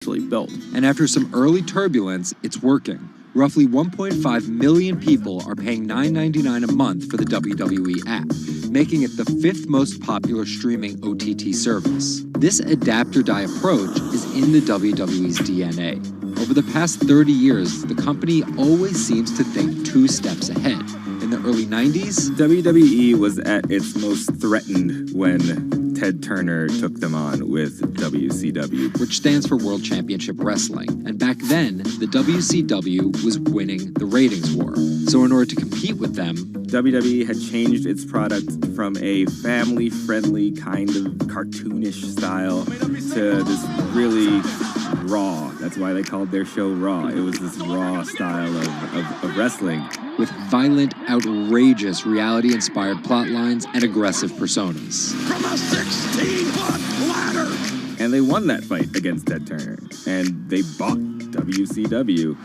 actually built. And after some early turbulence, it's working. Roughly 1.5 million people are paying $9.99 a month for the WWE app, making it the 5th most popular streaming OTT service. This adapt-or-die approach is in the WWE's DNA. Over the past 30 years, the company always seems to think 2 steps ahead. In the early 90s, WWE was at its most threatened when Ted Turner took them on with WCW, which stands for World Championship Wrestling. And back then, the WCW was winning the ratings war. So in order to compete with them, WWE had changed its product from a family-friendly kind of cartoonish style to this really raw. That's why they called their show Raw. It was this raw style of wrestling. With violent, outrageous, reality-inspired plot lines and aggressive personas. From a 16-foot ladder! And they won that fight against Ted Turner. And they bought WCW.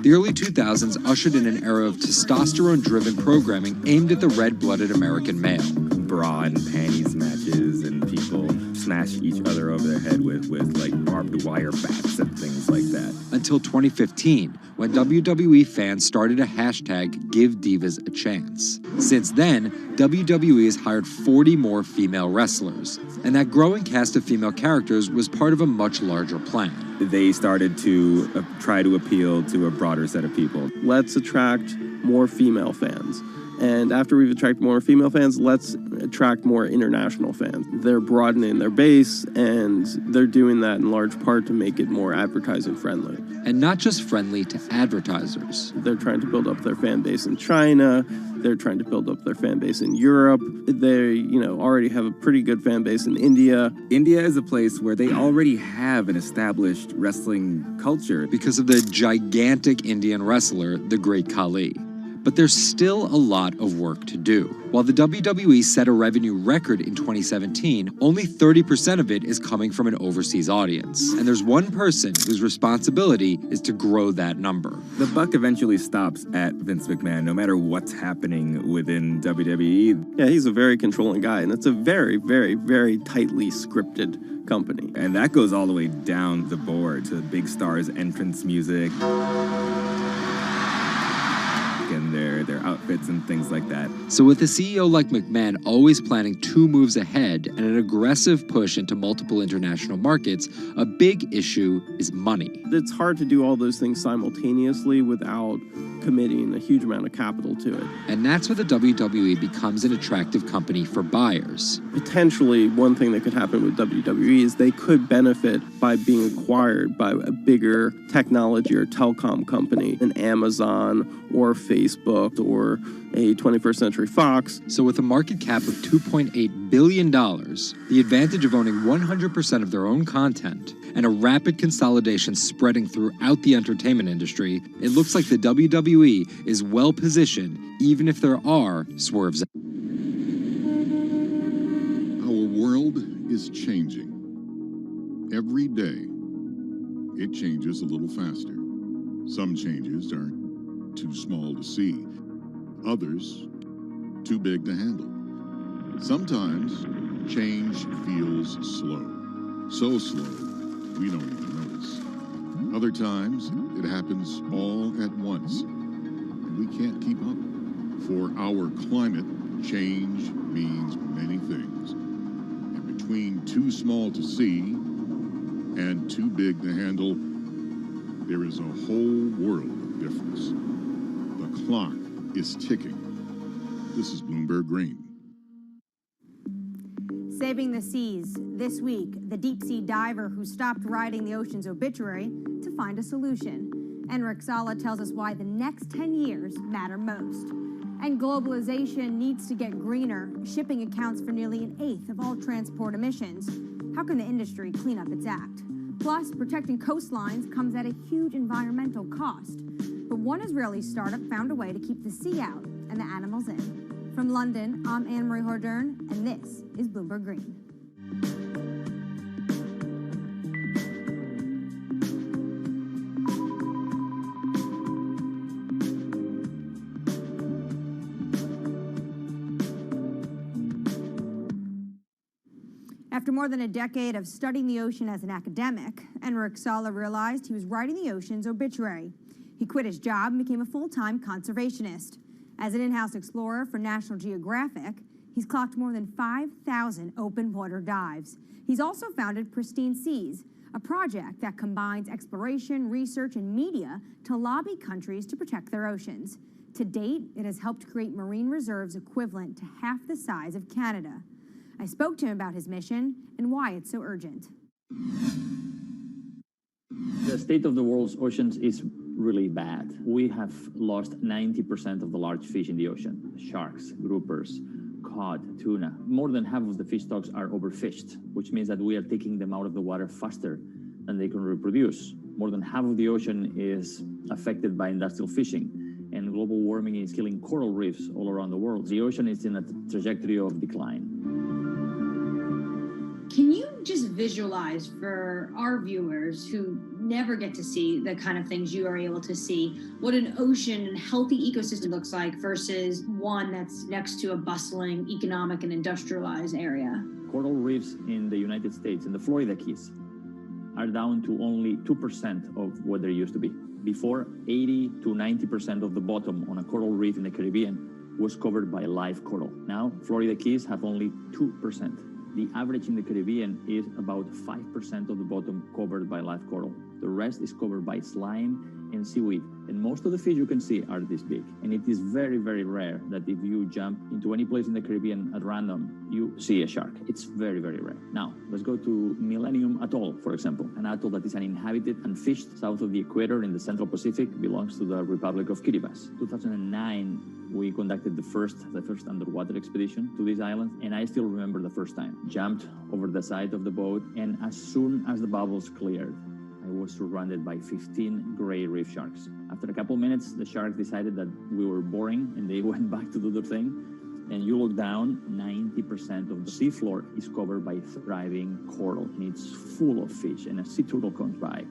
The early 2000s ushered in an era of testosterone-driven programming aimed at the red-blooded American male. Bra and panties matches, and people smash each other over their head with like barbed wire bats and things like that. Until 2015, when WWE fans started a hashtag Give Divas a Chance. Since then, WWE has hired 40 more female wrestlers, and that growing cast of female characters was part of a much larger plan. They started to try to appeal to a broader set of people. Let's attract more female fans. And after we've attracted more female fans, let's attract more international fans. They're broadening their base, and they're doing that in large part to make it more advertising friendly. And not just friendly to advertisers. They're trying to build up their fan base in China. They're trying to build up their fan base in Europe. They, already have a pretty good fan base in India. India is a place where they already have an established wrestling culture because of the gigantic Indian wrestler, the Great Khali. But there's still a lot of work to do. While the WWE set a revenue record in 2017, only 30% of it is coming from an overseas audience. And there's one person whose responsibility is to grow that number. The buck eventually stops at Vince McMahon, no matter what's happening within WWE. Yeah, he's a very controlling guy, and it's a very, very, very tightly scripted company. And that goes all the way down the board to the big stars' entrance music. And their outfits and things like that. So with a CEO like McMahon always planning 2 moves ahead and an aggressive push into multiple international markets, a big issue is money. It's hard to do all those things simultaneously without committing a huge amount of capital to it. And that's where the WWE becomes an attractive company for buyers. Potentially, one thing that could happen with WWE is they could benefit by being acquired by a bigger technology or telecom company, an Amazon or Facebook or a 21st Century Fox. So with a market cap of $2.8 billion, the advantage of owning 100% of their own content, and a rapid consolidation spreading throughout the entertainment industry, it looks like the WWE is well positioned, even if there are swerves. Our world is changing. Every day, it changes a little faster. Some changes are too small to see. Others, too big to handle. Sometimes, change feels slow. So slow, we don't even notice. Other times, it happens all at once, and we can't keep up. For our climate, change means many things. And between too small to see and too big to handle, there is a whole world of difference. The clock is ticking. This is Bloomberg Green. Saving the seas. This week, the deep-sea diver who stopped writing the ocean's obituary to find a solution. Enric Sala tells us why the next 10 years matter most. And globalization needs to get greener. Shipping accounts for nearly 1/8 of all transport emissions. How can the industry clean up its act? Plus, protecting coastlines comes at a huge environmental cost. But one Israeli startup found a way to keep the sea out and the animals in. From London, I'm Anne-Marie Hordern, and this is Bloomberg Green. After more than a decade of studying the ocean as an academic, Enric Sala realized he was writing the ocean's obituary. He quit his job and became a full-time conservationist. As an in-house explorer for National Geographic, he's clocked more than 5,000 open water dives. He's also founded Pristine Seas, a project that combines exploration, research, and media to lobby countries to protect their oceans. To date, it has helped create marine reserves equivalent to half the size of Canada. I spoke to him about his mission and why it's so urgent. The state of the world's oceans is really bad. We have lost 90% of the large fish in the ocean: sharks, groupers, cod, tuna. More than half of the fish stocks are overfished, which means that we are taking them out of the water faster than they can reproduce. More than half of the ocean is affected by industrial fishing, and global warming is killing coral reefs all around the world. The ocean is in a trajectory of decline. Can you just visualize for our viewers who never get to see the kind of things you are able to see, what an ocean and healthy ecosystem looks like versus one that's next to a bustling economic and industrialized area? Coral reefs in the United States, in the Florida Keys, are down to only 2% of what they used to be. Before, 80 to 90% of the bottom on a coral reef in the Caribbean was covered by live coral. Now, Florida Keys have only 2%. The average in the Caribbean is about 5% of the bottom covered by live coral. The rest is covered by slime and seaweed. And most of the fish you can see are this big. And it is very, very rare that if you jump into any place in the Caribbean at random, you see a shark. It's very, very rare. Now, let's go to Millennium Atoll, for example. An atoll that is uninhabited and fished south of the equator in the Central Pacific, belongs to the Republic of Kiribati. 2009, we conducted the first underwater expedition to this island, and I still remember the first time. Jumped over the side of the boat, and as soon as the bubbles cleared, I was surrounded by 15 gray reef sharks. After a couple minutes, the sharks decided that we were boring, and they went back to do their thing. And you look down, 90% of the seafloor is covered by thriving coral, and it's full of fish, and a sea turtle comes by.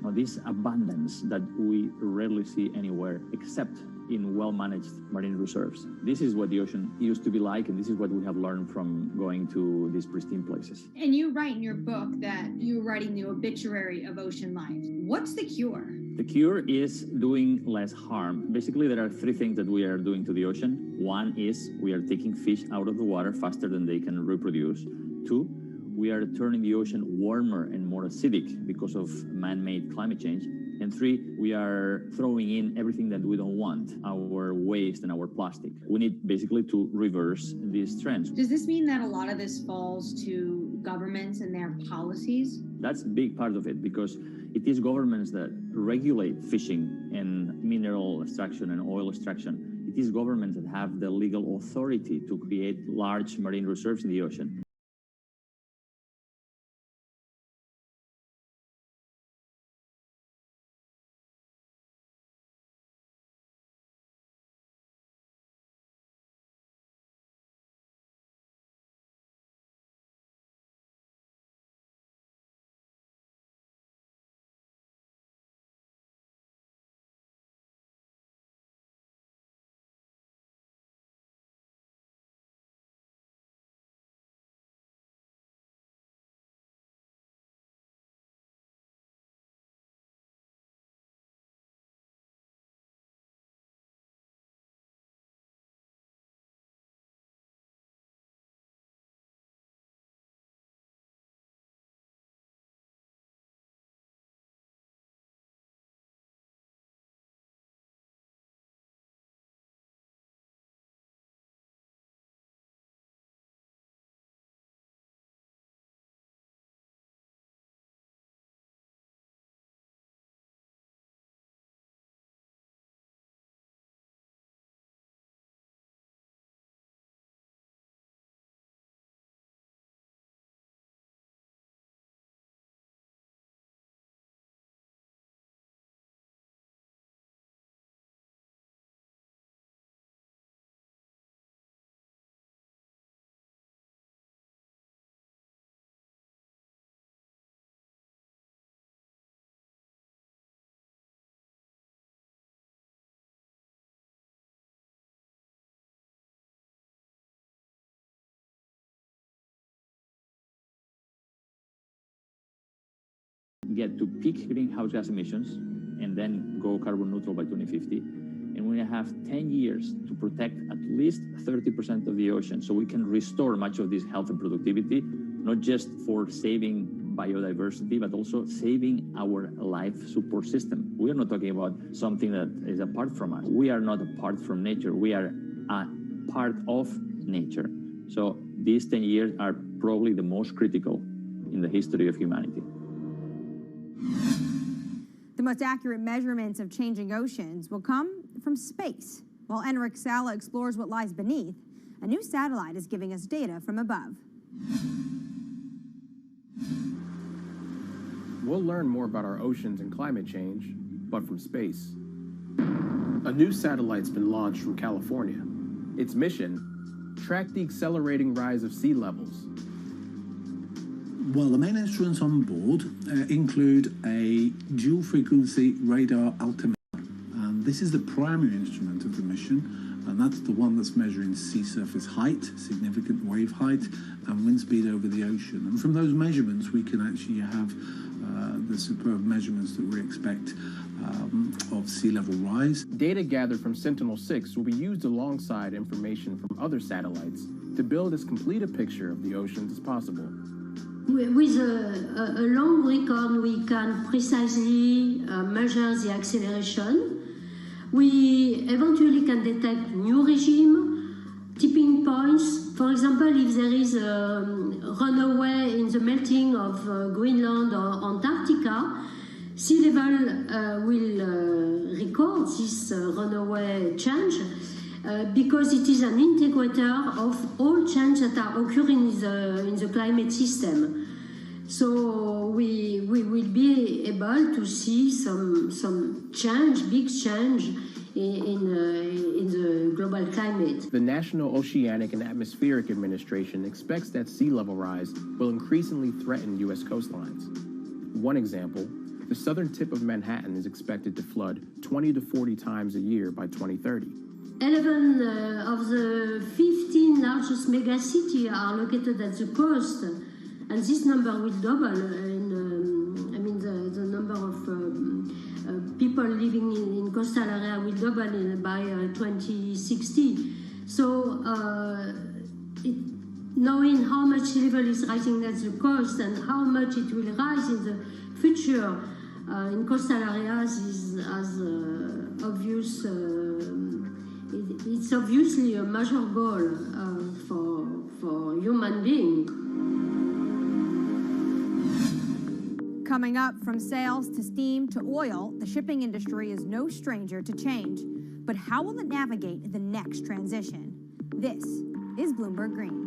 Now, this abundance that we rarely see anywhere except in well-managed marine reserves. This is what the ocean used to be like, and this is what we have learned from going to these pristine places. And you write in your book that you're writing the obituary of ocean life. What's the cure? The cure is doing less harm. Basically, there are three things that we are doing to the ocean. One is we are taking fish out of the water faster than they can reproduce. Two, we are turning the ocean warmer and more acidic because of man-made climate change. And three, we are throwing in everything that we don't want, our waste and our plastic. We need basically to reverse these trends. Does this mean that a lot of this falls to governments and their policies? That's a big part of it, because it is governments that regulate fishing and mineral extraction and oil extraction. It is governments that have the legal authority to create large marine reserves in the ocean. get to peak greenhouse gas emissions and then go carbon neutral by 2050. And we're going to have 10 years to protect at least 30% of the ocean so we can restore much of this health and productivity, not just for saving biodiversity, but also saving our life support system. We are not talking about something that is apart from us. We are not apart from nature. We are a part of nature. So these 10 years are probably the most critical in the history of humanity. The most accurate measurements of changing oceans will come from space. While Enric Sala explores what lies beneath, a new satellite is giving us data from above. We'll learn more about our oceans and climate change, but from space. A new satellite's been launched from California. Its mission: track the accelerating rise of sea levels. Well, the main instruments on board include a dual-frequency radar altimeter. And this is the primary instrument of the mission, and that's the one that's measuring sea surface height, significant wave height, and wind speed over the ocean. And from those measurements, we can actually have the superb measurements that we expect of sea level rise. Data gathered from Sentinel-6 will be used alongside information from other satellites to build as complete a picture of the oceans as possible. With a long record, we can precisely measure the acceleration. We eventually can detect new regime, tipping points. For example, if there is a runaway in the melting of Greenland or Antarctica, sea level will record this runaway change because it is an integrator of all changes that are occurring in the climate system. So we will be able to see some change, big change in the global climate. The National Oceanic and Atmospheric Administration expects that sea level rise will increasingly threaten U.S. coastlines. One example, the southern tip of Manhattan is expected to flood 20 to 40 times a year by 2030. 11 of the 15 largest megacities are located at the coast, and this number will double. The number of people living in coastal area will double by 2060. So, knowing how much sea level is rising at the coast and how much it will rise in the future in coastal areas is as obvious. It's obviously a major goal for human beings. Coming up, from sails to steam to oil, the shipping industry is no stranger to change. But how will it navigate the next transition? This is Bloomberg Green.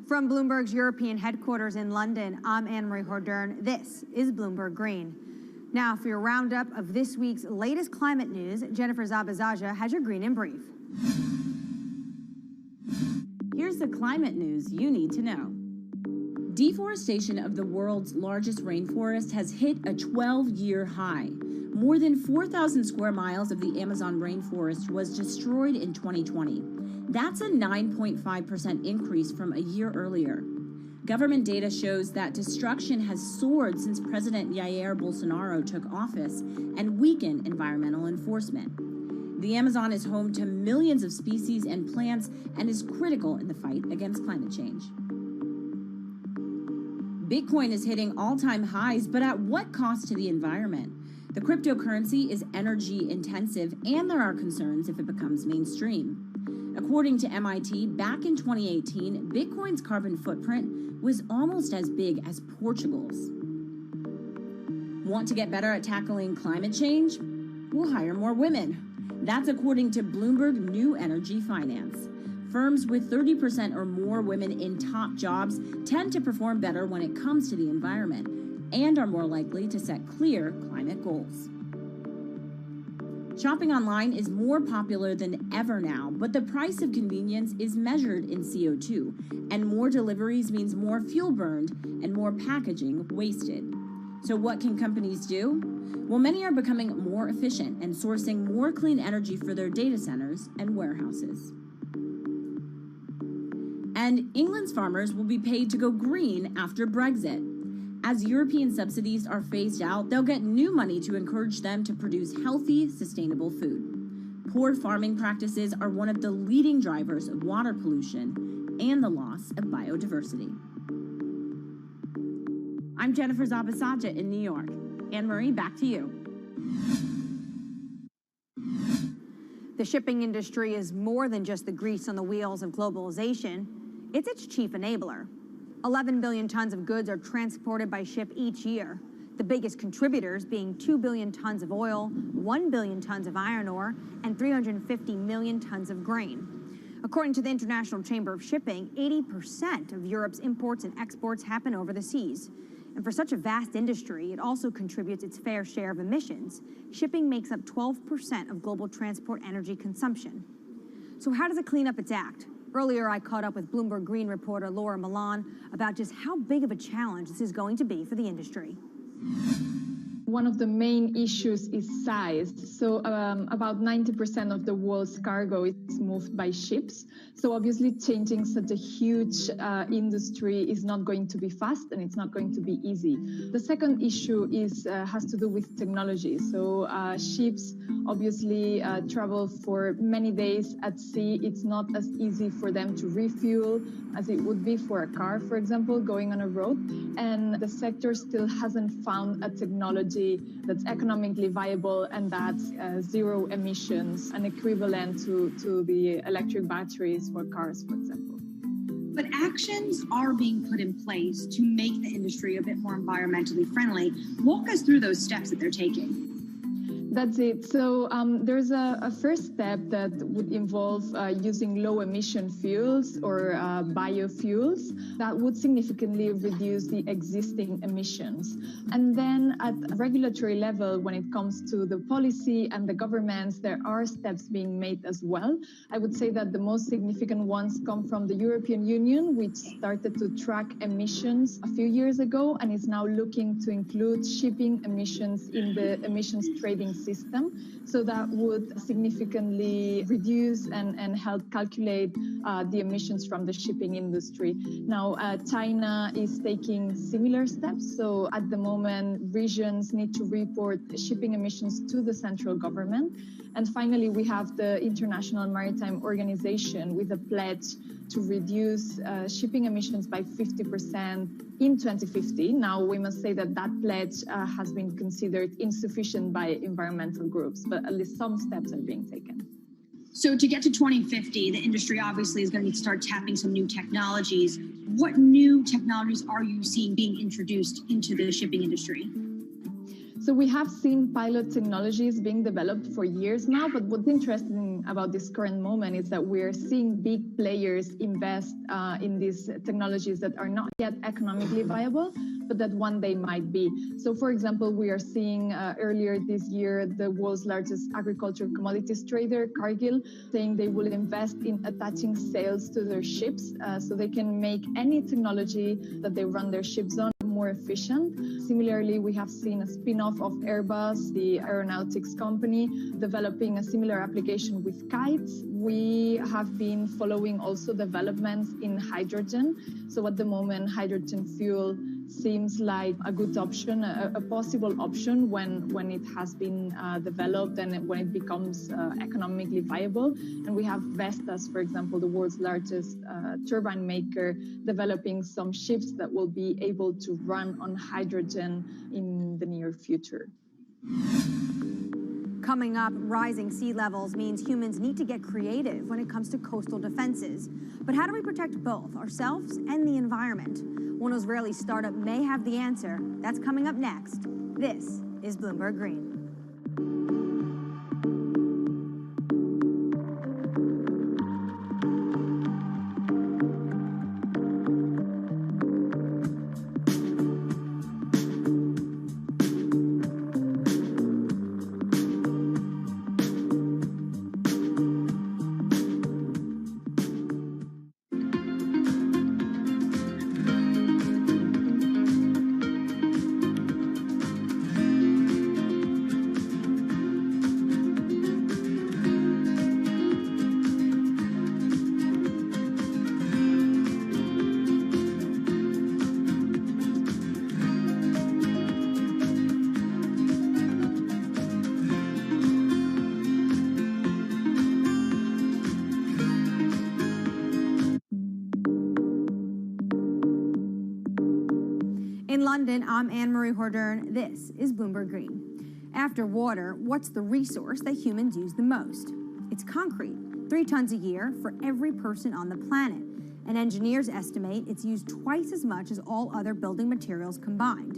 From Bloomberg's European headquarters in London, I'm Anne-Marie Hordern. This is Bloomberg Green. Now, for your roundup of this week's latest climate news, Jennifer Zabazaja has your Green in Brief. Here's the climate news you need to know. Deforestation of the world's largest rainforest has hit a 12-year high. More than 4,000 square miles of the Amazon rainforest was destroyed in 2020. That's a 9.5% increase from a year earlier. Government data shows that destruction has soared since President Jair Bolsonaro took office and weakened environmental enforcement. The Amazon is home to millions of species and plants and is critical in the fight against climate change. Bitcoin is hitting all-time highs, but at what cost to the environment? The cryptocurrency is energy intensive, and there are concerns if it becomes mainstream. According to MIT, back in 2018, Bitcoin's carbon footprint was almost as big as Portugal's. Want to get better at tackling climate change? We'll hire more women. That's according to Bloomberg New Energy Finance. Firms with 30% or more women in top jobs tend to perform better when it comes to the environment and are more likely to set clear climate goals. Shopping online is more popular than ever now, but the price of convenience is measured in CO2, and more deliveries means more fuel burned and more packaging wasted. So what can companies do? Well, many are becoming more efficient and sourcing more clean energy for their data centers and warehouses. And England's farmers will be paid to go green after Brexit. As European subsidies are phased out, they'll get new money to encourage them to produce healthy, sustainable food. Poor farming practices are one of the leading drivers of water pollution and the loss of biodiversity. I'm Jennifer Zabasaja in New York. Anne-Marie, back to you. The shipping industry is more than just the grease on the wheels of globalization. It's its chief enabler. 11 billion tons of goods are transported by ship each year, the biggest contributors being 2 billion tons of oil, 1 billion tons of iron ore, and 350 million tons of grain. According to the International Chamber of Shipping, 80% of Europe's imports and exports happen over the seas. And for such a vast industry, it also contributes its fair share of emissions. Shipping makes up 12% of global transport energy consumption. So how does it clean up its act? Earlier, I caught up with Bloomberg Green reporter Laura Milan about just how big of a challenge this is going to be for the industry. One of the main issues is size. So about 90% of the world's cargo is moved by ships. So obviously changing such a huge industry is not going to be fast and it's not going to be easy. The second issue has to do with technology. So ships obviously travel for many days at sea. It's not as easy for them to refuel as it would be for a car, for example, going on a road. And the sector still hasn't found a technology that's economically viable and that's zero emissions, and equivalent to the electric batteries for cars, for example. But actions are being put in place to make the industry a bit more environmentally friendly. Walk us through those steps that they're taking. That's it. So there's a first step that would involve using low emission fuels or biofuels that would significantly reduce the existing emissions. And then at regulatory level, when it comes to the policy and the governments, there are steps being made as well. I would say that the most significant ones come from the European Union, which started to track emissions a few years ago and is now looking to include shipping emissions in the emissions trading system. So that would significantly reduce and help calculate the emissions from the shipping industry. Now, China is taking similar steps. So at the moment, regions need to report shipping emissions to the central government. And finally, we have the International Maritime Organization with a pledge to reduce shipping emissions by 50% in 2050. Now, we must say that that pledge has been considered insufficient by environmental groups, but at least some steps are being taken. So to get to 2050, the industry obviously is going to need to start tapping some new technologies. What new technologies are you seeing being introduced into the shipping industry? So we have seen pilot technologies being developed for years now, but what's interesting about this current moment is that we're seeing big players invest in these technologies that are not yet economically viable, but that one day might be. So for example, we are seeing earlier this year, the world's largest agricultural commodities trader, Cargill, saying they will invest in attaching sails to their ships so they can make any technology that they run their ships on more efficient. Similarly, we have seen a spin-off of Airbus, the aeronautics company, developing a similar application with kites. We have been following also developments in hydrogen. So at the moment, hydrogen fuel seems like a good option, a possible option when it has been developed and when it becomes economically viable. And we have Vestas, for example, the world's largest turbine maker, developing some ships that will be able to run on hydrogen in the near future. Coming up, rising sea levels means humans need to get creative when it comes to coastal defenses. But how do we protect both ourselves and the environment? One Israeli startup may have the answer. That's coming up next. This is Bloomberg Green. In London, I'm Anne-Marie Hordern. This is Bloomberg Green. After water, what's the resource that humans use the most? It's concrete, 3 tons a year for every person on the planet. And engineers estimate it's used twice as much as all other building materials combined.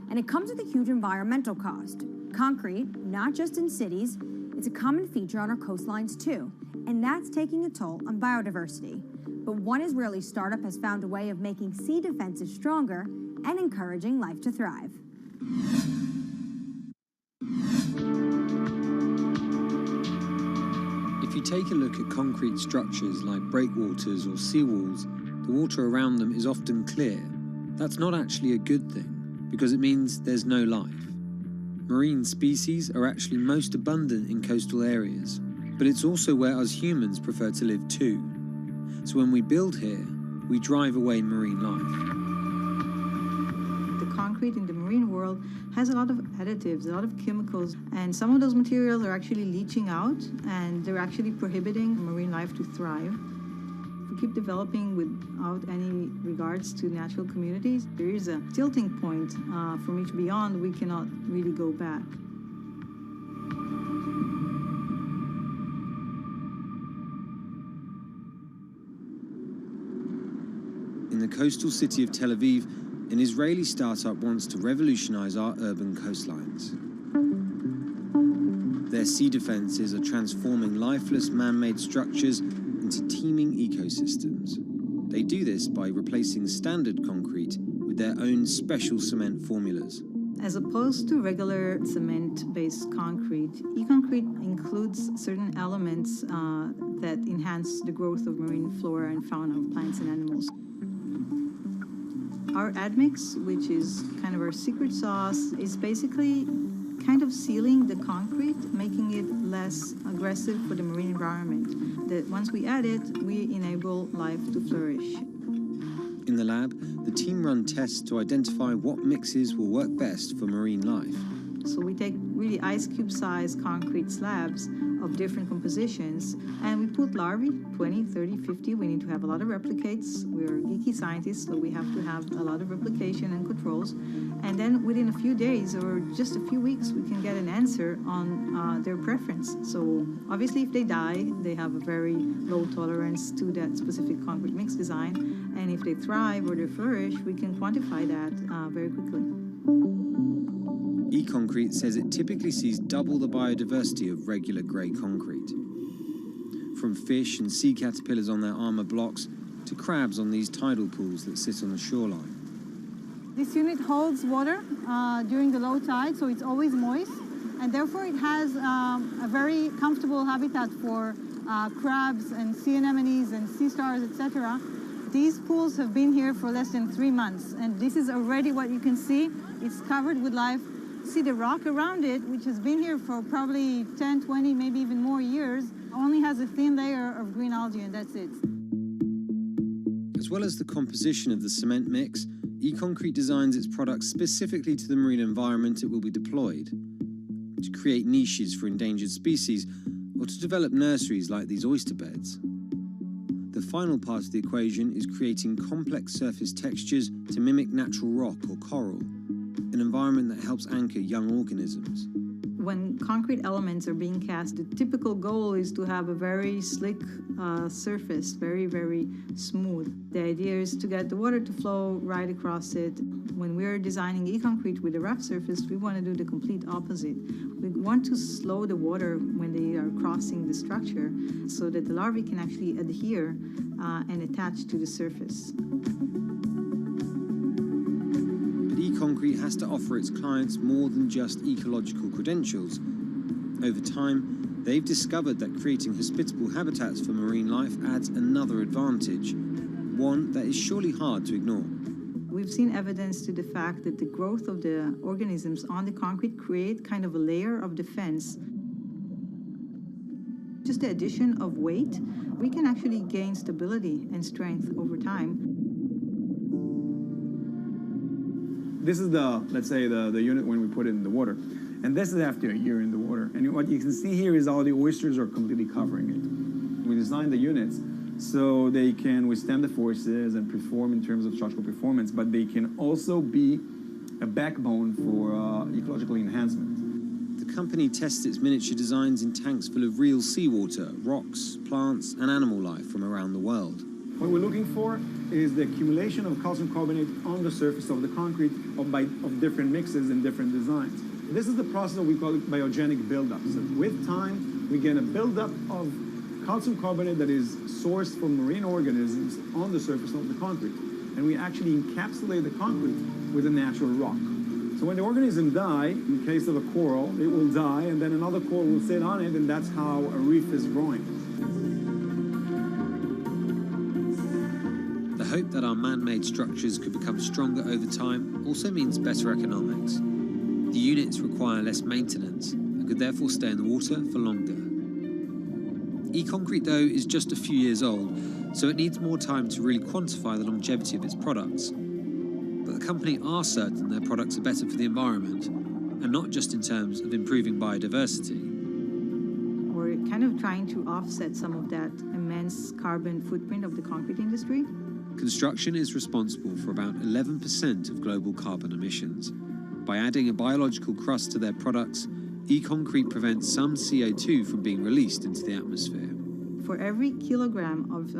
And it comes with a huge environmental cost. Concrete, not just in cities, it's a common feature on our coastlines too. And that's taking a toll on biodiversity. But one Israeli startup has found a way of making sea defenses stronger and encouraging life to thrive. If you take a look at concrete structures like breakwaters or seawalls, the water around them is often clear. That's not actually a good thing, because it means there's no life. Marine species are actually most abundant in coastal areas, but it's also where us humans prefer to live too. So when we build here, we drive away marine life. Concrete in the marine world has a lot of additives, a lot of chemicals, and some of those materials are actually leaching out, and they're actually prohibiting marine life to thrive. If we keep developing without any regards to natural communities, there is a tilting point from which beyond we cannot really go back. In the coastal city of Tel Aviv, an Israeli startup wants to revolutionize our urban coastlines. Their sea defenses are transforming lifeless man-made structures into teeming ecosystems. They do this by replacing standard concrete with their own special cement formulas. As opposed to regular cement-based concrete, e-concrete includes certain elements that enhance the growth of marine flora and fauna of plants and animals. Our admix, which is kind of our secret sauce, is basically kind of sealing the concrete, making it less aggressive for the marine environment. That once we add it, we enable life to flourish. In the lab, the team run tests to identify what mixes will work best for marine life. So we take really ice cube sized concrete slabs of different compositions, and we put larvae, 20, 30, 50. We need to have a lot of replicates. We're geeky scientists, so we have to have a lot of replication and controls. And then within a few days or just a few weeks, we can get an answer on their preference. So obviously if they die, they have a very low tolerance to that specific concrete mix design. And if they thrive or they flourish, we can quantify that very quickly. E-Concrete says it typically sees double the biodiversity of regular grey concrete. From fish and sea caterpillars on their armour blocks to crabs on these tidal pools that sit on the shoreline. This unit holds water during the low tide, so it's always moist, and therefore it has a very comfortable habitat for crabs and sea anemones and sea stars, etc. These pools have been here for less than 3 months, and this is already what you can see. It's covered with life. See the rock around it, which has been here for probably 10, 20, maybe even more years, only has a thin layer of green algae, and that's it. As well as the composition of the cement mix, E-Concrete designs its products specifically to the marine environment it will be deployed, to create niches for endangered species, or to develop nurseries like these oyster beds. The final part of the equation is creating complex surface textures to mimic natural rock or coral, an environment that helps anchor young organisms. When concrete elements are being cast, the typical goal is to have a very slick surface, very, very smooth. The idea is to get the water to flow right across it. When we're designing E-Concrete with a rough surface, we want to do the complete opposite. We want to slow the water when they are crossing the structure so that the larvae can actually adhere and attach to the surface. E-Concrete has to offer its clients more than just ecological credentials. Over time, they've discovered that creating hospitable habitats for marine life adds another advantage, one that is surely hard to ignore. We've seen evidence to the fact that the growth of the organisms on the concrete create kind of a layer of defense. Just the addition of weight, we can actually gain stability and strength over time. This is let's say the unit when we put it in the water. And this is after a year in the water. And what you can see here is all the oysters are completely covering it. We designed the units so they can withstand the forces and perform in terms of structural performance, but they can also be a backbone for ecological enhancement. The company tests its miniature designs in tanks full of real seawater, rocks, plants, and animal life from around the world. What we're looking for is the accumulation of calcium carbonate on the surface of the concrete of different mixes and different designs. This is the process that we call it biogenic buildup. So with time, we get a buildup of calcium carbonate that is sourced from marine organisms on the surface of the concrete. And we actually encapsulate the concrete with a natural rock. So when the organism dies, in the case of a coral, it will die, and then another coral will sit on it, and that's how a reef is growing. The hope that our man-made structures could become stronger over time also means better economics. The units require less maintenance and could therefore stay in the water for longer. E-Concrete, though, is just a few years old, so it needs more time to really quantify the longevity of its products. But the company are certain their products are better for the environment, and not just in terms of improving biodiversity. We're kind of trying to offset some of that immense carbon footprint of the concrete industry. Construction is responsible for about 11% of global carbon emissions. By adding a biological crust to their products, E-Concrete prevents some CO2 from being released into the atmosphere. For every kilogram of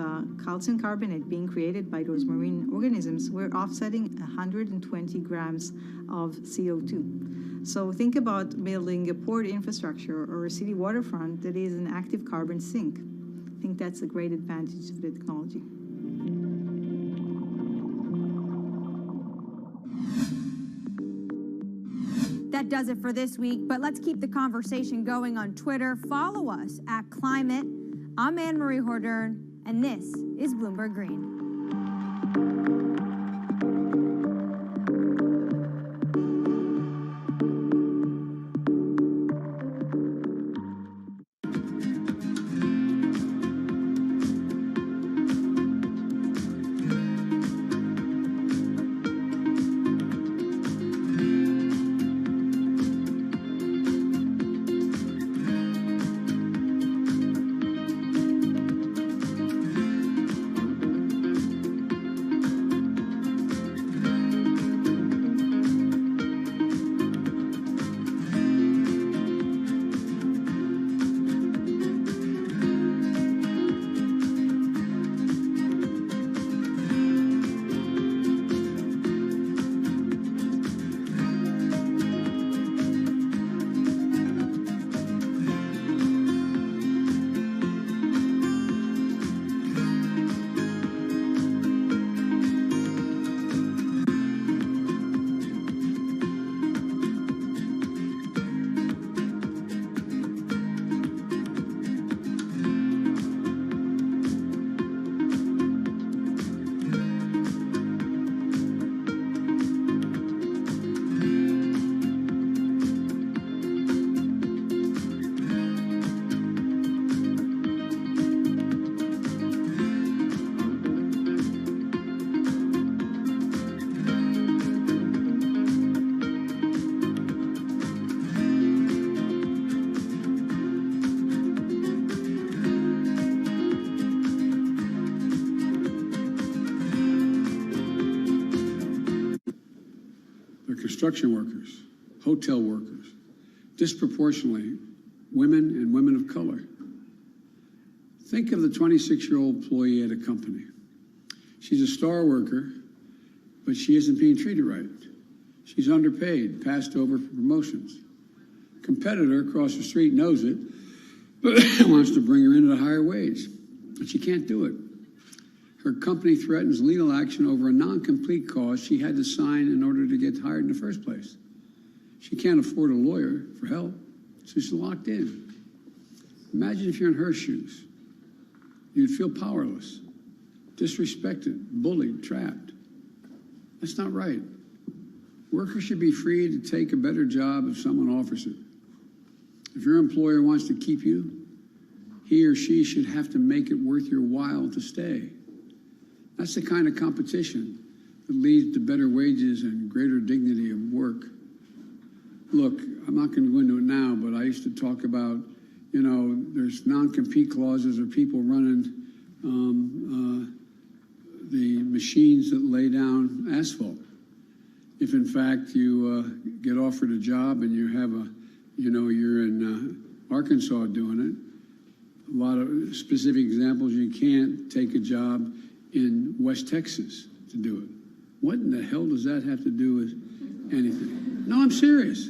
calcium carbonate being created by those marine organisms, we're offsetting 120 grams of CO2. So think about building a port infrastructure or a city waterfront that is an active carbon sink. I think that's a great advantage of the technology. That does it for this week, but let's keep the conversation going on Twitter. Follow us at Climate. I'm Anne-Marie Hordern, and this is Bloomberg Green. construction workers, hotel workers, disproportionately women and women of color. Think of the 26-year-old employee at a company. She's a star worker, but she isn't being treated right. She's underpaid, passed over for promotions. Competitor across the street knows it, but wants to bring her in at a higher wage, but she can't do it. Her company threatens legal action over a non-compete clause she had to sign in order to get hired in the first place. She can't afford a lawyer for help, so she's locked in. Imagine if you're in her shoes. You'd feel powerless, disrespected, bullied, trapped. That's not right. Workers should be free to take a better job if someone offers it. If your employer wants to keep you, he or she should have to make it worth your while to stay. That's the kind of competition that leads to better wages and greater dignity of work. Look, I'm not going to go into it now, but I used to talk about, you know, there's non-compete clauses or people running the machines that lay down asphalt. If in fact you get offered a job and you have a, you know, you're in Arkansas doing it, a lot of specific examples, you can't take a job in West Texas to do it. What in the hell does that have to do with anything? No, I'm serious.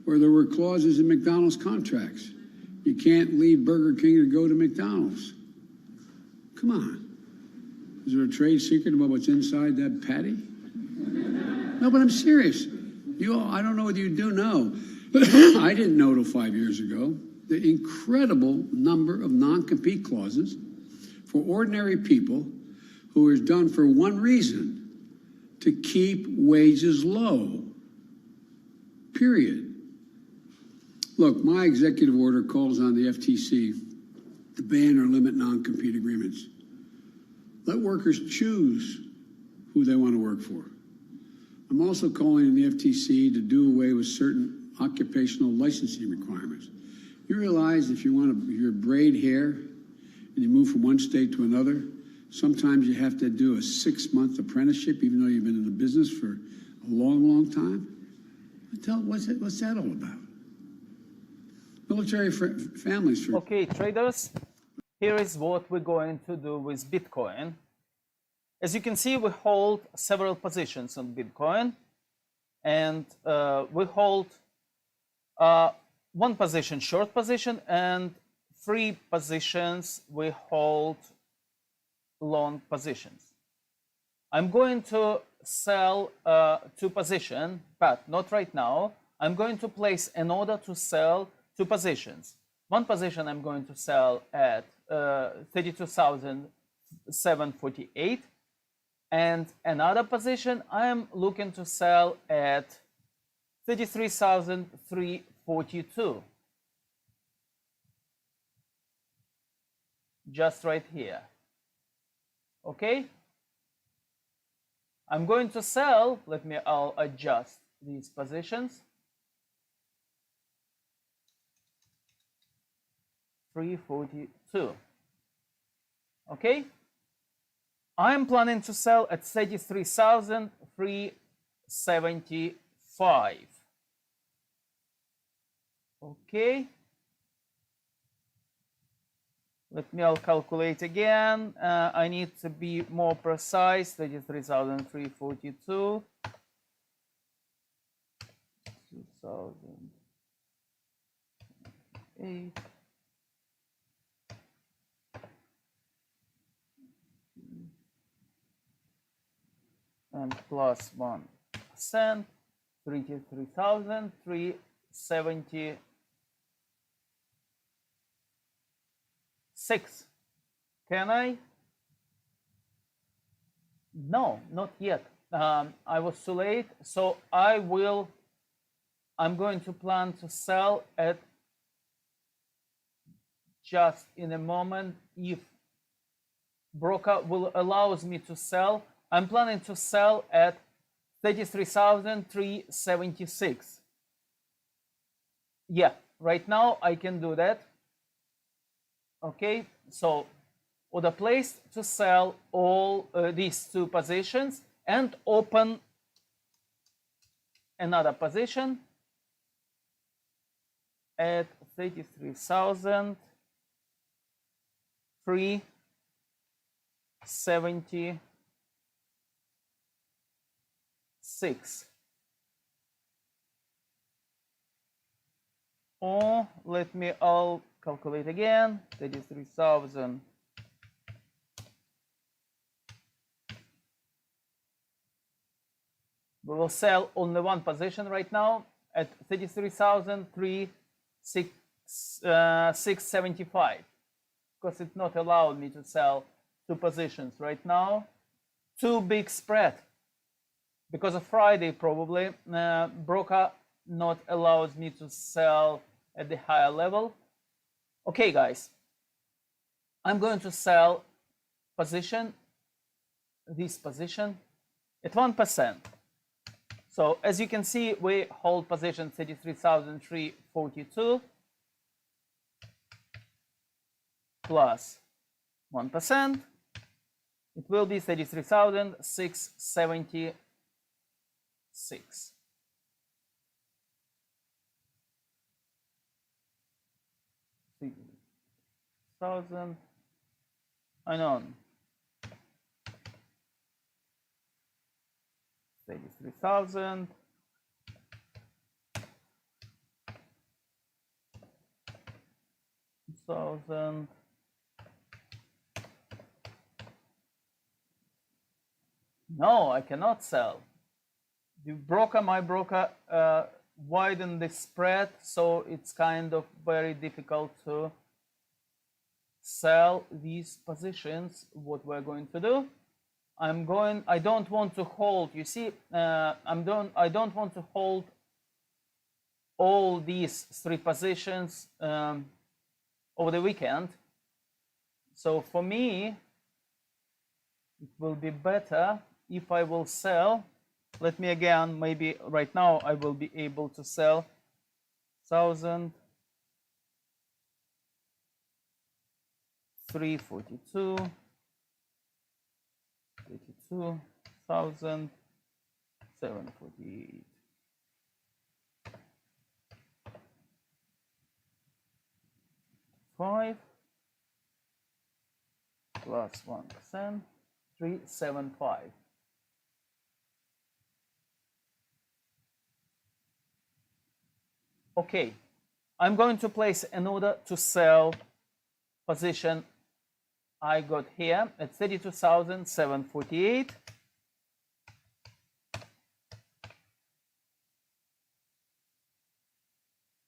Or there were clauses in McDonald's contracts. You can't leave Burger King to go to McDonald's. Come on. Is there a trade secret about what's inside that patty? No, but I'm serious. You all, I don't know whether you do know. I didn't know till 5 years ago the incredible number of non-compete clauses for ordinary people who is done for one reason, to keep wages low, period. Look, my executive order calls on the FTC to ban or limit non-compete agreements. Let workers choose who they want to work for. I'm also calling on the FTC to do away with certain occupational licensing requirements. You realize if you want to, your braid hair and you move from one state to another, sometimes you have to do a 6-month apprenticeship, even though you've been in the business for a long, long time. What's that all about? Military families. Okay, traders, here is what we're going to do with Bitcoin. As you can see, we hold several positions on Bitcoin, and we hold one position, short position, and 3 positions we hold long positions. I'm going to sell 2 positions, but not right now. I'm going to place an order to sell 2 positions. One position I'm going to sell at 32,748, and another position I am looking to sell at 33,342. Just right here. Okay? I'm going to sell, I'll adjust these positions. 342. Okay? I'm planning to sell at 33,375. Okay? I'll calculate again. I need to be more precise. 33,342. 2008. And plus 1%, 33,376. Can I? No, not yet. I was too late, so I'm going to plan to sell at just in a moment. If broker will allows me to sell, I'm planning to sell at 33,376. Yeah, right now I can do that. Okay, so order placed to sell all these 2 positions and open another position at 33,376. Or let me all calculate again. 33,000. We will sell only one position right now at 33,675 because it's not allowed me to sell two positions right now. Too big spread because of Friday probably. Broker not allows me to sell at the higher level. Okay, guys, I'm going to sell position, this position at 1%. So as you can see, we hold position 33,342 plus 1%. It will be 33,676. Thousand. I know. 33,000. No, I cannot sell. The broker, my broker, widened the spread, so it's kind of very difficult to sell these positions. What we're going to do? I don't want to hold, you see, I don't want to hold all these three positions over the weekend. So for me, it will be better if I will sell. Let me again, maybe right now I will be able to sell 1,342. 32,748. Five plus 1%, 375. Okay, I'm going to place an order to sell position I got here at 32,748.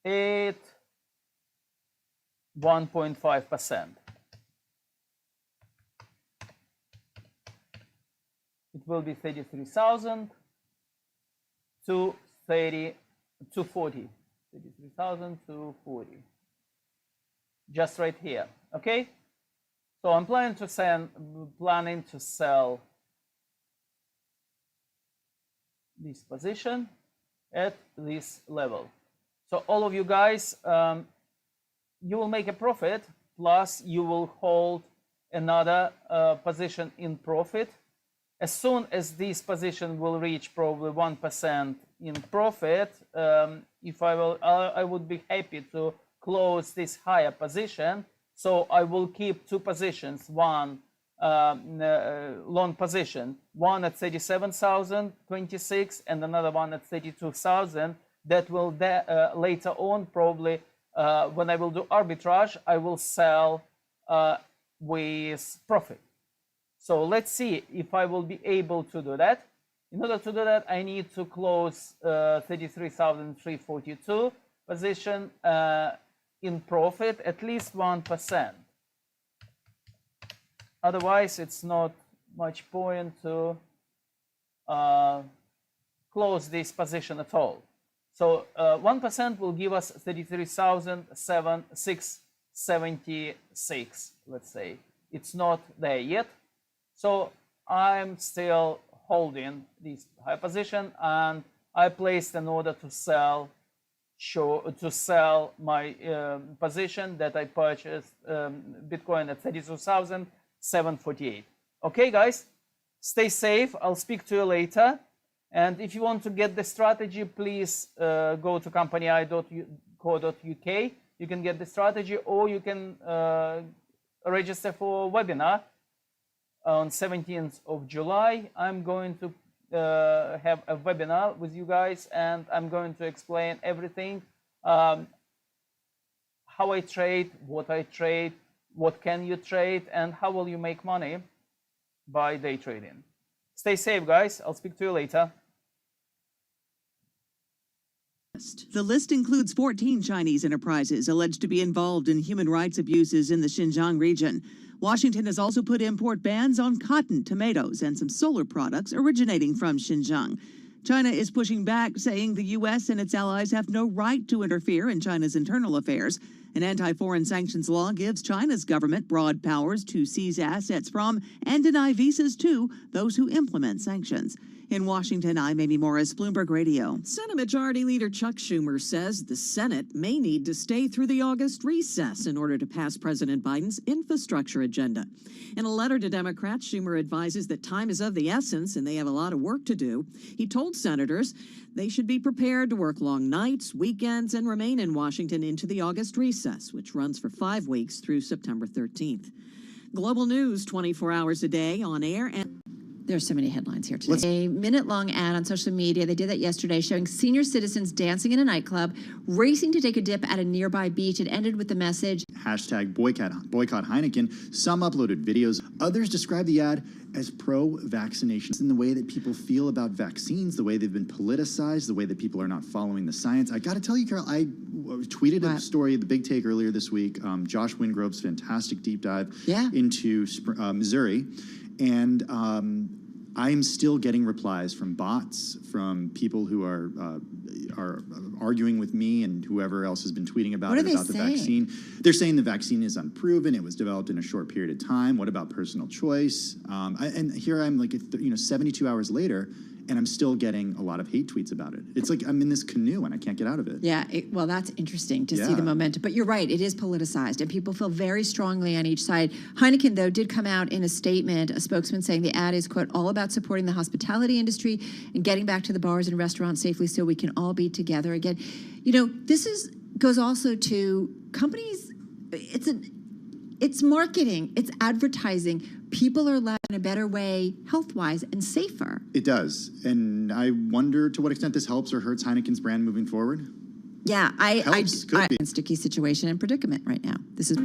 At 1.5%. It will be 33,000 to 240. 33,240. Just right here. Okay. So I'm planning to sell this position at this level. So all of you guys, you will make a profit, plus you will hold another position in profit. As soon as this position will reach probably 1% in profit, I would be happy to close this higher position. So I will keep two positions, one long position, one at 37,026 and another one at 32,000. That will later on probably when I will do arbitrage, I will sell with profit. So let's see if I will be able to do that. In order to do that, I need to close 33,342 position in profit, at least 1%. Otherwise, it's not much point to close this position at all. So 1% will give us 33,676, let's say. It's not there yet. So I'm still holding this high position, and I placed an order to sell my position that I purchased Bitcoin at 32,748. Okay, guys, stay safe. I'll speak to you later. And if you want to get the strategy, please go to company.co.uk. You can get the strategy, or you can register for a webinar on 17th of July. I'm going to have a webinar with you guys, and I'm going to explain everything, how I trade, what can you trade, and how will you make money by day trading. Stay safe, guys. I'll speak to you later. The list includes 14 Chinese enterprises alleged to be involved in human rights abuses in the Xinjiang region. Washington has also put import bans on cotton, tomatoes, and some solar products originating from Xinjiang. China is pushing back, saying the U.S. and its allies have no right to interfere in China's internal affairs. An anti-foreign sanctions law gives China's government broad powers to seize assets from and deny visas to those who implement sanctions. In Washington, I'm Amy Morris, Bloomberg Radio. Senate Majority Leader Chuck Schumer says the Senate may need to stay through the August recess in order to pass President Biden's infrastructure agenda. In a letter to Democrats, Schumer advises that time is of the essence and they have a lot of work to do. He told senators they should be prepared to work long nights, weekends, and remain in Washington into the August recess, which runs for 5 weeks through September 13th. Global news 24 hours a day on air and... There's so many headlines here today. A minute-long ad on social media, they did that yesterday, showing senior citizens dancing in a nightclub, racing to take a dip at a nearby beach. It ended with the message, #boycott Heineken. Some uploaded videos. Others described the ad as pro-vaccination in the way that people feel about vaccines, the way they've been politicized, the way that people are not following the science. I got to tell you, Carol, I tweeted a story, The Big Take, earlier this week. Josh Wingrove's fantastic deep dive into Missouri. And I'm still getting replies from bots, from people who are arguing with me and whoever else has been tweeting about the vaccine. They're saying the vaccine is unproven. It was developed in a short period of time. What about personal choice? And here I'm like, 72 hours later, and I'm still getting a lot of hate tweets about it. It's like I'm in this canoe and I can't get out of it. Yeah, well, that's interesting to see the momentum. But you're right, it is politicized, and people feel very strongly on each side. Heineken, though, did come out in a statement, a spokesman saying the ad is, quote, all about supporting the hospitality industry and getting back to the bars and restaurants safely so we can all be together again. You know, this goes also to companies. It's marketing, it's advertising. People are allowed in a better way, health-wise, and safer. It does. And I wonder to what extent this helps or hurts Heineken's brand moving forward. Yeah, I'm in a sticky situation and predicament right now. This is...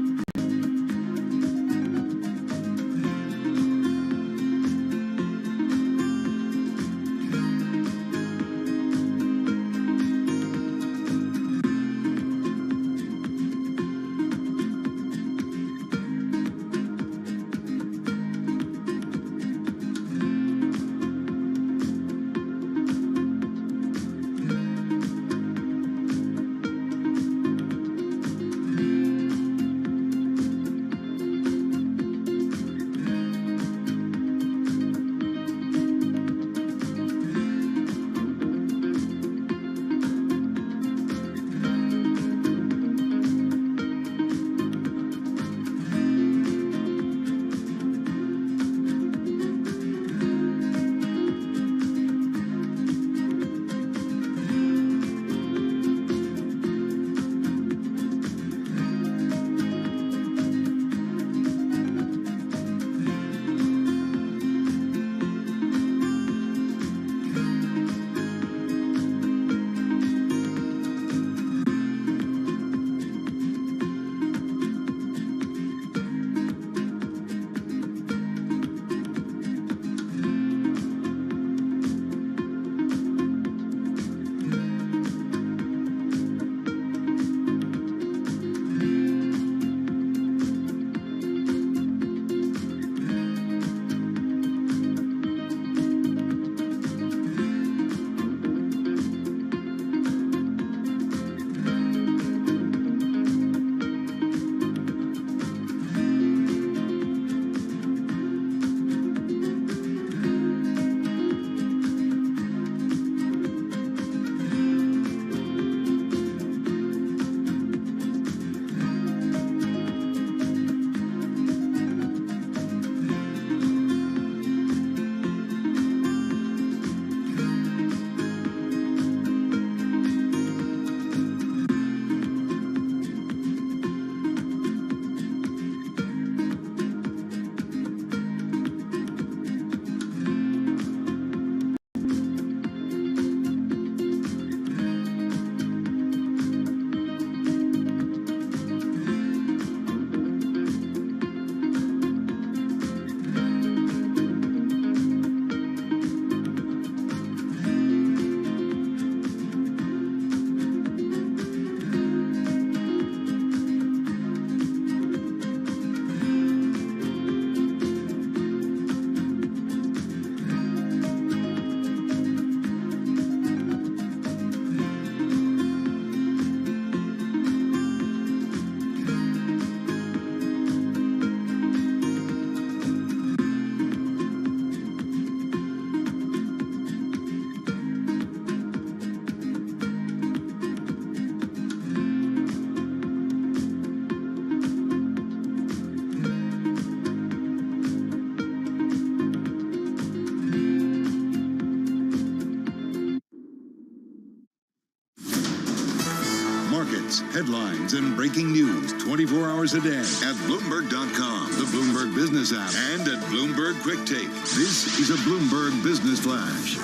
markets, headlines, and breaking news 24 hours a day at Bloomberg.com, the Bloomberg Business app, and at Bloomberg Quick Take. This is a Bloomberg Business Flash.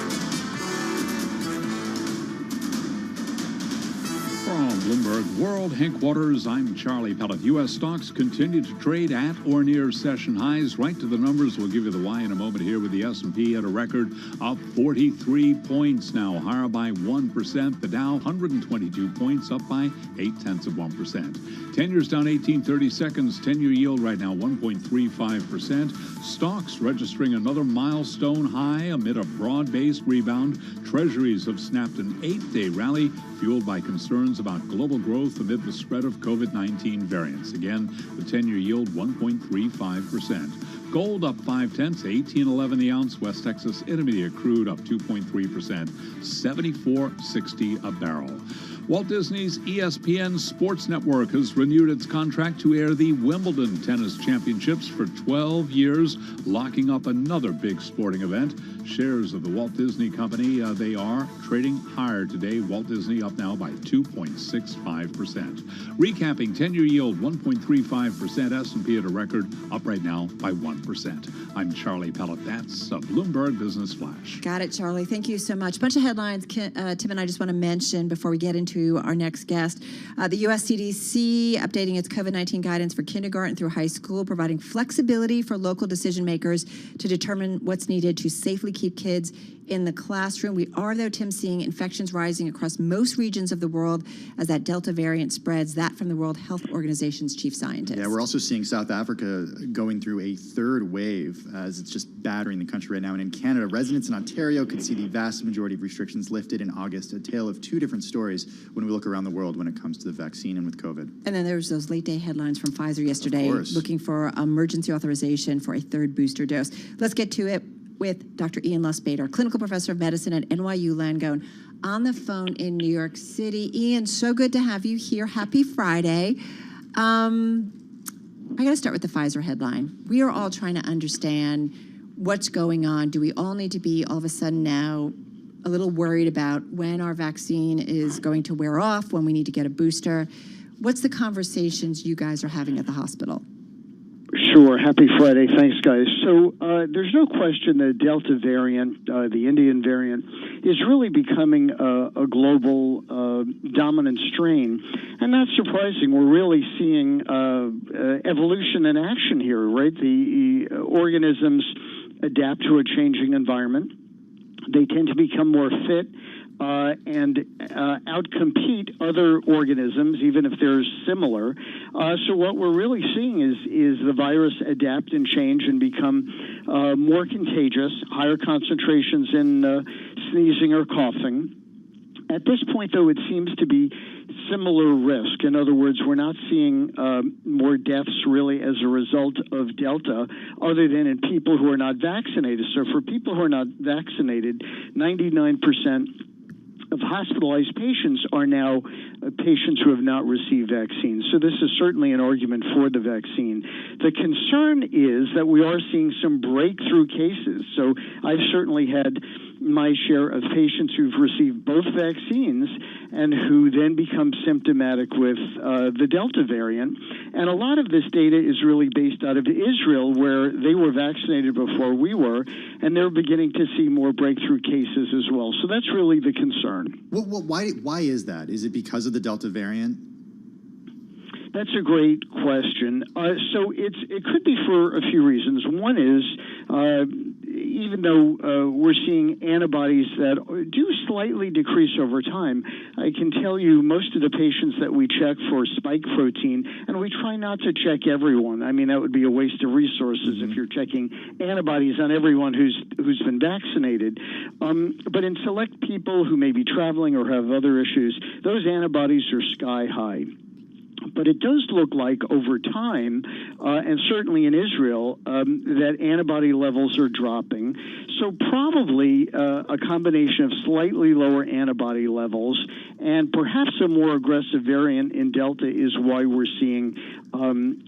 From Bloomberg World Headquarters, I'm Charlie Pellet. U.S. stocks continue to trade at or near session highs. Right to the numbers. We'll give you the why in a moment here with the S&P at a record up 43 points now, higher by 1%. The Dow 122 points, up by 0.8%. 10 years down 18.30 seconds. 10-year yield right now 1.35%. Stocks registering another milestone high amid a broad-based rebound. Treasuries have snapped an 8-day rally fueled by concerns about global growth amid the spread of COVID-19 variants. Again, the 10-year yield 1.35%. Gold up 0.5, $18.11 the ounce. West Texas Intermediate crude up 2.3%, $74.60 a barrel. Walt Disney's ESPN Sports Network has renewed its contract to air the Wimbledon Tennis Championships for 12 years, locking up another big sporting event. Shares of the Walt Disney Company, they are trading higher today. Walt Disney up now by 2.65%. Recapping, 10-year yield 1.35%. S&P at a record, up right now by 1%. I'm Charlie Pellet. That's a Bloomberg Business Flash. Got it, Charlie. Thank you so much. Bunch of headlines, Tim and I just want to mention before we get into our next guest. The U.S. CDC updating its COVID-19 guidance for kindergarten through high school, providing flexibility for local decision makers to determine what's needed to safely keep kids in the classroom. We are, though, Tim, seeing infections rising across most regions of the world as that Delta variant spreads. That from the World Health Organization's chief scientist. Yeah, we're also seeing South Africa going through a third wave as it's just battering the country right now. And in Canada, residents in Ontario could see the vast majority of restrictions lifted in August, a tale of two different stories when we look around the world when it comes to the vaccine and with COVID. And then there's those late-day headlines from Pfizer yesterday looking for emergency authorization for a third booster dose. Let's get to it with Dr. Ian Lustbader, clinical professor of medicine at NYU Langone, on the phone in New York City. Ian, so good to have you here. Happy Friday. I got to start with the Pfizer headline. We are all trying to understand what's going on. Do we all need to be all of a sudden now a little worried about when our vaccine is going to wear off, when we need to get a booster? What's the conversations you guys are having at the hospital? Sure. Happy Friday. Thanks, guys. So there's no question the Delta variant, the Indian variant, is really becoming a global dominant strain. And not surprising. We're really seeing evolution in action here, right? The organisms adapt to a changing environment. They tend to become more fit and outcompete other organisms, even if they're similar. So what we're really seeing is the virus adapt and change and become more contagious, higher concentrations in sneezing or coughing. At this point, though, it seems to be similar risk. In other words, we're not seeing more deaths really as a result of Delta other than in people who are not vaccinated. So for people who are not vaccinated, 99% of hospitalized patients are now patients who have not received vaccines. So this is certainly an argument for the vaccine. The concern is that we are seeing some breakthrough cases. So I've certainly had my share of patients who've received both vaccines and who then become symptomatic with the Delta variant. And a lot of this data is really based out of Israel, where they were vaccinated before we were, and they're beginning to see more breakthrough cases as well. So that's really the concern. Why is that? Is it because of the Delta variant? That's a great question. So it could be for a few reasons. One is, even though we're seeing antibodies that do slightly decrease over time, I can tell you most of the patients that we check for spike protein, and we try not to check everyone. I mean, that would be a waste of resources if you're checking antibodies on everyone who's been vaccinated. But in select people who may be traveling or have other issues, those antibodies are sky high. But it does look like over time, and certainly in Israel, that antibody levels are dropping. So probably a combination of slightly lower antibody levels and perhaps a more aggressive variant in Delta is why we're seeing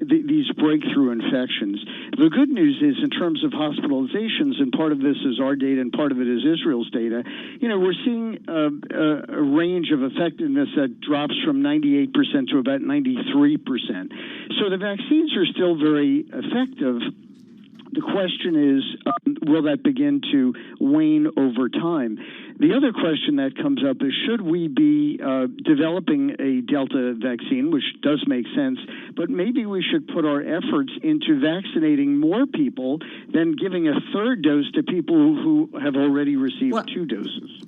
these breakthrough infections. The good news is in terms of hospitalizations, and part of this is our data and part of it is Israel's data, we're seeing a range of effectiveness that drops from 98% to about 93%. So the vaccines are still very effective. The question is, will that begin to wane over time? The other question that comes up is, should we be developing a Delta vaccine, which does make sense, but maybe we should put our efforts into vaccinating more people than giving a third dose to people who have already received 2 doses.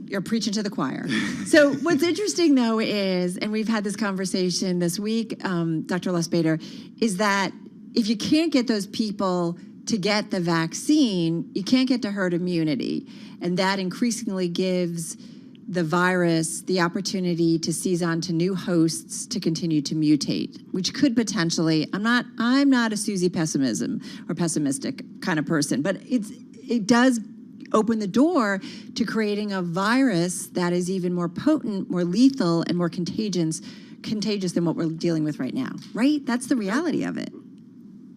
You're preaching to the choir. So what's interesting, though, is, and we've had this conversation this week, Dr. Lustbader, is that if you can't get those people to get the vaccine, you can't get to herd immunity. And that increasingly gives the virus the opportunity to seize on to new hosts to continue to mutate, which could potentially, I'm not a Susie pessimistic kind of person, but it does open the door to creating a virus that is even more potent, more lethal, and more contagious than what we're dealing with right now, right? That's the reality of it.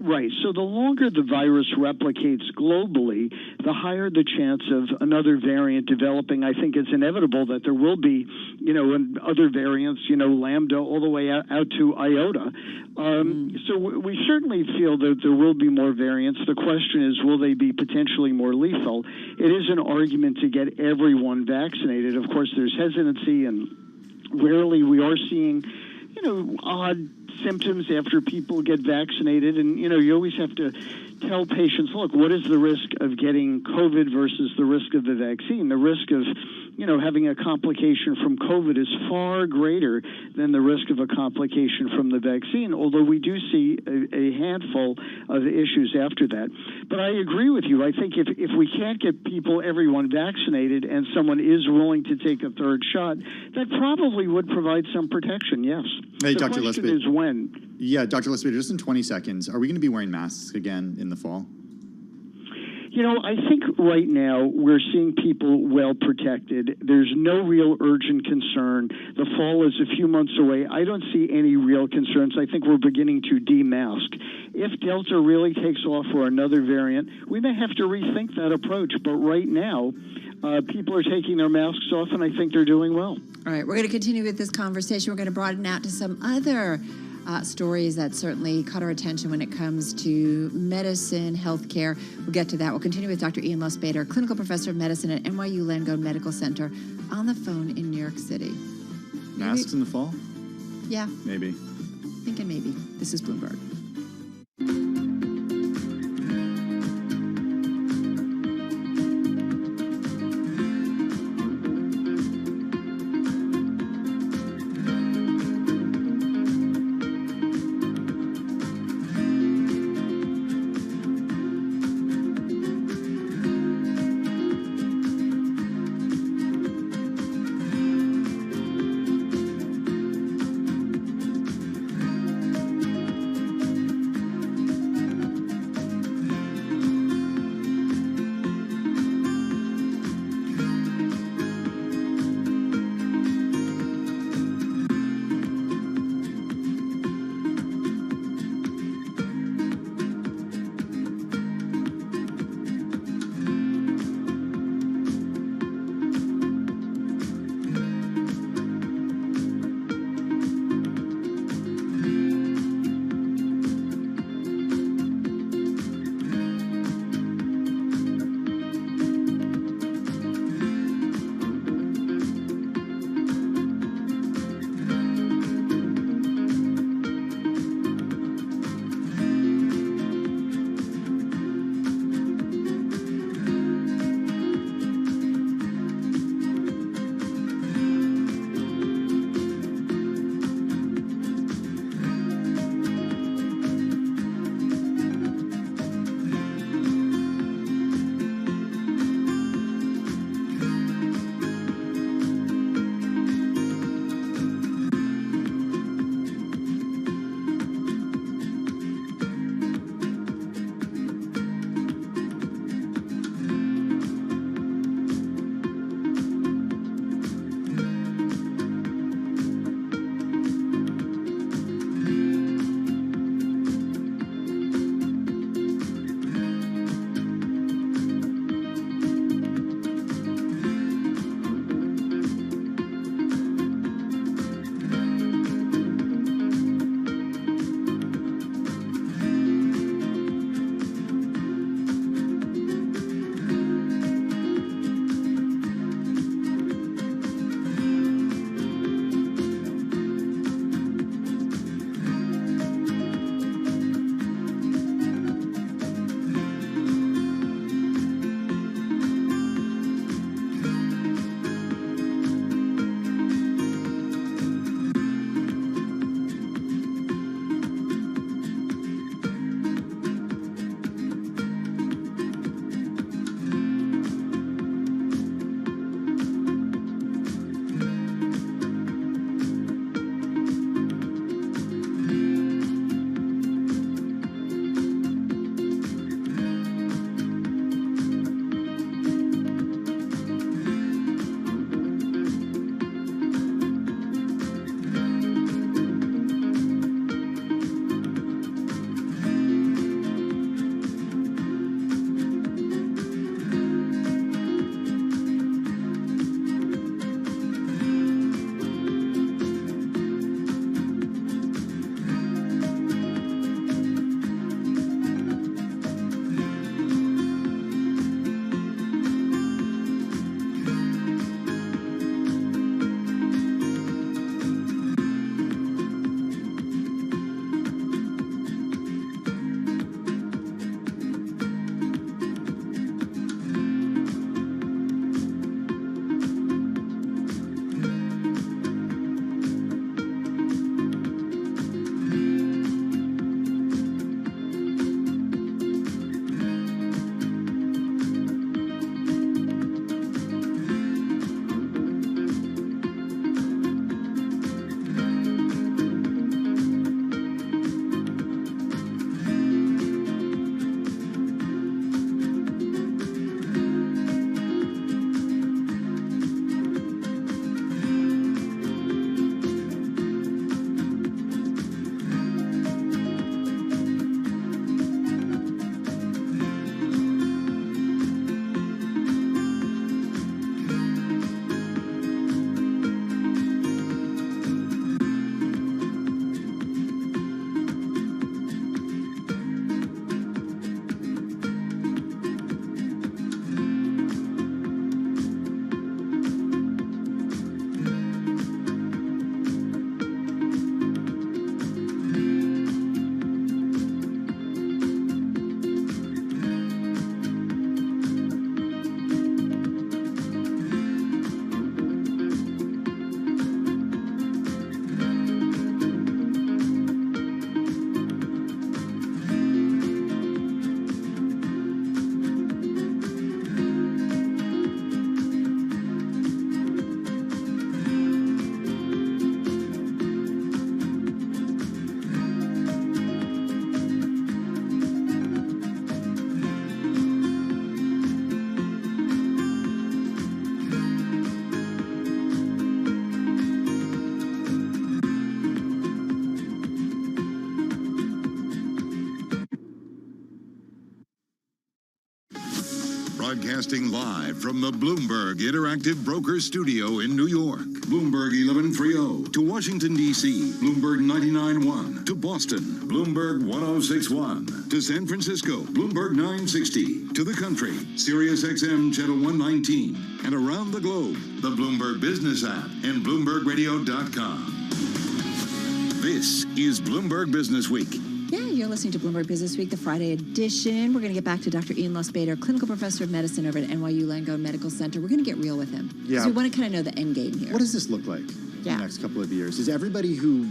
Right. So the longer the virus replicates globally, the higher the chance of another variant developing. I think it's inevitable that there will be, other variants, Lambda all the way out to Iota. So we certainly feel that there will be more variants. The question is, will they be potentially more lethal? It is an argument to get everyone vaccinated. Of course, there's hesitancy, and rarely we are seeing, odd symptoms after people get vaccinated. And, you always have to tell patients, look, what is the risk of getting COVID versus the risk of the vaccine? The risk of, having a complication from COVID is far greater than the risk of a complication from the vaccine, although we do see a handful of issues after that. But I agree with you. I think if we can't get everyone vaccinated and someone is willing to take a third shot, that probably would provide some protection, yes. Hey, the Dr. question Lustbader. is when. Yeah, Dr. Lustbader, just in 20 seconds, are we going to be wearing masks again in the fall? I think right now we're seeing people well protected. There's no real urgent concern. The fall is a few months away. I don't see any real concerns. I think we're beginning to demask. If Delta really takes off or another variant, we may have to rethink that approach. But right now, people are taking their masks off, and I think they're doing well. All right, we're going to continue with this conversation. We're going to broaden out to some other stories that certainly caught our attention when it comes to medicine, healthcare. We'll get to that. We'll continue with Dr. Ian Lustbader, clinical professor of medicine at NYU Langone Medical Center, on the phone in New York City. Masks in the fall? Yeah. Maybe. Thinking maybe. This is Bloomberg. Broadcasting live from the Bloomberg Interactive Broker Studio in New York. Bloomberg 1130 to Washington, D.C. Bloomberg 99.1 to Boston. Bloomberg 106.1 to San Francisco. Bloomberg 960 to the country. Sirius XM Channel 119. And around the globe, the Bloomberg Business app and BloombergRadio.com. This is Bloomberg Business Week. Yeah, you're listening to Bloomberg Business Week, the Friday edition. We're going to get back to Dr. Ian Lustbader, clinical professor of medicine over at NYU Langone Medical Center. We're going to get real with him. Yeah. So we want to kind of know the end game here. What does this look like in the next couple of years? Is everybody who,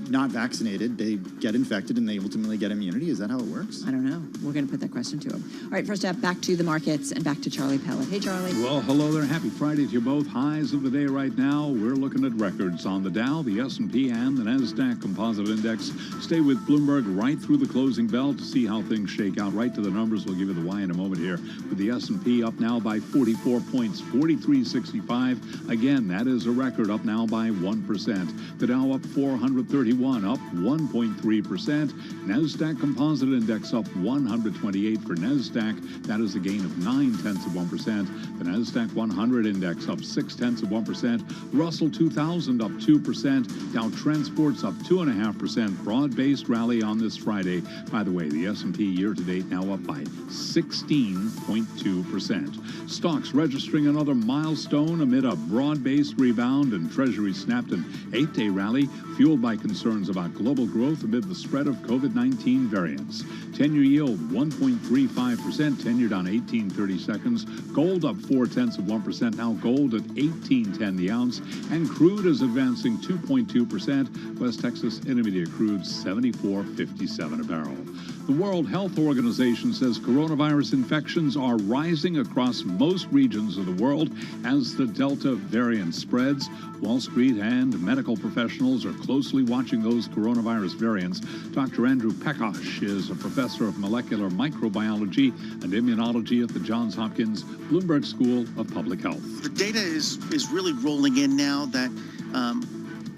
not vaccinated, they get infected and they ultimately get immunity? Is that how it works? I don't know. We're going to put that question to him. All right, first up, back to the markets and back to Charlie Pellet. Hey, Charlie. Well, hello there. Happy Friday to you both. Highs of the day right now. We're looking at records on the Dow, the S&P, and the NASDAQ Composite Index. Stay with Bloomberg right through the closing bell to see how things shake out. Right to the numbers. We'll give you the why in a moment here. With the S&P up now by 44 points, 43.65. Again, that is a record, up now by 1%. The Dow up 431, up 1.3%. NASDAQ Composite Index up 128 for NASDAQ. That is a gain of 0.9%. The NASDAQ 100 Index up 0.6%. Russell 2000 up 2%. Dow Transports up 2.5%. Broad-based rally on this Friday. By the way, the S&P year-to-date now up by 16.2%. Stocks registering another milestone amid a broad-based rebound, and Treasury snapped an 8-day rally fueled by concerns about global growth amid the spread of COVID-19 variants. 10-year yield 1.35%, 10-year down 18.30 seconds. Gold up 0.4%, now gold at 18.10 the ounce, and crude is advancing 2.2%. West Texas Intermediate crude 74.57 a barrel. The World Health Organization says coronavirus infections are rising across most regions of the world as the Delta variant spreads. Wall Street and medical professionals are closely watching those coronavirus variants. Dr. Andrew Pekosh is a professor of molecular microbiology and immunology at the Johns Hopkins Bloomberg School of Public Health. The data is really rolling in now that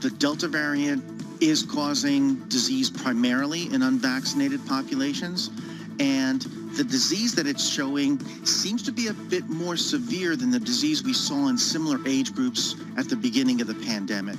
the Delta variant is causing disease primarily in unvaccinated populations, and the disease that it's showing seems to be a bit more severe than the disease we saw in similar age groups at the beginning of the pandemic.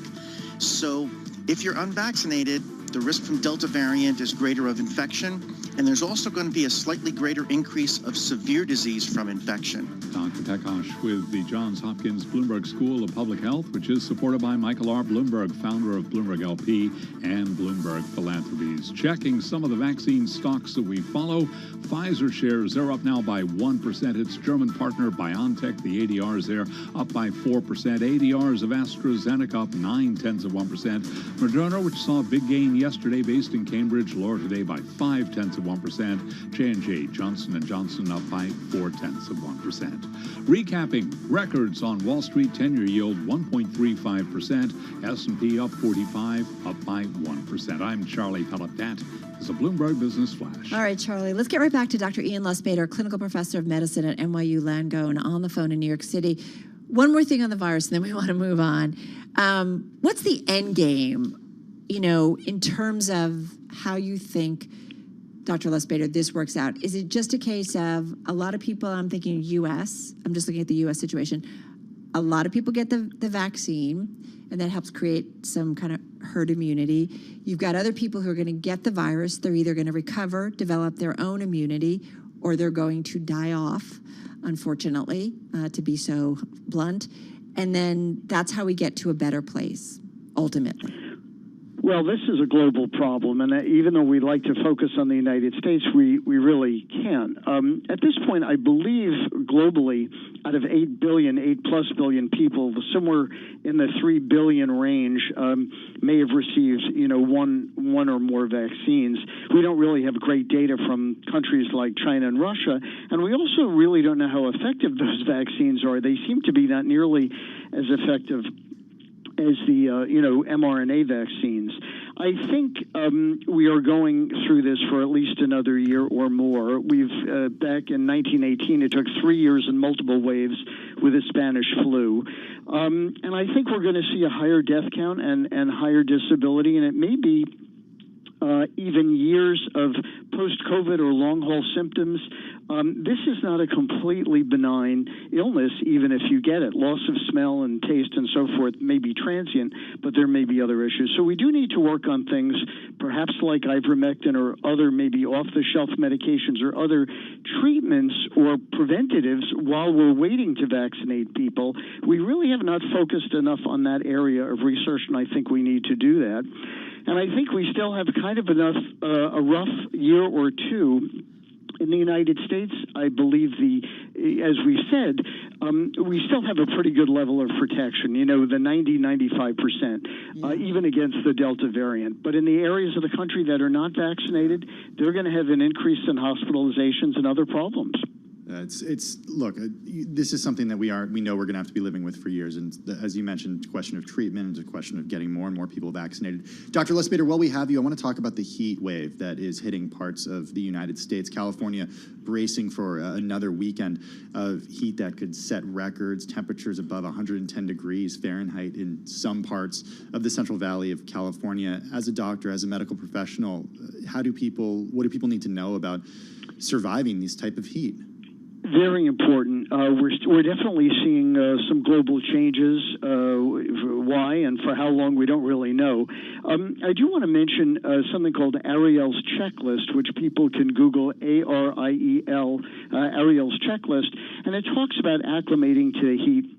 So if you're unvaccinated, the risk from Delta variant is greater of infection, and there's also going to be a slightly greater increase of severe disease from infection. Dr. Pekosh with the Johns Hopkins Bloomberg School of Public Health, which is supported by Michael R. Bloomberg, founder of Bloomberg LP and Bloomberg Philanthropies. Checking some of the vaccine stocks that we follow. Pfizer shares, they're up now by 1%. Its German partner BioNTech, the ADRs there, up by 4%. ADRs of AstraZeneca up 0.9%. Moderna, which saw a big gain yesterday, based in Cambridge, lower today by 0.5%. J&J, Johnson & Johnson up by 0.4%. Recapping records on Wall Street, 10-year yield 1.35%. S&P up 45, up by 1%. I'm Charlie Pellet. That is a Bloomberg Business Flash. All right, Charlie, let's get right back to Dr. Ian Lustbader, clinical professor of medicine at NYU Langone, on the phone in New York City. One more thing on the virus, and then we want to move on. What's the end game, in terms of how you think, Dr. Lustbader, this works out? Is it just a case of a lot of people, I'm thinking U.S., I'm just looking at the U.S. situation, a lot of people get the vaccine, and that helps create some kind of herd immunity. You've got other people who are going to get the virus. They're either going to recover, develop their own immunity, or they're going to die off, unfortunately, to be so blunt. And then that's how we get to a better place, ultimately. Well, this is a global problem, and even though we like to focus on the United States, we really can't. At this point, I believe globally, out of 8 plus billion people, somewhere in the 3 billion range may have received, one or more vaccines. We don't really have great data from countries like China and Russia, and we also really don't know how effective those vaccines are. They seem to be not nearly as effective as the mRNA vaccines. I think we are going through this for at least another year or more. We've back in 1918, it took 3 years and multiple waves with the Spanish flu, and I think we're going to see a higher death count and higher disability, and it may be even years of post-COVID or long-haul symptoms This is not a completely benign illness, even if you get it. Loss of smell and taste and so forth may be transient, but there may be other issues. So we do need to work on things, perhaps like ivermectin or other maybe off-the-shelf medications or other treatments or preventatives while we're waiting to vaccinate people. We really have not focused enough on that area of research, and I think we need to do that. And I think we still have kind of enough, a rough year or two. In the United States, I believe as we said, we still have a pretty good level of protection, the 90-95%, even against the Delta variant. But in the areas of the country that are not vaccinated, they're going to have an increase in hospitalizations and other problems. Look, this is something that we know we're going to have to be living with for years. And as you mentioned, it's a question of treatment, it's a question of getting more and more people vaccinated. Dr. Lustbader, while we have you, I want to talk about the heat wave that is hitting parts of the United States. California bracing for another weekend of heat that could set records, temperatures above 110 degrees Fahrenheit in some parts of the Central Valley of California. As a doctor, as a medical professional, what do people need to know about surviving these type of heat? Very important. We're definitely seeing some global changes. Why and for how long, we don't really know. I do want to mention something called Ariel's checklist, which people can Google, ARIEL, Ariel's checklist, and it talks about acclimating to the heat.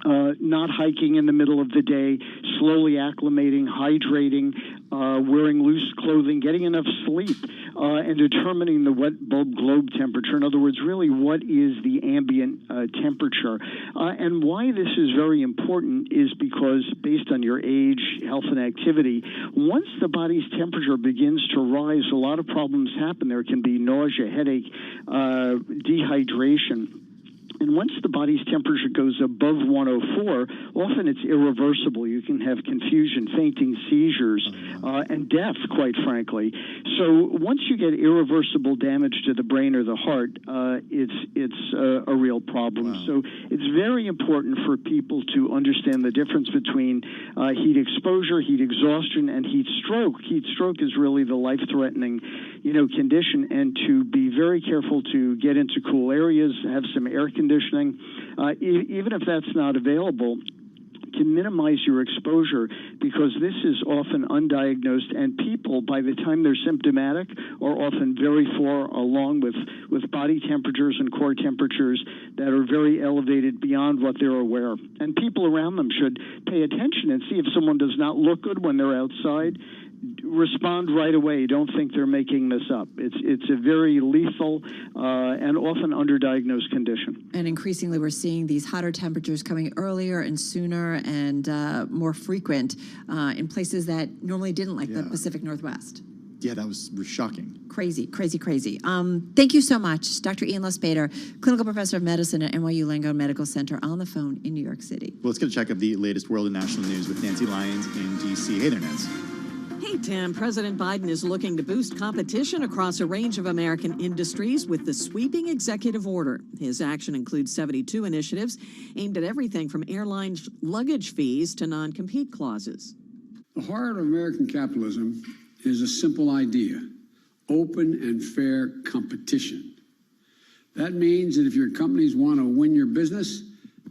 Not hiking in the middle of the day, slowly acclimating, hydrating, wearing loose clothing, getting enough sleep, and determining the wet bulb globe temperature. In other words, really what is the ambient temperature. And why this is very important is because based on your age, health, and activity, once the body's temperature begins to rise, a lot of problems happen. There can be nausea, headache, dehydration. And once the body's temperature goes above 104, often it's irreversible. You can have confusion, fainting, seizures, and death, quite frankly. So once you get irreversible damage to the brain or the heart, it's a real problem. Wow. So it's very important for people to understand the difference between heat exposure, heat exhaustion, and heat stroke. Heat stroke is really the life-threatening, condition, and to be very careful to get into cool areas, have some air conditioning, even if that's not available, to minimize your exposure, because this is often undiagnosed, and people, by the time they're symptomatic, are often very far along with body temperatures and core temperatures that are very elevated beyond what they're aware of. And people around them should pay attention and see if someone does not look good when they're outside. Respond right away. Don't think they're making this up. It's a very lethal and often underdiagnosed condition. And increasingly, we're seeing these hotter temperatures coming earlier and sooner and more frequent in places that normally didn't, like the Pacific Northwest. Yeah, that was shocking. Crazy. Thank you so much, Dr. Ian Lustbader, clinical professor of medicine at NYU Langone Medical Center, on the phone in New York City. Well, let's get a check of the latest world and national news with Nancy Lyons in D.C. Hey there, Nancy. Hey, Tim. President Biden is looking to boost competition across a range of American industries with the sweeping executive order. His action includes 72 initiatives aimed at everything from airline luggage fees to non-compete clauses. The heart of American capitalism is a simple idea: open and fair competition. That means that if your companies want to win your business,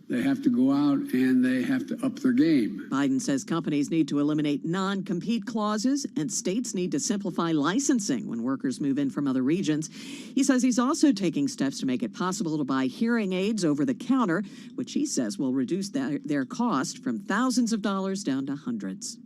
they have to go out and they have to up their game. Biden says companies need to eliminate non-compete clauses and states need to simplify licensing when workers move in from other regions. He says he's also taking steps to make it possible to buy hearing aids over the counter, which he says will reduce their cost from thousands of dollars down to hundreds.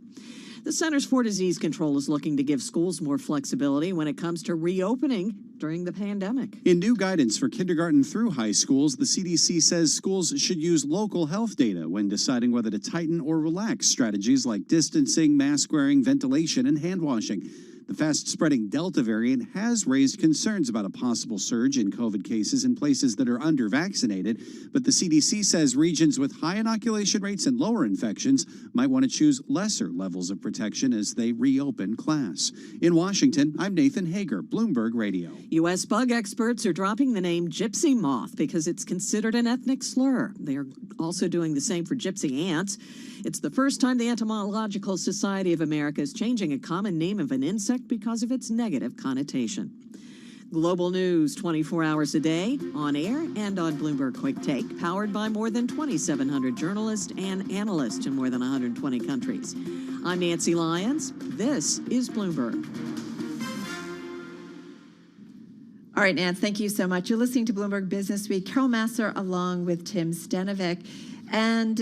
The Centers for Disease Control is looking to give schools more flexibility when it comes to reopening during the pandemic. In new guidance for kindergarten through high schools, the CDC says schools should use local health data when deciding whether to tighten or relax strategies like distancing, mask wearing, ventilation, and hand washing. The fast-spreading Delta variant has raised concerns about a possible surge in COVID cases in places that are under-vaccinated, but the CDC says regions with high inoculation rates and lower infections might want to choose lesser levels of protection as they reopen class. In Washington, I'm Nathan Hager, Bloomberg Radio. U.S. bug experts are dropping the name gypsy moth because it's considered an ethnic slur. They are also doing the same for gypsy ants. It's the first time the Entomological Society of America is changing a common name of an insect because of its negative connotation. Global news 24 hours a day, on air and on Bloomberg Quick Take, powered by more than 2,700 journalists and analysts in more than 120 countries. I'm Nancy Lyons. This is Bloomberg. All right, Nance, thank you so much. You're listening to Bloomberg Business Week. Carol Massar along with Tim Stenovic. And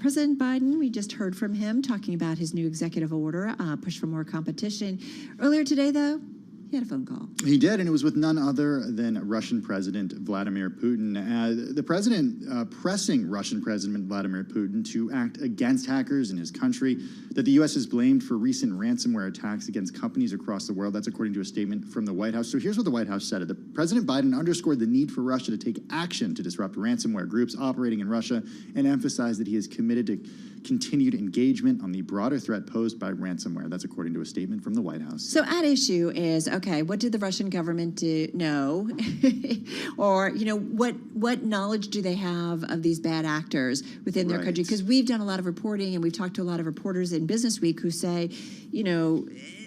President Biden, we just heard from him talking about his new executive order, push for more competition. Earlier today, though, he had a phone call. He did, and it was with none other than Russian President Vladimir Putin. The president pressing Russian President Vladimir Putin to act against hackers in his country that the U.S. has blamed for recent ransomware attacks against companies across the world. That's according to a statement from the White House. So here's what the White House said. President Biden underscored the need for Russia to take action to disrupt ransomware groups operating in Russia and emphasized that he is committed to continued engagement on the broader threat posed by ransomware. That's according to a statement from the White House. So at issue is, okay, what did the Russian government know? Or, what knowledge do they have of these bad actors within their country? Because we've done a lot of reporting and we've talked to a lot of reporters in Business Week who say,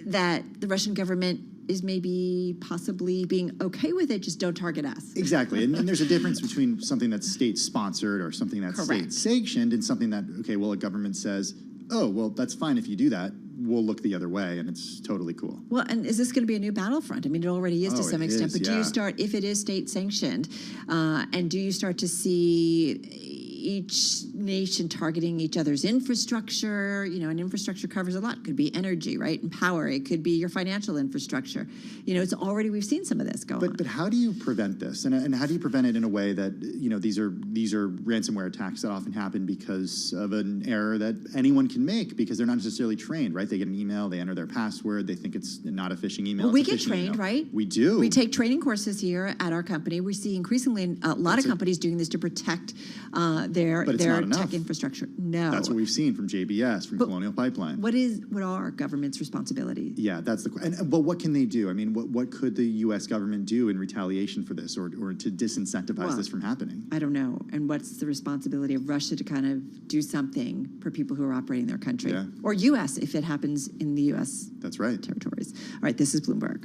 that the Russian government is maybe possibly being okay with it, just don't target us. Exactly. And there's a difference between something that's state-sponsored or something that's state-sanctioned and something that, a government says, oh, well, that's fine if you do that. We'll look the other way, and it's totally cool. Well, and is this going to be a new battlefront? I mean, it already is to some extent. But do you start, if it is state-sanctioned, and do you start to see each nation targeting each other's infrastructure? And infrastructure covers a lot. It could be energy, right, and power. It could be your financial infrastructure. It's already, we've seen some of this go on. But how do you prevent this? And how do you prevent it in a way that, these are ransomware attacks that often happen because of an error that anyone can make because they're not necessarily trained, right? They get an email, they enter their password, they think it's not a phishing email. Well, we get trained, right? We do. We take training courses here at our company. We see increasingly a lot of companies doing this to protect their tech infrastructure. No. That's what we've seen from JBS, from Colonial Pipeline. What are government's responsibilities? Yeah, that's but what can they do? I mean, what could the U.S. government do in retaliation for this or to disincentivize this from happening? I don't know. And what's the responsibility of Russia to kind of do something for people who are operating their country? Yeah. Or U.S. if it happens in the U.S. That's right. territories. All right, this is Bloomberg.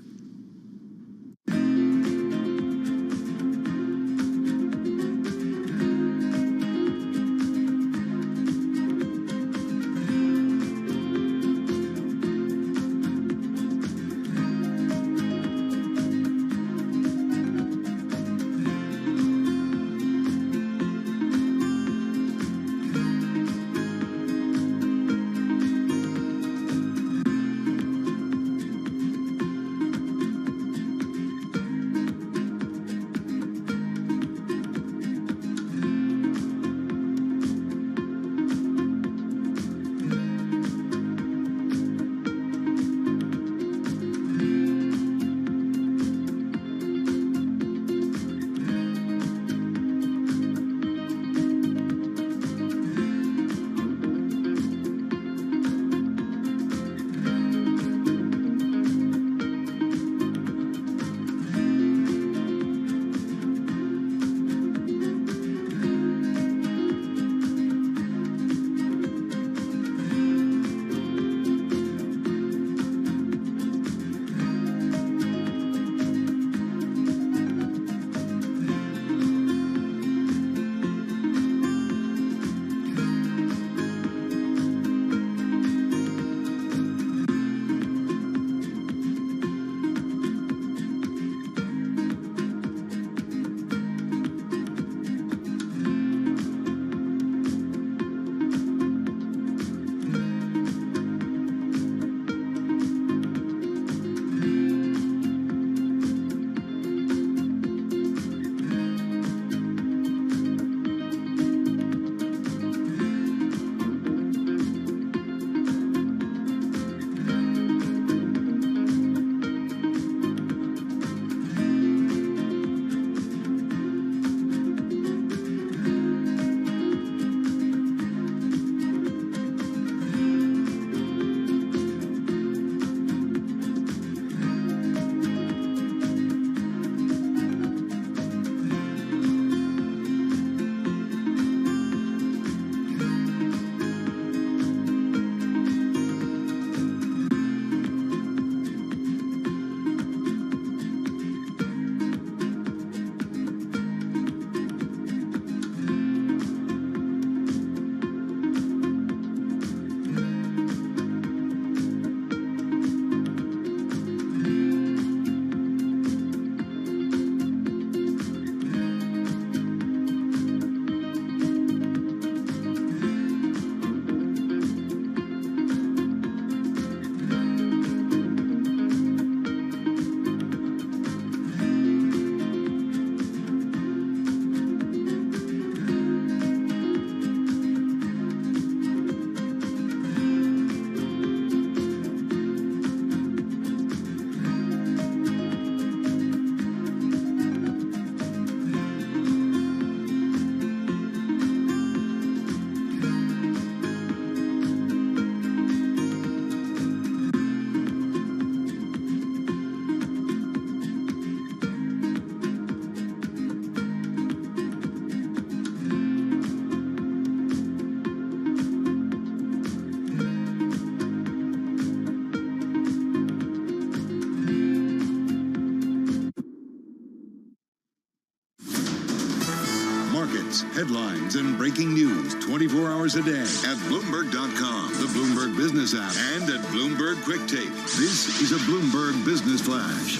news, headlines, and breaking news 24 hours a day at Bloomberg.com, the Bloomberg Business app, and at Bloomberg Quick Tape. This is a Bloomberg Business Flash.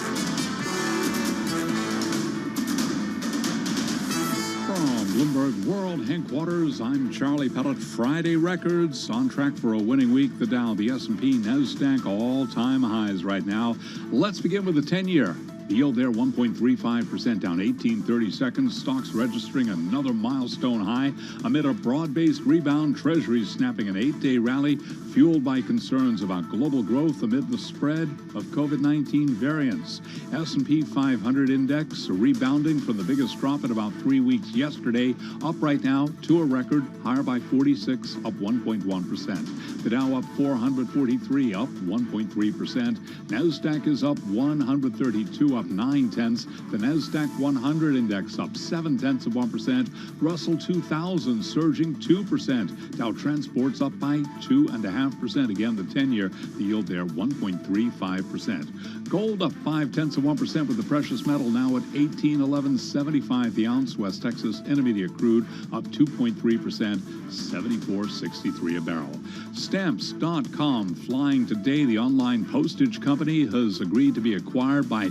From Bloomberg World Headquarters, I'm Charlie Pellet. Friday records on track for a winning week. The Dow, the S&P, NASDAQ, all-time highs right now. Let's begin with the 10-year. The yield there, 1.35%, down 18 seconds. Stocks registering another milestone high amid a broad-based rebound. Treasuries snapping an 8-day rally, fueled by concerns about global growth amid the spread of COVID-19 variants. S&P 500 index rebounding from the biggest drop in about 3 weeks yesterday, up right now to a record, higher by 46, up 1.1%. The Dow up 443, up 1.3%. NASDAQ is up 132, up 0.9. The NASDAQ 100 index up 0.7%. Russell 2000 surging 2%. Dow Transport's up by 2.5%. Again, the 10-year, the yield there 1.35%. Gold up 0.5% with the precious metal now at $18.1175 the ounce. West Texas Intermediate crude up 2.3%, $74.63 a barrel. Stamps.com flying today. The online postage company has agreed to be acquired by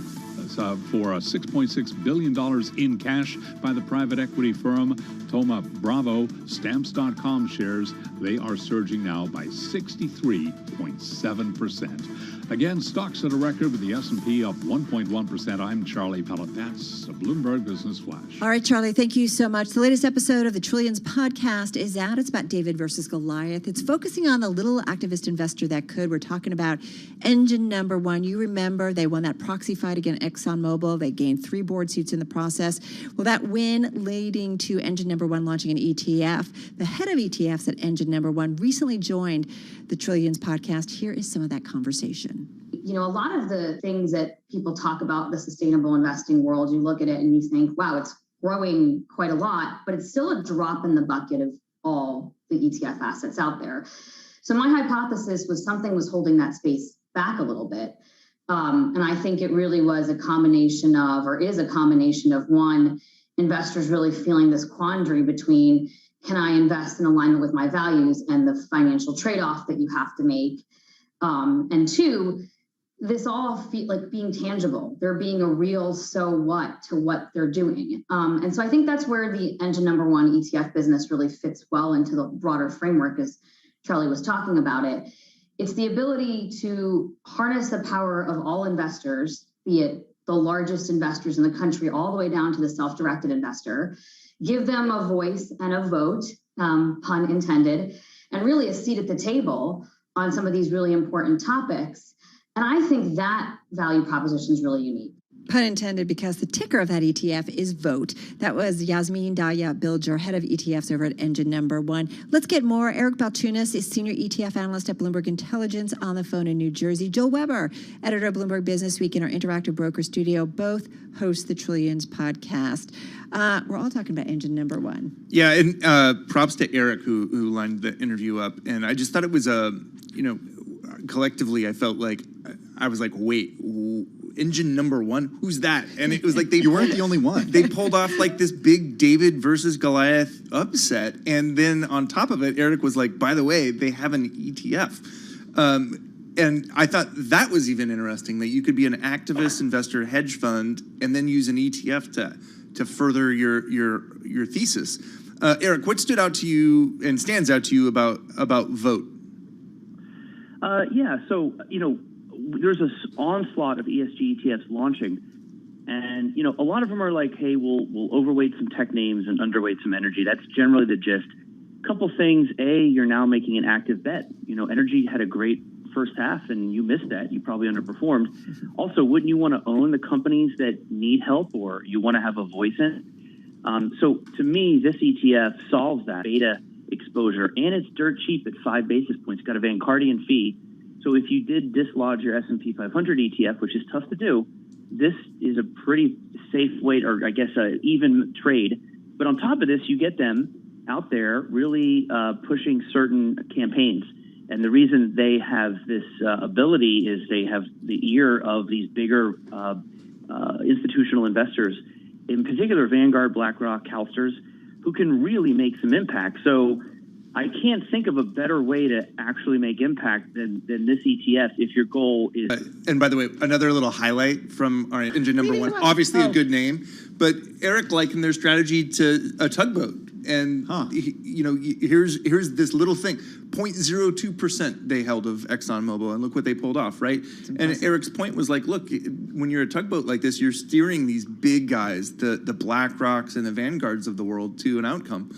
for $6.6 billion in cash by the private equity firm Thoma Bravo. Stamps.com shares, they are surging now by 63.7%. Again, stocks at a record with the S&P up 1.1%. I'm Charlie Pellet. That's a Bloomberg Business Flash. All right, Charlie, thank you so much. The latest episode of the Trillions podcast is out. It's about David versus Goliath. It's focusing on the little activist investor that could. We're talking about engine number one. You remember they won that proxy fight against ExxonMobil. They gained 3 board seats in the process. Well, that win leading to engine number one launching an ETF. The head of ETFs at engine number one recently joined the Trillions podcast. Here is some of that conversation. You know, a lot of the things that people talk about the sustainable investing world, you look at it and you think, wow, it's growing quite a lot, but it's still a drop in the bucket of all the ETF assets out there. So my hypothesis was something was holding that space back a little bit. And I think it really was a combination of, or is a combination of, one, investors really feeling this quandary between, can I invest in alignment with my values and the financial trade-off that you have to make? And two, this all feel like being tangible. There being a real so what to what they're doing. And so I think that's where the engine number one ETF business really fits well into the broader framework, as Charlie was talking about it. It's the ability to harness the power of all investors, be it the largest investors in the country, all the way down to the self-directed investor, give them a voice and a vote, pun intended, and really a seat at the table on some of these really important topics. And I think that value proposition is really unique. Pun intended, because the ticker of that ETF is VOTE. That was Yasmin Daya Bilger, head of ETFs over at Engine Number One. Let's get more. Eric Balchunas is senior ETF analyst at Bloomberg Intelligence on the phone in New Jersey. Joel Weber, editor of Bloomberg Business Week in our Interactive Broker studio, both host the Trillions podcast. We're all talking about Engine Number One. Yeah, and props to Eric who lined the interview up. And I just thought it was collectively, I felt like I was like, wait, engine number one? Who's that? And it was like you weren't the only one. They pulled off like this big David versus Goliath upset. And then on top of it, Eric was like, by the way, they have an ETF. And I thought that was even interesting, that you could be an activist investor hedge fund and then use an ETF to further your thesis. Eric, what stood out to you and stands out to you about VOTE? So, there's this onslaught of ESG ETFs launching. And, a lot of them are like, hey, we'll overweight some tech names and underweight some energy. That's generally the gist. Couple things. A, you're now making an active bet. Energy had a great first half and you missed that. You probably underperformed. Also, wouldn't you want to own the companies that need help or you want to have a voice in? So to me, this ETF solves that beta exposure, and it's dirt cheap at 5 basis points. Got a Vanguardian fee. So if you did dislodge your S&P 500 ETF, which is tough to do, this is a pretty safe way, or I guess an even trade. But on top of this, you get them out there really pushing certain campaigns. And the reason they have this ability is they have the ear of these bigger institutional investors, in particular Vanguard, BlackRock, CalSTRS, who can really make some impact. So I can't think of a better way to actually make impact than this ETF if your goal is... And by the way, another little highlight from our engine number one, obviously a good name, but Eric likened their strategy to a tugboat. And, here's this little thing, 0.02% they held of ExxonMobil, and look what they pulled off, right? And Eric's point was like, look, when you're a tugboat like this, you're steering these big guys, the BlackRocks and the Vanguards of the world to an outcome.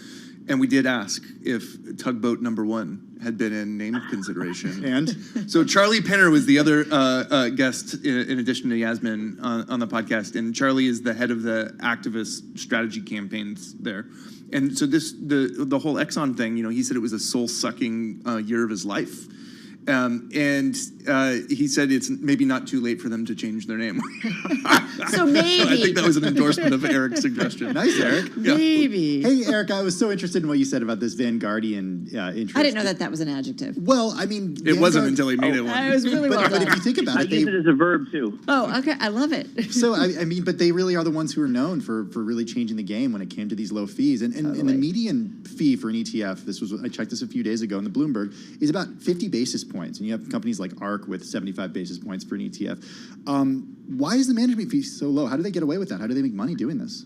And we did ask if tugboat number one had been in name consideration. And? So Charlie Penner was the other guest in addition to Yasmin on the podcast. And Charlie is the head of the activist strategy campaigns there. And so the whole Exxon thing, he said it was a soul-sucking year of his life. And he said it's maybe not too late for them to change their name. So maybe. I think that was an endorsement of Eric's suggestion. Nice, Eric. Yeah. Maybe. Hey, Eric, I was so interested in what you said about this Vanguardian interest. I didn't know that was an adjective. Well, I mean... It wasn't until he made it one. I was really well But if you think about I it... use it as a verb, too. Oh, okay. I love it. So, I mean, but they really are the ones who are known for really changing the game when it came to these low fees. And the median fee for an ETF, I checked this a few days ago in the Bloomberg, is about 50 basis points. And you have companies like ARK with 75 basis points for an ETF. Why is the management fee so low? How do they get away with that? How do they make money doing this?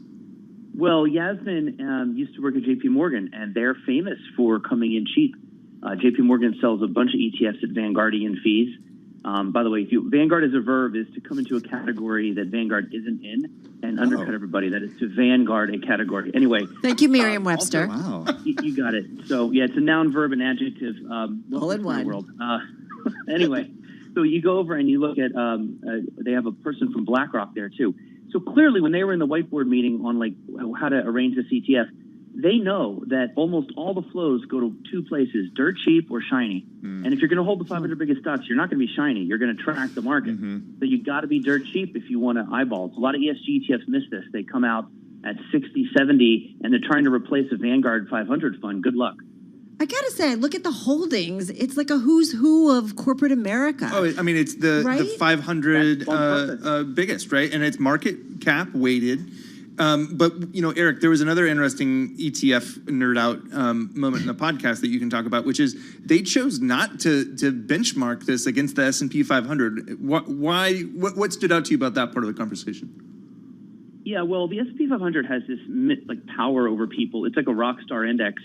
Well, Yasmin used to work at JP Morgan, and they're famous for coming in cheap. JP Morgan sells a bunch of ETFs at Vanguardian fees. By the way, Vanguard as a verb is to come into a category that Vanguard isn't in and undercut everybody. That is to vanguard a category. Anyway. Thank you, Merriam-Webster. Wow. You got it. So, yeah, it's a noun, verb, and adjective. All in one. World. Anyway, so you go over and you look at, they have a person from BlackRock there, too. So clearly, when they were in the whiteboard meeting on, like, how to arrange this ETF, they know that almost all the flows go to two places, dirt cheap or shiny. And if you're going to hold the 500 biggest stocks, you're not going to be shiny. You're going to track the market. So you got to be dirt cheap if you want to eyeball. A lot of ESG ETFs miss this. They come out at 60, 70, and they're trying to replace a Vanguard 500 fund. Good luck. I gotta say, look at the holdings. It's like a who's who of corporate America. Oh, I mean, it's the 500 biggest, right? And it's market cap weighted. But, Eric, there was another interesting ETF nerd out moment in the podcast that you can talk about, which is they chose not to benchmark this against the S&P 500. What stood out to you about that part of the conversation? Yeah, well, the S&P 500 has this power over people. It's like a rock star index.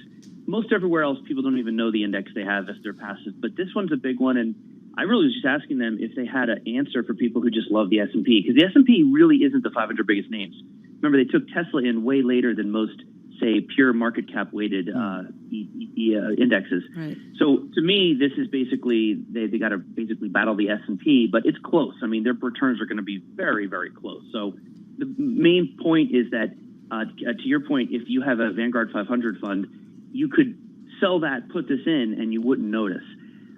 Most everywhere else, people don't even know the index they have if they're passive. But this one's a big one, and I really was just asking them if they had an answer for people who just love the S&P, because the S&P really isn't the 500 biggest names. Remember, they took Tesla in way later than most, say, pure market cap weighted indexes. Right. So to me, this is basically they got to basically battle the S&P, but it's close. I mean, their returns are going to be very, very close. So the main point is that, to your point, if you have a Vanguard 500 fund, you could sell that, put this in, and you wouldn't notice.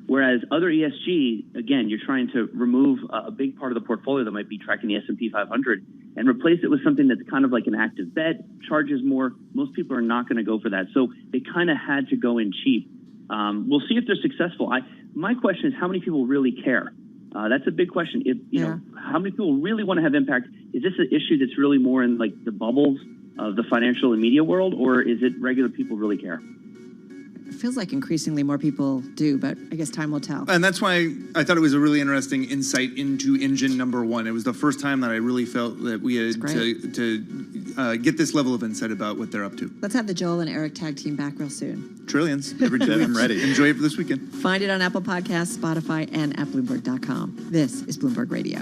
Whereas other ESG, again, you're trying to remove a big part of the portfolio that might be tracking the S&P 500 and replace it with something that's kind of like an active bet, charges more. Most people are not going to go for that. So they kind of had to go in cheap. We'll see if they're successful. My question is, how many people really care? That's a big question. How many people really want to have impact? Is this an issue that's really more in like the bubbles of the financial and media world, or is it regular people really care? It feels like increasingly more people do, but I guess time will tell. And that's why I thought it was a really interesting insight into engine number one. It was the first time that I really felt that we had to get this level of insight about what they're up to. Let's have the Joel and Eric tag team back real soon. Trillions every 2 weeks. I'm ready. Enjoy it for this weekend. Find it on Apple Podcasts, Spotify, and at Bloomberg.com. This is Bloomberg Radio.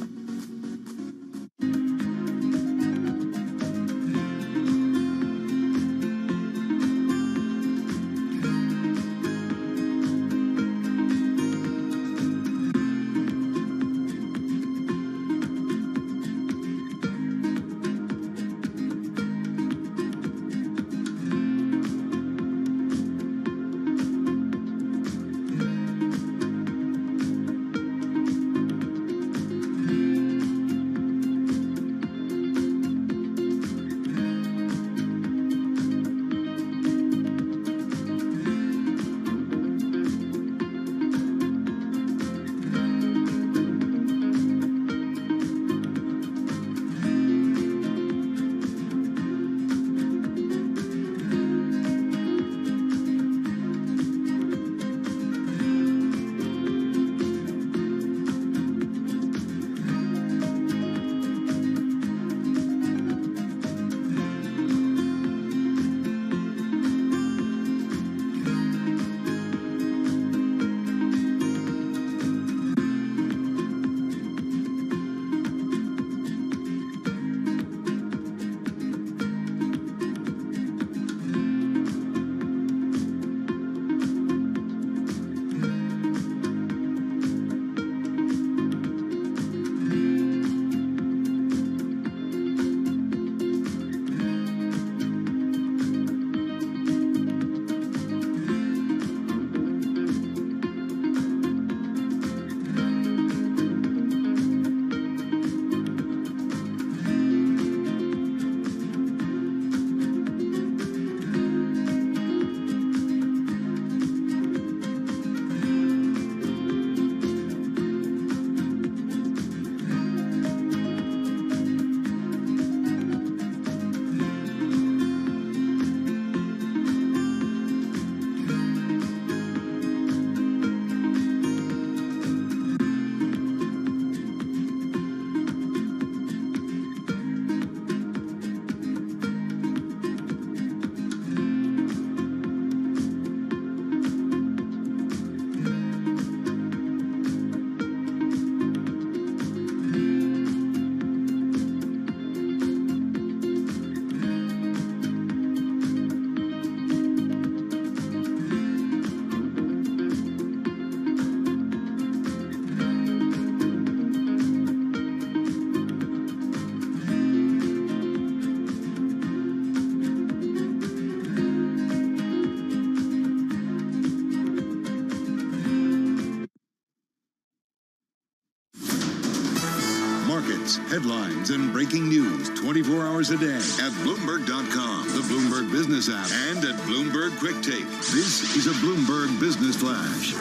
markets, headlines, and breaking news 24 hours a day at Bloomberg.com, the Bloomberg Business app, and at Bloomberg Quick Take. This is a Bloomberg Business Flash.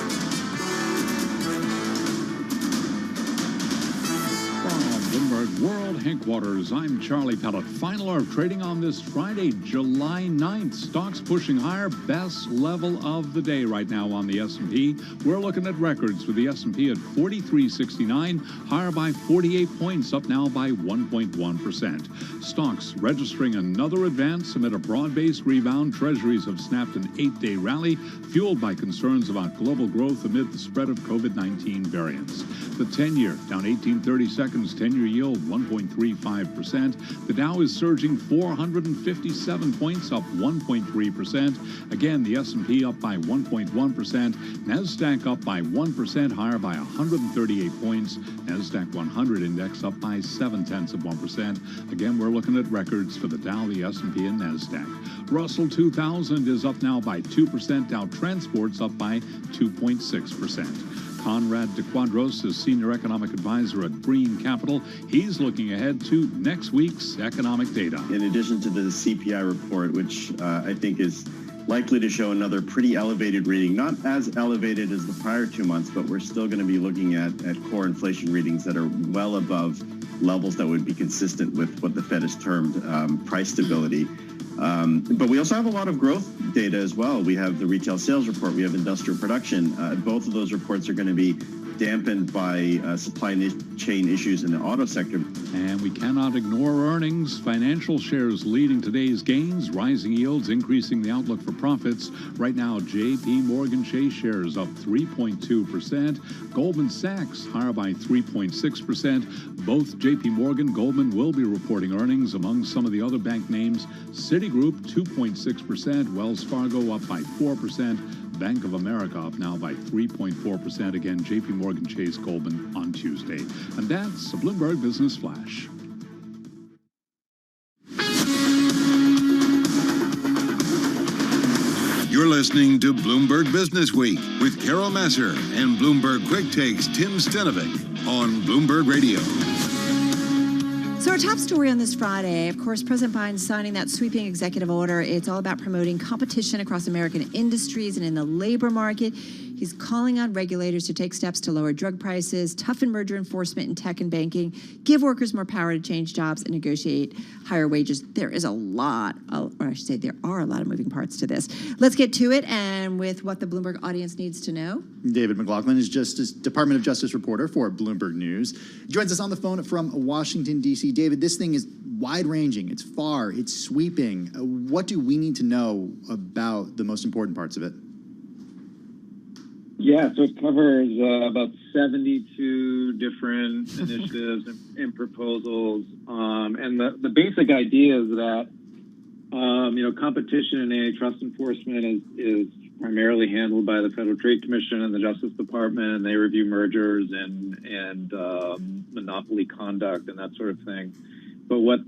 Bloomberg World Headquarters, I'm Charlie Pellet. Final hour of trading on this Friday, July 9th. Stocks pushing higher, best level of the day right now on the S&P. We're looking at records for the S&P at 4369, higher by 48 points, up now by 1.1%. Stocks registering another advance amid a broad-based rebound. Treasuries have snapped an 8-day rally, fueled by concerns about global growth amid the spread of COVID-19 variants. The 10-year down 1830 seconds, 10-year yield 1.35%. The Dow is surging 457 points, up 1.3%. Again, the S&P up by 1.1%. NASDAQ up by 1%, higher by 138 points. NASDAQ 100 index up by 0.7%. Again, we're looking at records for the Dow, the S&P, and NASDAQ. Russell 2000 is up now by 2%. Dow Transport's up by 2.6%. Conrad DeQuadros is Senior Economic Advisor at Green Capital. He's looking ahead to next week's economic data. In addition to the CPI report, which I think is likely to show another pretty elevated reading, not as elevated as the prior 2 months, but we're still going to be looking at core inflation readings that are well above levels that would be consistent with what the Fed has termed price stability. But we also have a lot of growth data as well. We have the retail sales report. We have industrial production. Both of those reports are going to be dampened by supply chain issues in the auto sector. And we cannot ignore earnings. Financial shares leading today's gains, rising yields, increasing the outlook for profits. Right now, J.P. Morgan Chase shares up 3.2%. Goldman Sachs higher by 3.6%. Both J.P. Morgan, Goldman will be reporting earnings. Among some of the other bank names, Citigroup 2.6%, Wells Fargo up by 4%. Bank of America up now by 3.4%. Again, J.P. Morgan Chase Goldman on Tuesday. And that's a Bloomberg Business Flash. You're listening to Bloomberg Business Week with Carol Masser and Bloomberg Quick Takes Tim Stenovic on Bloomberg Radio. So our top story on this Friday, of course, President Biden signing that sweeping executive order. It's all about promoting competition across American industries and in the labor market. He's calling on regulators to take steps to lower drug prices, toughen merger enforcement in tech and banking, give workers more power to change jobs and negotiate higher wages. There is a lot, or I should say there are a lot of moving parts to this. Let's get to it and with what the Bloomberg audience needs to know. David McLaughlin is Department of Justice reporter for Bloomberg News. Joins us on the phone from Washington, D.C. David, this thing is wide-ranging. It's far. It's sweeping. What do we need to know about the most important parts of it? Yeah, so it covers about 72 different initiatives and proposals. And the basic idea is that, competition and antitrust enforcement is primarily handled by the Federal Trade Commission and the Justice Department, and they review mergers and monopoly conduct and that sort of thing. But what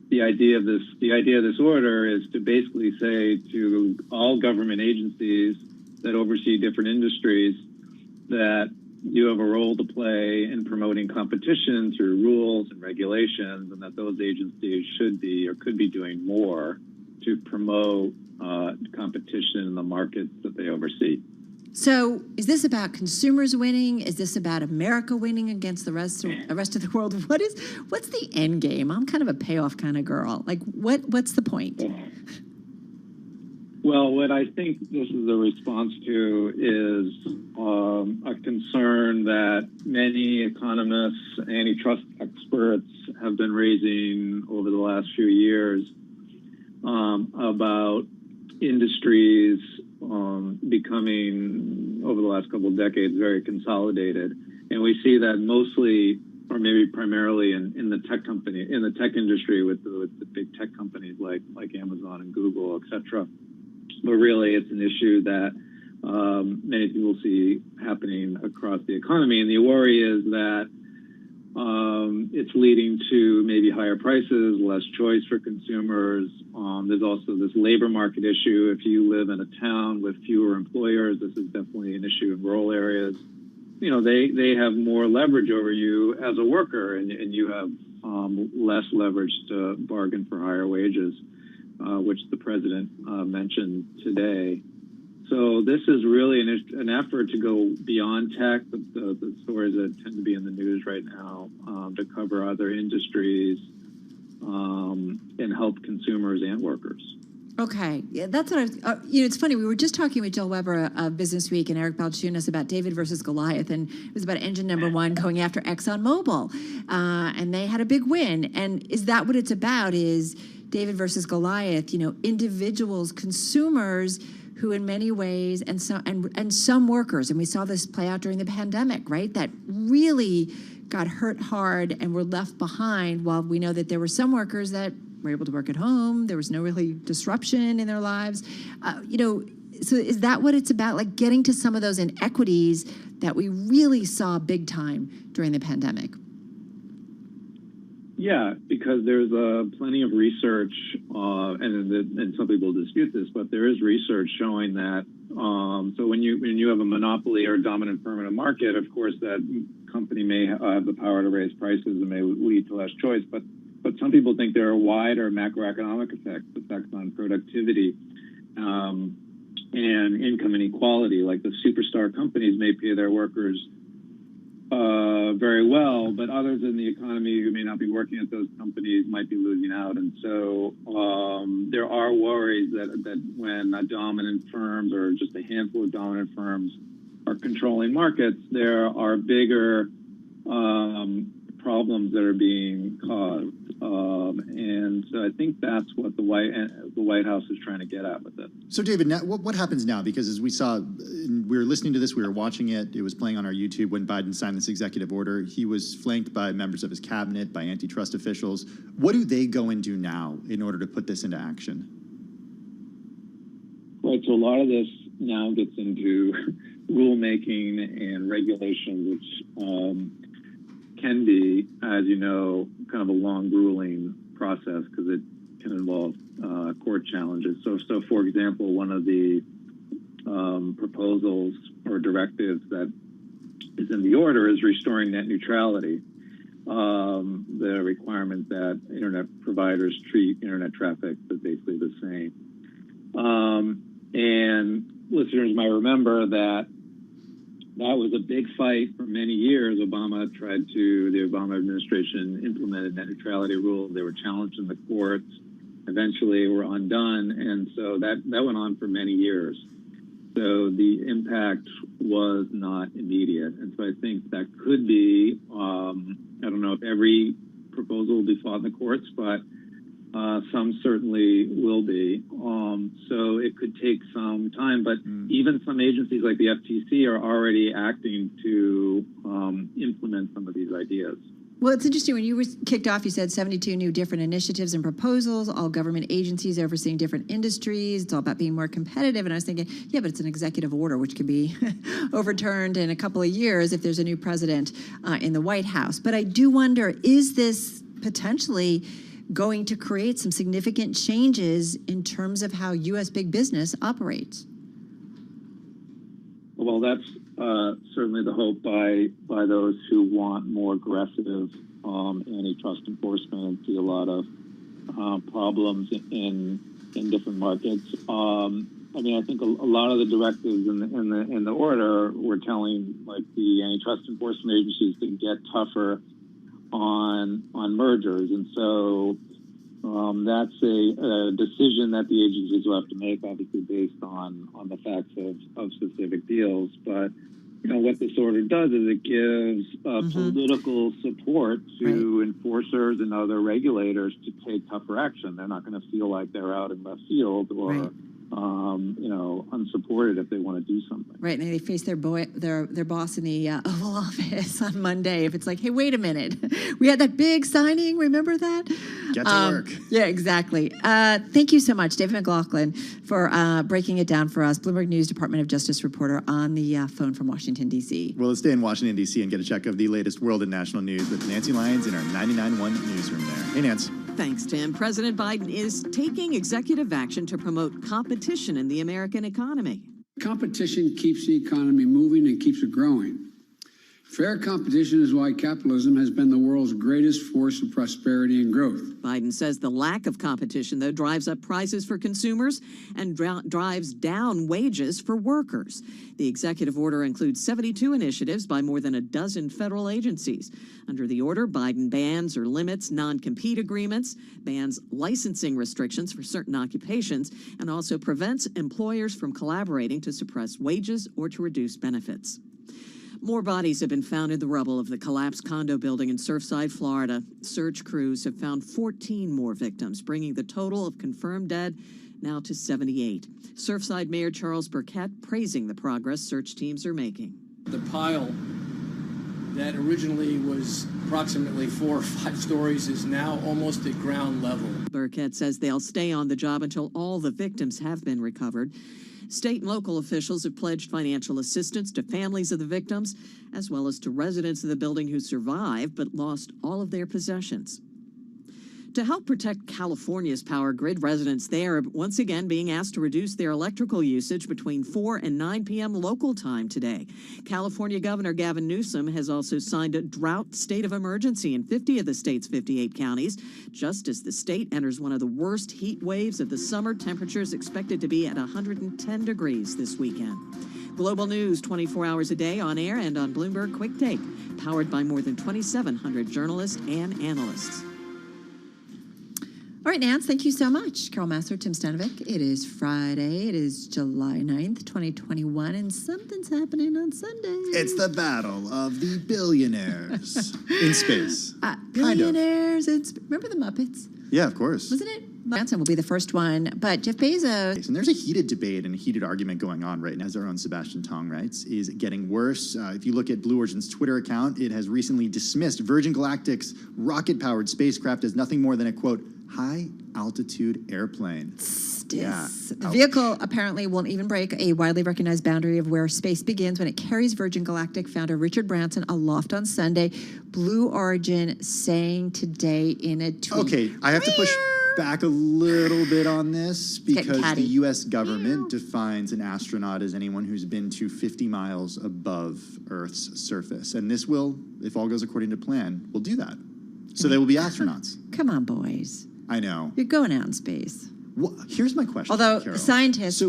the idea of this order is to basically say to all government agencies that oversee different industries that you have a role to play in promoting competition through rules and regulations, and that those agencies should be or could be doing more to promote competition in the markets that they oversee. So is this about consumers winning? Is this about America winning against the rest of the world? What's the end game? I'm kind of a payoff kind of girl. Like, what's the point? Well, what I think this is a response to is a concern that many economists, antitrust experts have been raising over the last few years about industries becoming, over the last couple of decades, very consolidated. And we see that mostly, or maybe primarily in the tech industry with the big tech companies like Amazon and Google, et cetera. But really, it's an issue that many people see happening across the economy. And the worry is that it's leading to maybe higher prices, less choice for consumers. There's also this labor market issue. If you live in a town with fewer employers, this is definitely an issue in rural areas. they have more leverage over you as a worker, and you have less leverage to bargain for higher wages, which the president mentioned today. So this is really an effort to go beyond tech, the stories that tend to be in the news right now, to cover other industries and help consumers and workers. Okay, yeah, that's what I was. It's funny. We were just talking with Jill Weber of Business Week and Eric Balchunas about David versus Goliath, and it was about engine number one going after ExxonMobil, and they had a big win. And is that what it's about? Is David versus Goliath? Individuals, consumers who, in many ways, and some workers, and we saw this play out during the pandemic, right? That really got hurt hard and were left behind. While we know that there were some workers that were able to work at home. There was no really disruption in their lives. So is that what it's about? Like getting to some of those inequities that we really saw big time during the pandemic? Yeah, because there's plenty of research, and some people dispute this, but there is research showing that. So when you have a monopoly or a dominant firm in a market, of course, that company may have the power to raise prices and may lead to less choice. But some people think there are wider macroeconomic effects on productivity and income inequality. Like the superstar companies may pay their workers very well, but others in the economy who may not be working at those companies might be losing out. And so there are worries that when dominant firms or just a handful of dominant firms are controlling markets, there are bigger problems that are being caused. And so I think that's what the White House is trying to get at with it. So, David, now, what happens now? Because as we saw, we were listening to this, we were watching it. It was playing on our YouTube when Biden signed this executive order. He was flanked by members of his cabinet, by antitrust officials. What do they go and do now in order to put this into action? Right. So a lot of this now gets into rulemaking and regulation, which can be, as you know, kind of a long, grueling process because it can involve court challenges. So for example, one of the proposals or directives that is in the order is restoring net neutrality, the requirement that internet providers treat internet traffic as basically the same. And listeners might remember that was a big fight for many years. The Obama administration implemented net neutrality rules. They were challenged in the courts, eventually were undone. And so that went on for many years. So the impact was not immediate. And so I think that could be, I don't know if every proposal will be fought in the courts, but some certainly will be. So it could take some time, but even some agencies like the FTC are already acting to implement some of these ideas. Well, it's interesting. When you were kicked off, you said 72 new different initiatives and proposals, all government agencies overseeing different industries. It's all about being more competitive. And I was thinking, yeah, but it's an executive order, which can be overturned in a couple of years if there's a new president in the White House. But I do wonder, is this potentially going to create some significant changes in terms of how U.S. big business operates? Well, that's certainly the hope by those who want more aggressive antitrust enforcement and see a lot of problems in different markets. I mean, I think a lot of the directives in the order were telling like the antitrust enforcement agencies to get tougher on mergers, and so that's a decision that the agencies will have to make, obviously based on the facts of specific deals. But what this order does is it gives political support to enforcers and other regulators to take tougher action. They're not going to feel like they're out in left field or unsupported if they want to do something. Right, and they face their boss in the Oval Office on Monday. If it's like, hey, wait a minute, we had that big signing, remember that? Get to work. Yeah, exactly. Thank you so much, David McLaughlin, for breaking it down for us, Bloomberg News Department of Justice reporter on the phone from Washington, D.C. Well, let's stay in Washington, D.C. and get a check of the latest world and national news with Nancy Lyons in our 99.1 newsroom there. Hey, Nancy. Thanks, Tim. President Biden is taking executive action to promote competition in the American economy. Competition keeps the economy moving and keeps it growing. Fair competition is why capitalism has been the world's greatest force of prosperity and growth. Biden says the lack of competition, though, drives up prices for consumers and drives down wages for workers. The executive order includes 72 initiatives by more than a dozen federal agencies. Under the order, Biden bans or limits non-compete agreements, bans licensing restrictions for certain occupations, and also prevents employers from collaborating to suppress wages or to reduce benefits. More bodies have been found in the rubble of the collapsed condo building in Surfside, Florida. Search crews have found 14 more victims, bringing the total of confirmed dead now to 78. Surfside Mayor Charles Burkett praising the progress search teams are making. The pile that originally was approximately 4 or 5 stories is now almost at ground level. Burkett says they'll stay on the job until all the victims have been recovered. State and local officials have pledged financial assistance to families of the victims, as well as to residents of the building who survived but lost all of their possessions. To help protect California's power grid, residents there are once again being asked to reduce their electrical usage between 4 and 9 p.m. local time today. California Governor Gavin Newsom has also signed a drought state of emergency in 50 of the state's 58 counties, just as the state enters one of the worst heat waves of the summer. Temperatures expected to be at 110 degrees this weekend. Global news 24 hours a day on air and on Bloomberg Quick Take, powered by more than 2,700 journalists and analysts. All right, Nance, thank you so much. Carol Massar, Tim Stanovic. It is Friday. It is July 9th, 2021, and something's happening on Sunday. It's the battle of the billionaires in space. Billionaires. Remember the Muppets? Yeah, of course. Wasn't it? Branson will be the first one, but Jeff Bezos. And there's a heated debate and a heated argument going on right now, as our own Sebastian Tong writes, is getting worse. If you look at Blue Origin's Twitter account, it has recently dismissed Virgin Galactic's rocket-powered spacecraft as nothing more than a, quote, high-altitude airplane. Yeah. The vehicle apparently won't even break a widely recognized boundary of where space begins when it carries Virgin Galactic founder Richard Branson aloft on Sunday. Blue Origin saying today in a tweet. Okay, I have to push back a little bit on this because the U.S. government defines an astronaut as anyone who's been to 50 miles above Earth's surface. And this will, if all goes according to plan, will do that. So they will be astronauts. Come on, boys. I know. You're going out in space. Well, here's my question. Although Carol. scientists,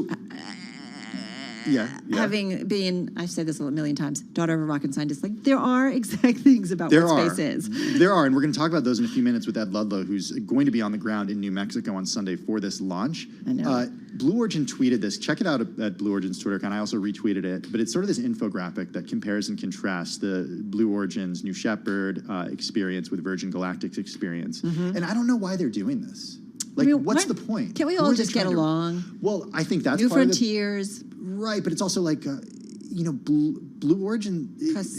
yeah. having been, I've said this a million times, daughter of a rocket scientist, like there are exact things about what space is. There are, and we're going to talk about those in a few minutes with Ed Ludlow, who's going to be on the ground in New Mexico on Sunday for this launch. I know. Blue Origin tweeted this. Check it out at Blue Origin's Twitter account. I also retweeted it. But it's sort of this infographic that compares and contrasts the Blue Origin's New Shepard experience with Virgin Galactic's experience. Mm-hmm. And I don't know why they're doing this. Like, what's the point? Can't we all just get along? Well, I think that's New part frontiers. of the, right, but it's also like, Blue Origin,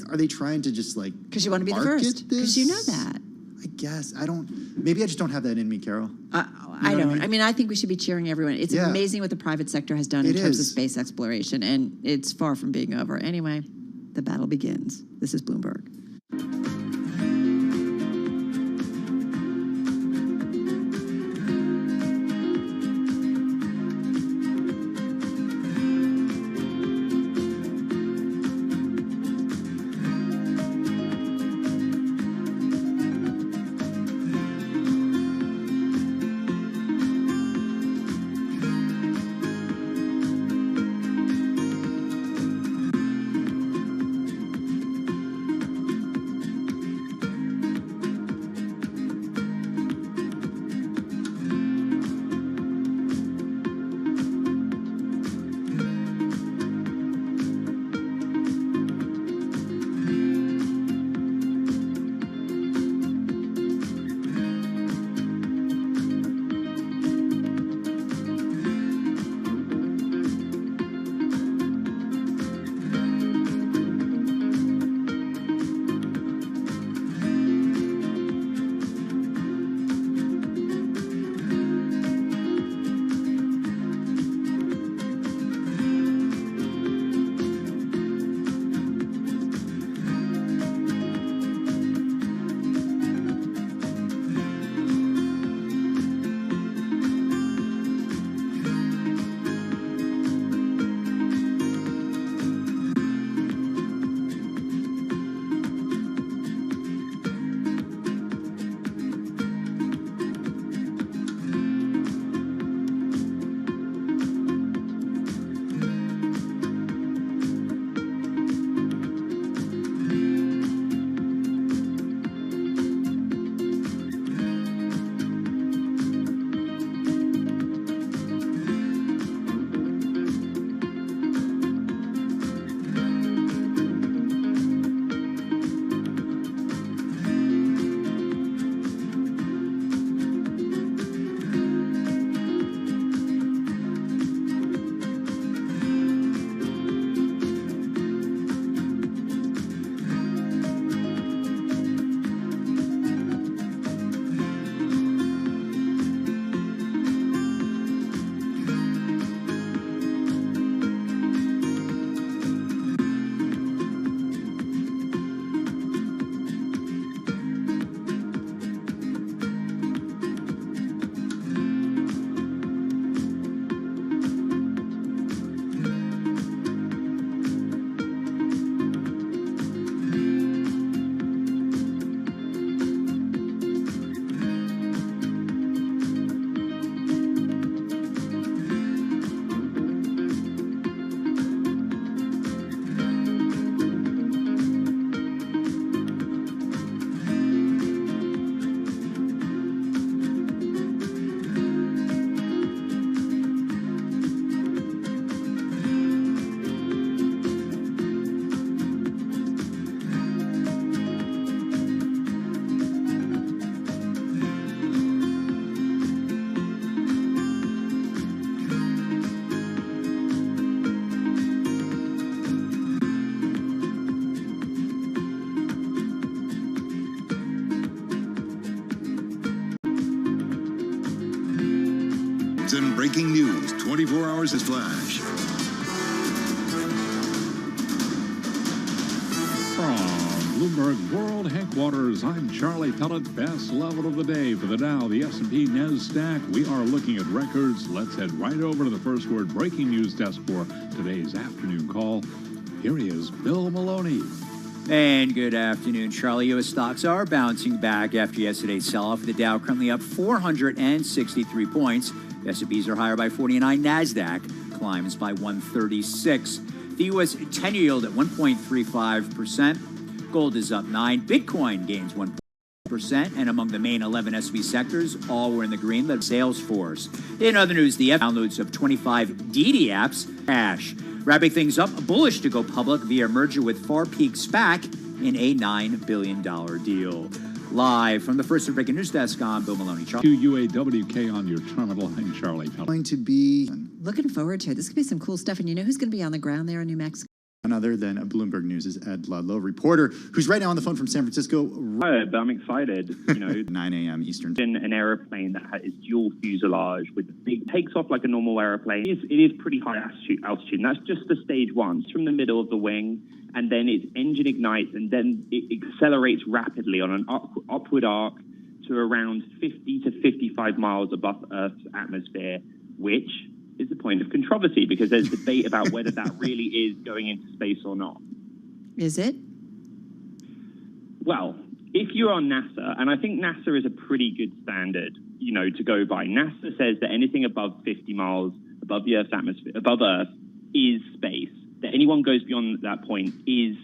are they trying to just like because you want to be the first. Because you know that. I guess. Maybe I just don't have that in me, Carol. I don't. I mean, I think we should be cheering everyone. It's amazing what the private sector has done in terms of space exploration, and it's far from being over. Anyway, the battle begins. This is Bloomberg. breaking news 24 hours as flash. From Bloomberg World Headquarters, I'm Charlie Pellet. Best level of the day for the Dow, the S&P, NASDAQ. We are looking at records. Let's head right over to the first word breaking news desk for today's afternoon call. Here he is, Bill Maloney. And good afternoon, Charlie. U.S. stocks are bouncing back after yesterday's sell-off. The Dow currently up 463 points. The S&Ps are higher by 49. NASDAQ climbs by 136. The U.S. 10-year yield at 1.35%. Gold is up 9. Bitcoin gains 1%. And among the main 11 S&P sectors, all were in the green, led Salesforce. In other news, the downloads of 25 DD apps cash. Wrapping things up, bullish to go public via merger with Far Peak SPAC in a $9 billion deal. Live from the first breaking news desk, I'm Bill Maloney. UAWK on your terminal. I'm Charlie Pellet. Going to be Looking forward to it. This could be some cool stuff. And you know who's going to be on the ground there in New Mexico? none other than Bloomberg News' Ed Ludlow, reporter, who's right now on the phone from San Francisco. Hi, but I'm excited. You know, 9 a.m. Eastern. In an aeroplane that is dual fuselage with big takes off like a normal aeroplane. It is pretty high altitude, and that's just the stage one. It's from the middle of the wing, and then its engine ignites, and then it accelerates rapidly on an upward arc to around 50 to 55 miles above Earth's atmosphere, which is the point of controversy because there's debate about whether that really is going into space or not. Is it? Well, if you're on NASA, and I think NASA is a pretty good standard, you know, to go by. NASA says that anything above 50 miles above the Earth's atmosphere, above Earth, is space. That anyone goes beyond that point is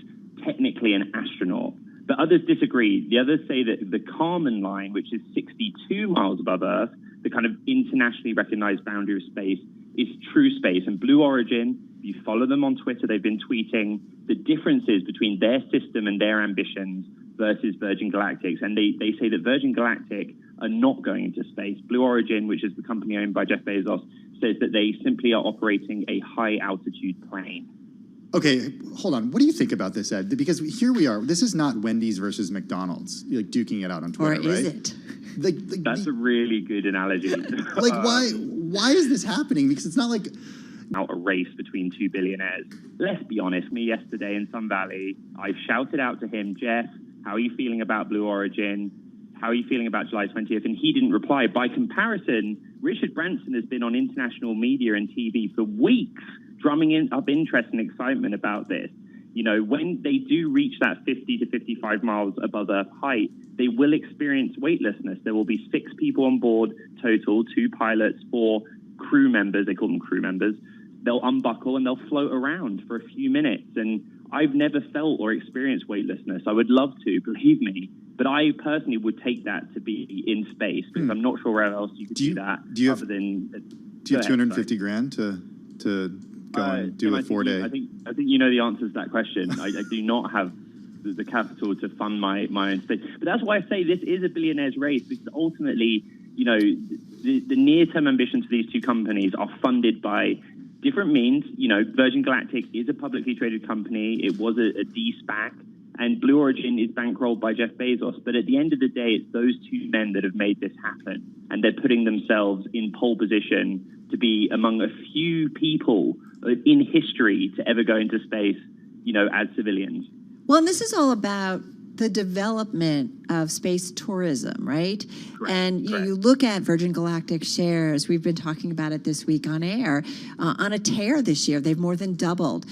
technically an astronaut. But others disagree. The others say that the Kármán line, which is 62 miles above Earth, the kind of internationally recognized boundary of space, is true space. And Blue Origin, if you follow them on Twitter, they've been tweeting the differences between their system and their ambitions versus Virgin Galactic's. And they say that Virgin Galactic are not going into space. Blue Origin, which is the company owned by Jeff Bezos, says that they simply are operating a high-altitude plane. Okay, hold on. What do you think about this, Ed? Because here we are. This is not Wendy's versus McDonald's, like duking it out on Twitter, Or is right? it? That's a really good analogy. Like, why is this happening? Because it's not like out a race between two billionaires. Let's be honest, me yesterday in Sun Valley, I shouted out to him, Jeff, how are you feeling about Blue Origin? How are you feeling about July 20th? And he didn't reply. By comparison, Richard Branson has been on international media and TV for weeks, drumming up interest and excitement about this. You know, when they do reach that 50 to 55 miles above Earth height, they will experience weightlessness. There will be 6 people on board total, 2 pilots, 4 crew members. They call them crew members. They'll unbuckle and they'll float around for a few minutes. And I've never felt or experienced weightlessness. I would love to, believe me. But I personally would take that to be in space because I'm not sure where else you could do that. Do you have, other than, do you have 250 grand to go and do a 4-day? I think you know the answer to that question. I do not have the capital to fund my own space. But that's why I say this is a billionaire's race, because ultimately, you know, the near-term ambitions for these two companies are funded by different means. You know, Virgin Galactic is a publicly traded company. It was a de-SPAC. And Blue Origin is bankrolled by Jeff Bezos. But at the end of the day, it's those two men that have made this happen. And they're putting themselves in pole position to be among a few people in history to ever go into space, you know, as civilians. Well, and this is all about the development of space tourism, right? Correct, and you look at Virgin Galactic shares, we've been talking about it this week on air, on a tear this year. They've more than doubled.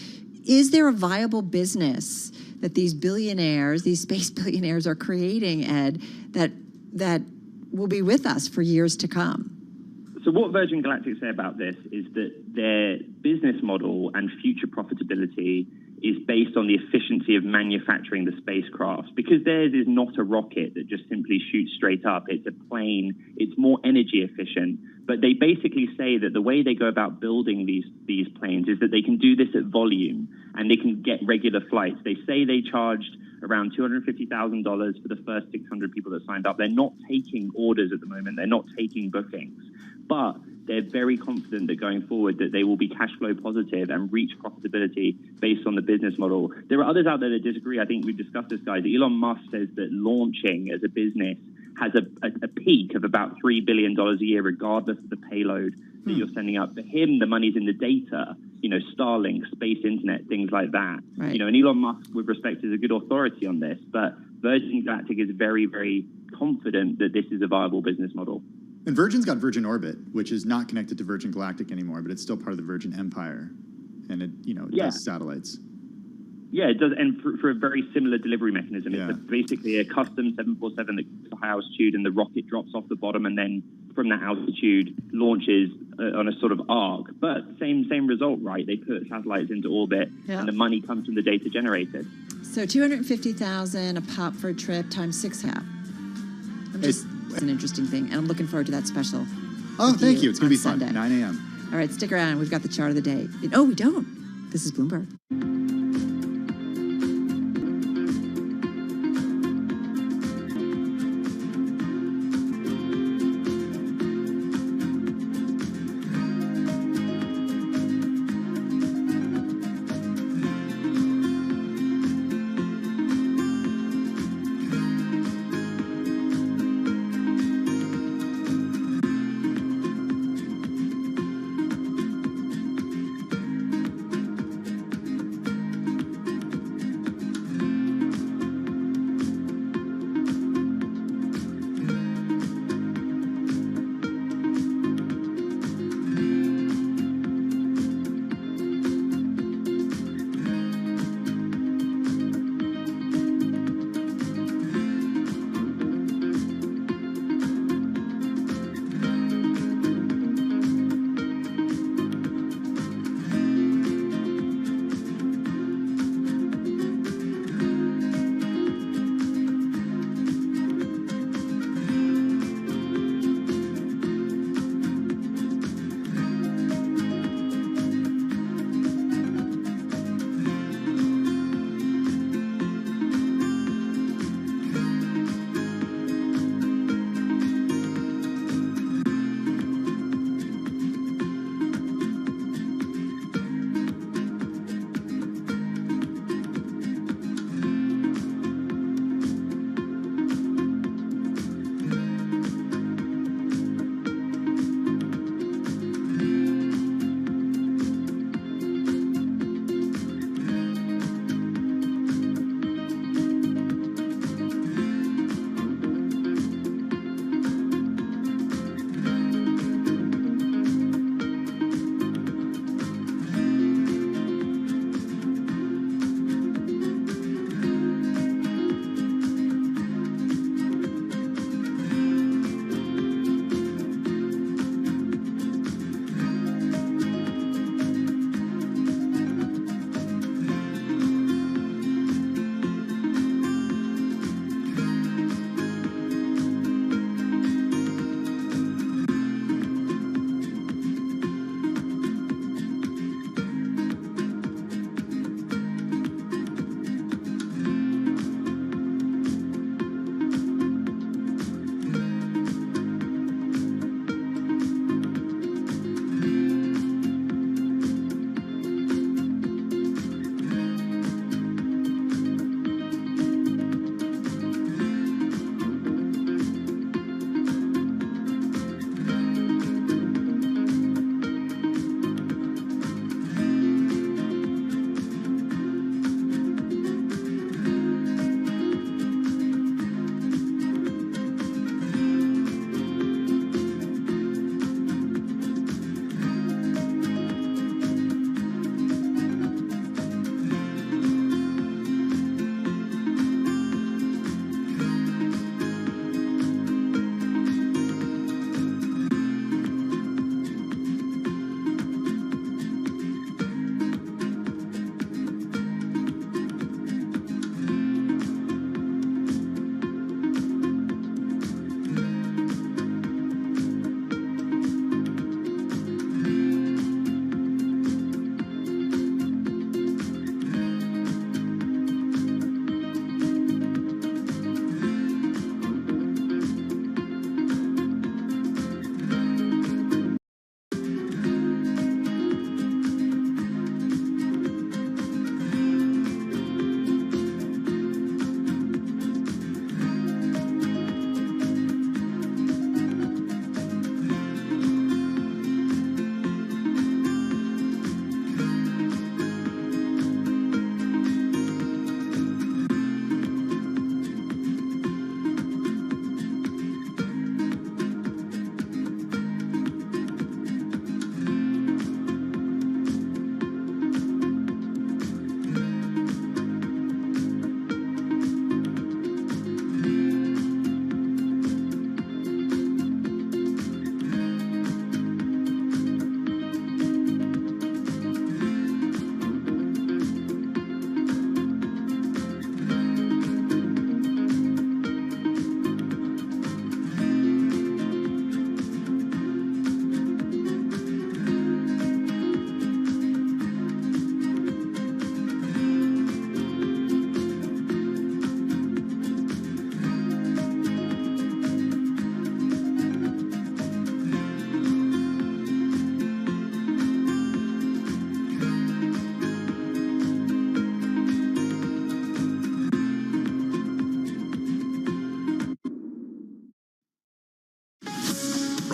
Is there a viable business that these billionaires, these space billionaires are creating, Ed, that will be with us for years to come? So what Virgin Galactic say about this is that their business model and future profitability is based on the efficiency of manufacturing the spacecraft, because theirs is not a rocket that just simply shoots straight up. It's a plane. It's more energy efficient. But they basically say that the way they go about building these planes is that they can do this at volume and they can get regular flights. They say they charged around $250,000 for the first 600 people that signed up. They're not taking orders at the moment. They're not taking bookings. But they're very confident that going forward that they will be cash flow positive and reach profitability based on the business model. There are others out there that disagree. I think we've discussed this, guys. Elon Musk says that launching as a business has a peak of about $3 billion a year, regardless of the payload that you're sending up. For him, the money's in the data, Starlink, space internet, things like that. Right. And Elon Musk, with respect, is a good authority on this, but Virgin Galactic is very, very confident that this is a viable business model. And Virgin's got Virgin Orbit, which is not connected to Virgin Galactic anymore, but it's still part of the Virgin Empire, and it does satellites. Yeah, it does, and for a very similar delivery mechanism. It's basically a custom 747 that goes to high altitude, and the rocket drops off the bottom, and then from that altitude launches on a sort of arc. But same result, right? They put satellites into orbit, and the money comes from the data generated. So $250,000 a pop for a trip times 6 half. It's an interesting thing, and I'm looking forward to that special. Oh, thank you. It's going to be Sunday. fun. 9 a.m. All right, stick around. We've got the chart of the day. Oh, we don't. This is Bloomberg.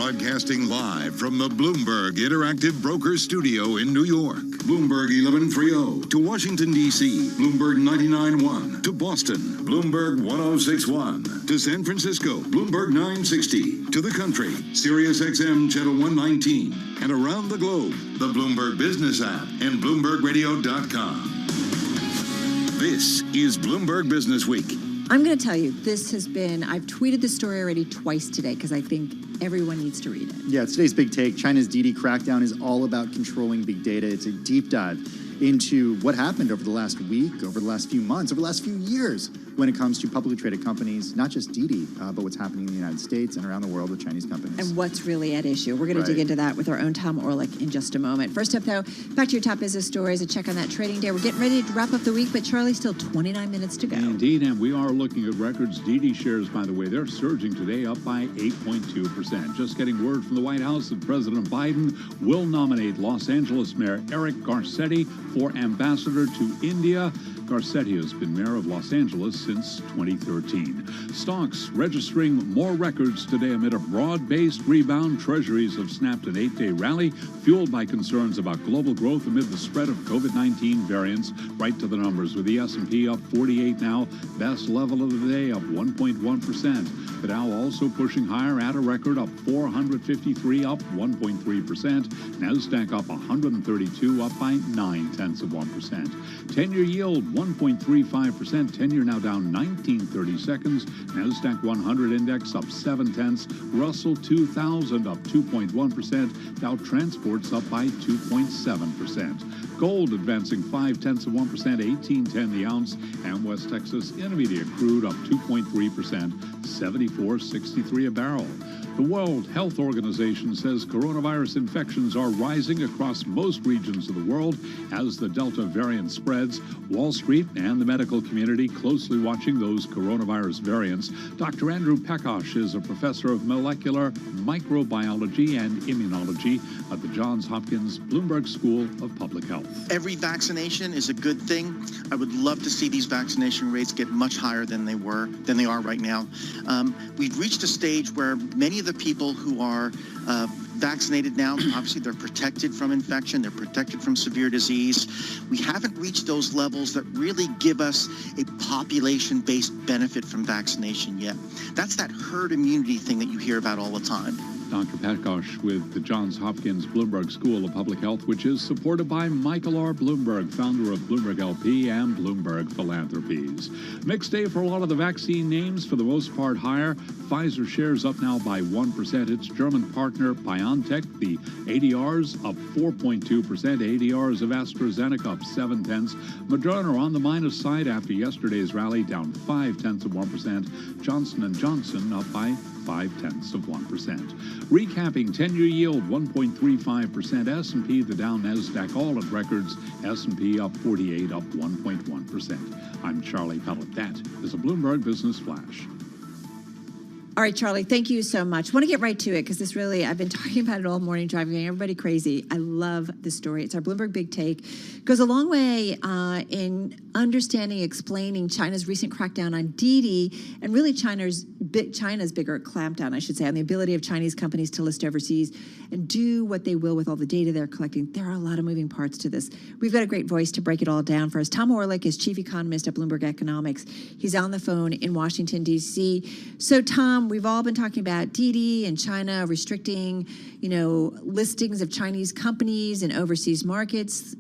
Broadcasting live from the Bloomberg Interactive Broker Studio in New York. Bloomberg 1130 to Washington, D.C. Bloomberg 99.1 to Boston. Bloomberg 106.1 to San Francisco. Bloomberg 960 to the country. Sirius XM Channel 119. And around the globe, the Bloomberg Business app and BloombergRadio.com. This is Bloomberg Business Week. I'm going to tell you, I've tweeted this story already twice today because I think everyone needs to read it. Yeah, today's big take. China's Didi crackdown is all about controlling big data. It's a deep dive into what happened over the last week, over the last few months, over the last few years when it comes to publicly traded companies, not just Didi, but what's happening in the United States and around the world with Chinese companies. And what's really at issue. We're going to dig into that with our own Tom Orlick in just a moment. First up, though, back to your top business stories, a check on that trading day. We're getting ready to wrap up the week, but Charlie, still 29 minutes to go. Indeed, and we are looking at records. Didi shares, by the way, they're surging today, up by 8.2%. Just getting word from the White House that President Biden will nominate Los Angeles Mayor Eric Garcetti for ambassador to India. Garcetti has been mayor of Los Angeles since 2013. Stocks registering more records today amid a broad-based rebound. Treasuries have snapped an 8-day rally fueled by concerns about global growth amid the spread of COVID-19 variants. Right to the numbers with the S&P up 48 now, best level of the day, up 1.1%. The Dow also pushing higher at a record, up 453, up 1.3%. Nasdaq up 132, up by 0.9%. 10-year yield 1.35%. 10-year now down 19 seconds. Nasdaq 100 index up 0.7. Russell 2000 up 2.1%. Dow Transports up by 2.7%. Gold advancing 0.5%, 18.10 the ounce. And West Texas Intermediate crude up 2.3%, 74.63 a barrel. The World Health Organization says coronavirus infections are rising across most regions of the world as the Delta variant spreads. Wall Street and the medical community closely watching those coronavirus variants. Dr. Andrew Pekosh is a professor of molecular microbiology and immunology at the Johns Hopkins Bloomberg School of Public Health. Every vaccination is a good thing. I would love to see these vaccination rates get much higher than they are right now. We've reached a stage where many of the people who are vaccinated now, obviously they're protected from infection, they're protected from severe disease. We haven't reached those levels that really give us a population-based benefit from vaccination yet. That's that herd immunity thing that you hear about all the time. Dr. Pekosh with the Johns Hopkins Bloomberg School of Public Health, which is supported by Michael R. Bloomberg, founder of Bloomberg LP and Bloomberg Philanthropies. Mixed day for a lot of the vaccine names, for the most part higher. Pfizer shares up now by 1%. Its German partner BioNTech, the ADRs up 4.2%. ADRs of AstraZeneca up 0.7. Moderna on the minus side after yesterday's rally, down 0.5%. Johnson & Johnson up by 0.5%. Recapping 10-year yield 1.35%. S&P, the Dow, Nasdaq all at records. S&P up 48, up 1.1%. I'm Charlie Pellet. That is a Bloomberg Business Flash. All right, Charlie, thank you so much. I want to get right to it because this really, I've been talking about it all morning, driving everybody crazy. I love this story. It's our Bloomberg Big Take. It goes a long way in understanding, explaining China's recent crackdown on Didi and really China's bigger clampdown, I should say, on the ability of Chinese companies to list overseas and do what they will with all the data they're collecting. There are a lot of moving parts to this. We've got a great voice to break it all down for us. Tom Orlick is chief economist at Bloomberg Economics. He's on the phone in Washington, D.C. So, Tom, we've all been talking about Didi and China restricting, listings of Chinese companies in overseas markets,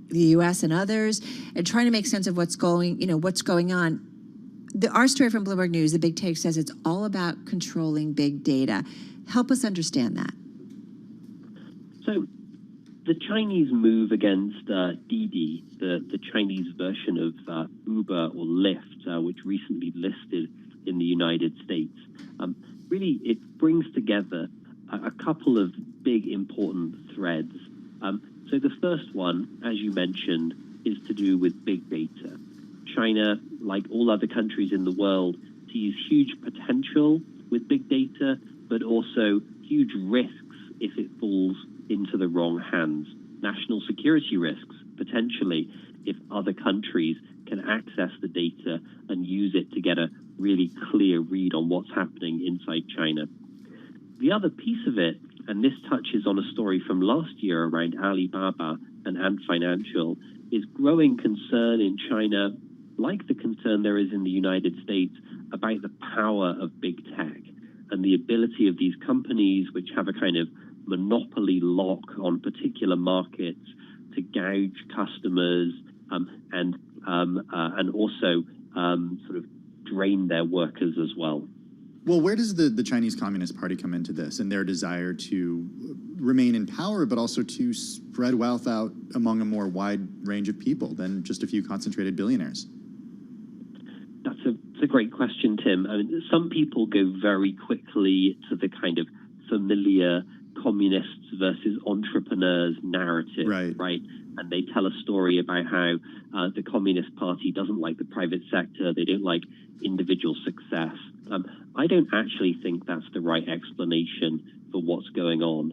the U.S. and others, and trying to make sense of what's going on. Our story from Bloomberg News, the Big Take, says it's all about controlling big data. Help us understand that. So the Chinese move against Didi, the Chinese version of Uber or Lyft, which recently listed in the United States, really it brings together a couple of big important threads. So the first one, as you mentioned, is to do with big data. China, like all other countries in the world, sees huge potential with big data, but also huge risks if it falls into the wrong hands. National security risks, potentially, if other countries can access the data and use it to get a really clear read on what's happening inside China. The other piece of it, and this touches on a story from last year around Alibaba and Ant Financial, is growing concern in China, like the concern there is in the United States, about the power of big tech and the ability of these companies, which have a kind of monopoly lock on particular markets, to gouge customers and also sort of drain their workers as well. Well, where does the Chinese Communist Party come into this and their desire to remain in power, but also to spread wealth out among a more wide range of people than just a few concentrated billionaires? That's a great question, Tim. I mean, some people go very quickly to the kind of familiar communists versus entrepreneurs narrative, right? And they tell a story about how the Communist Party doesn't like the private sector, they don't like individual success. I don't actually think that's the right explanation for what's going on.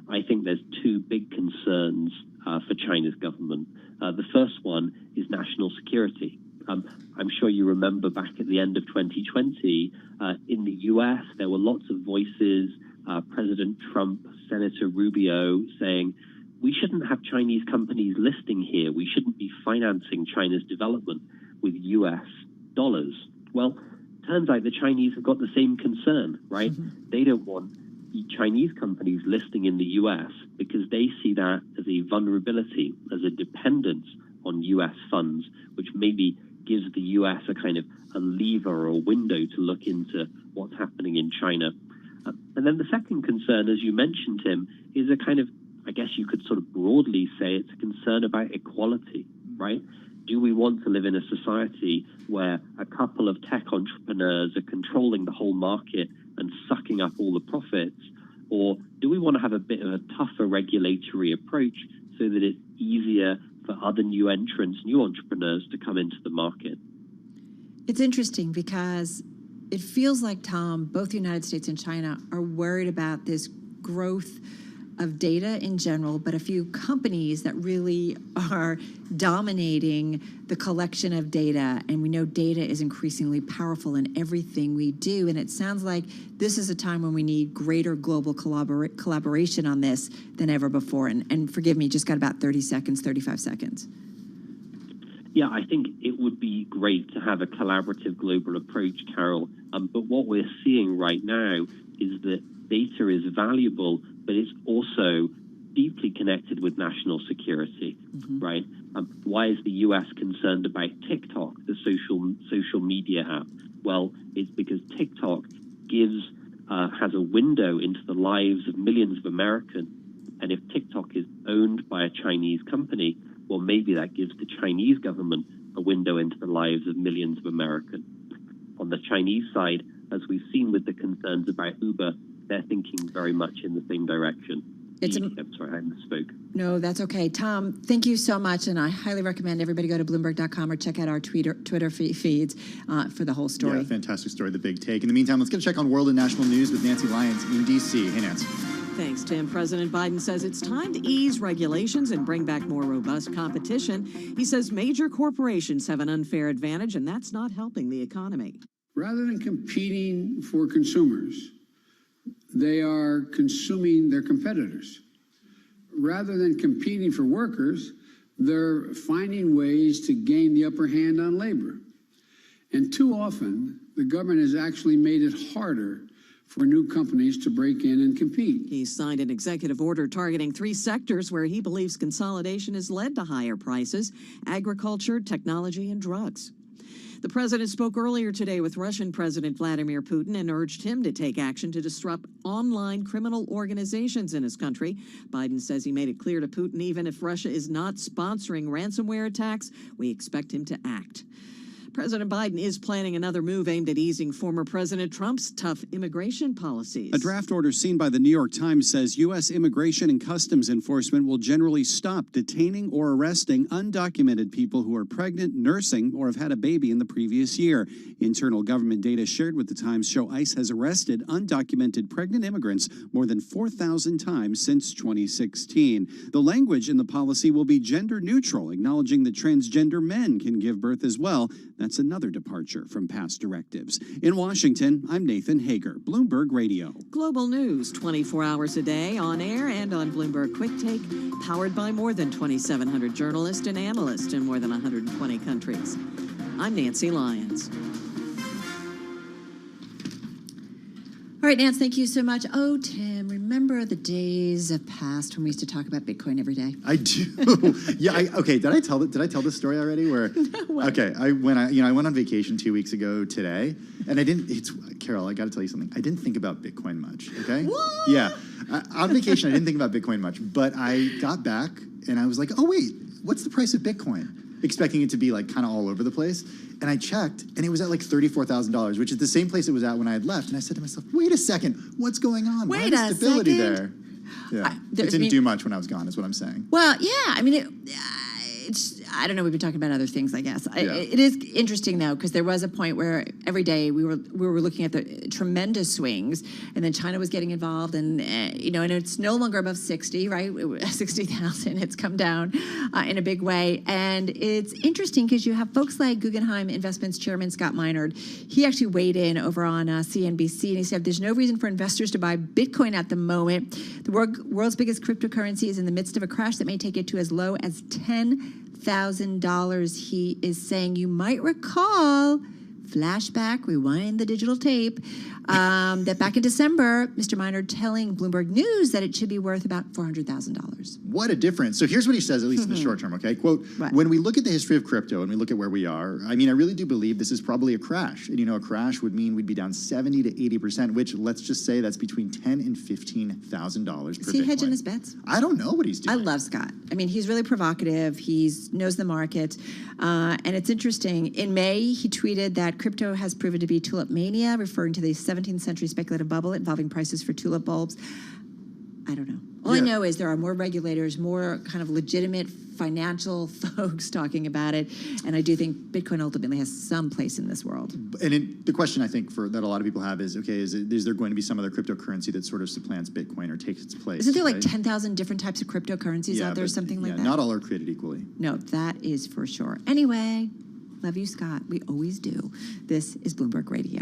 I think there's two big concerns for China's government. The first one is national security. I'm sure you remember back at the end of 2020, in the US, there were lots of voices, President Trump, Senator Rubio, saying, we shouldn't have Chinese companies listing here. We shouldn't be financing China's development with US dollars. Well, turns out the Chinese have got the same concern, right? They don't want Chinese companies listing in the US because they see that as a vulnerability, as a dependence on US funds, which maybe gives the US a kind of a lever or a window to look into what's happening in China. And then the second concern, as you mentioned, Tim, is a kind of, I guess you could sort of broadly say it's a concern about equality, right? Do we want to live in a society where a couple of tech entrepreneurs are controlling the whole market and sucking up all the profits? Or do we want to have a bit of a tougher regulatory approach so that it's easier for other new entrants, new entrepreneurs to come into the market? It's interesting because it feels like, Tom, both the United States and China are worried about this growth of data in general, but a few companies that really are dominating the collection of data. And we know data is increasingly powerful in everything we do. And it sounds like this is a time when we need greater global collaboration on this than ever before. And forgive me, just got about 35 seconds. Yeah, I think it would be great to have a collaborative global approach, Carol. But what we're seeing right now is that data is valuable, but it's also deeply connected with national security, right? Why is the U.S. concerned about TikTok, the social media app? Well, it's because TikTok has a window into the lives of millions of Americans. And if TikTok is owned by a Chinese company, well, maybe that gives the Chinese government a window into the lives of millions of Americans. On the Chinese side, as we've seen with the concerns about Uber, they're thinking very much in the same direction. I'm sorry, I misspoke. No, that's okay. Tom, thank you so much, and I highly recommend everybody go to Bloomberg.com or check out our Twitter feeds for the whole story. Yeah, fantastic story, The Big Take. In the meantime, let's get a check on world and national news with Nancy Lyons in D.C. Hey, Nancy. Thanks, Tim. President Biden says it's time to ease regulations and bring back more robust competition. He says major corporations have an unfair advantage, and that's not helping the economy. Rather than competing for consumers, they are consuming their competitors. Rather than competing for workers, they're finding ways to gain the upper hand on labor. And too often, the government has actually made it harder for new companies to break in and compete. He signed an executive order targeting 3 sectors where he believes consolidation has led to higher prices: agriculture, technology, and drugs. The president spoke earlier today with Russian President Vladimir Putin and urged him to take action to disrupt online criminal organizations in his country. Biden says he made it clear to Putin, even if Russia is not sponsoring ransomware attacks, we expect him to act. President Biden is planning another move aimed at easing former President Trump's tough immigration policies. A draft order seen by the New York Times says U.S. Immigration and Customs Enforcement will generally stop detaining or arresting undocumented people who are pregnant, nursing, or have had a baby in the previous year. Internal government data shared with the Times show ICE has arrested undocumented pregnant immigrants more than 4,000 times since 2016. The language in the policy will be gender neutral, acknowledging that transgender men can give birth as well. That's another departure from past directives. In Washington, I'm Nathan Hager, Bloomberg Radio. Global news 24 hours a day on air and on Bloomberg Quick Take, powered by more than 2,700 journalists and analysts in more than 120 countries. I'm Nancy Lyons. All right, Nance, thank you so much. Oh, Tim, remember the days of past when we used to talk about Bitcoin every day? I do. Yeah. Okay. Did I tell this story already? Where? No. Okay. I went on vacation 2 weeks ago today, and I didn't. Carol, I got to tell you something. I didn't think about Bitcoin much. Okay. What? Yeah. On vacation, I didn't think about Bitcoin much, but I got back and I was like, oh wait, what's the price of Bitcoin? Expecting it to be like kind of all over the place. And I checked, and it was at like $34,000, which is the same place it was at when I had left. And I said to myself, wait a second, what's going on? Why the stability there? Yeah, it didn't do much when I was gone, is what I'm saying. Well, yeah, I mean, I don't know. We've been talking about other things, I guess. It is interesting though, because there was a point where every day we were looking at the tremendous swings, and then China was getting involved, and and it's no longer above 60, right? 60,000. It's come down in a big way, and it's interesting because you have folks like Guggenheim Investments Chairman Scott Minerd. He actually weighed in over on CNBC, and he said there's no reason for investors to buy Bitcoin at the moment. The world's biggest cryptocurrency is in the midst of a crash that may take it to as low as $10,000. He is saying, you might recall, flashback, rewind the digital tape, that back in December, Mr. Minerd telling Bloomberg News that it should be worth about $400,000. What a difference. So here's what he says, at least in the short term, okay? Quote, when we look at the history of crypto and we look at where we are, I mean, I really do believe this is probably a crash. And, a crash would mean we'd be down 70 to 80%, which let's just say that's between $10,000 and $15,000 per Is he Bitcoin. hedging his bets? I don't know what he's doing. I love Scott. I mean, he's really provocative. He knows the market. And it's interesting. In May, he tweeted that crypto has proven to be tulip mania, referring to the 17th century speculative bubble involving prices for tulip bulbs. I don't know. All I know is there are more regulators, more kind of legitimate financial folks talking about it. And I do think Bitcoin ultimately has some place in this world. And the question I think that a lot of people have is, okay, is there going to be some other cryptocurrency that sort of supplants Bitcoin or takes its place? Isn't there like 10,000 different types of cryptocurrencies out there, something like that? Not all are created equally. No, that is for sure. Anyway, love you, Scott. We always do. This is Bloomberg Radio.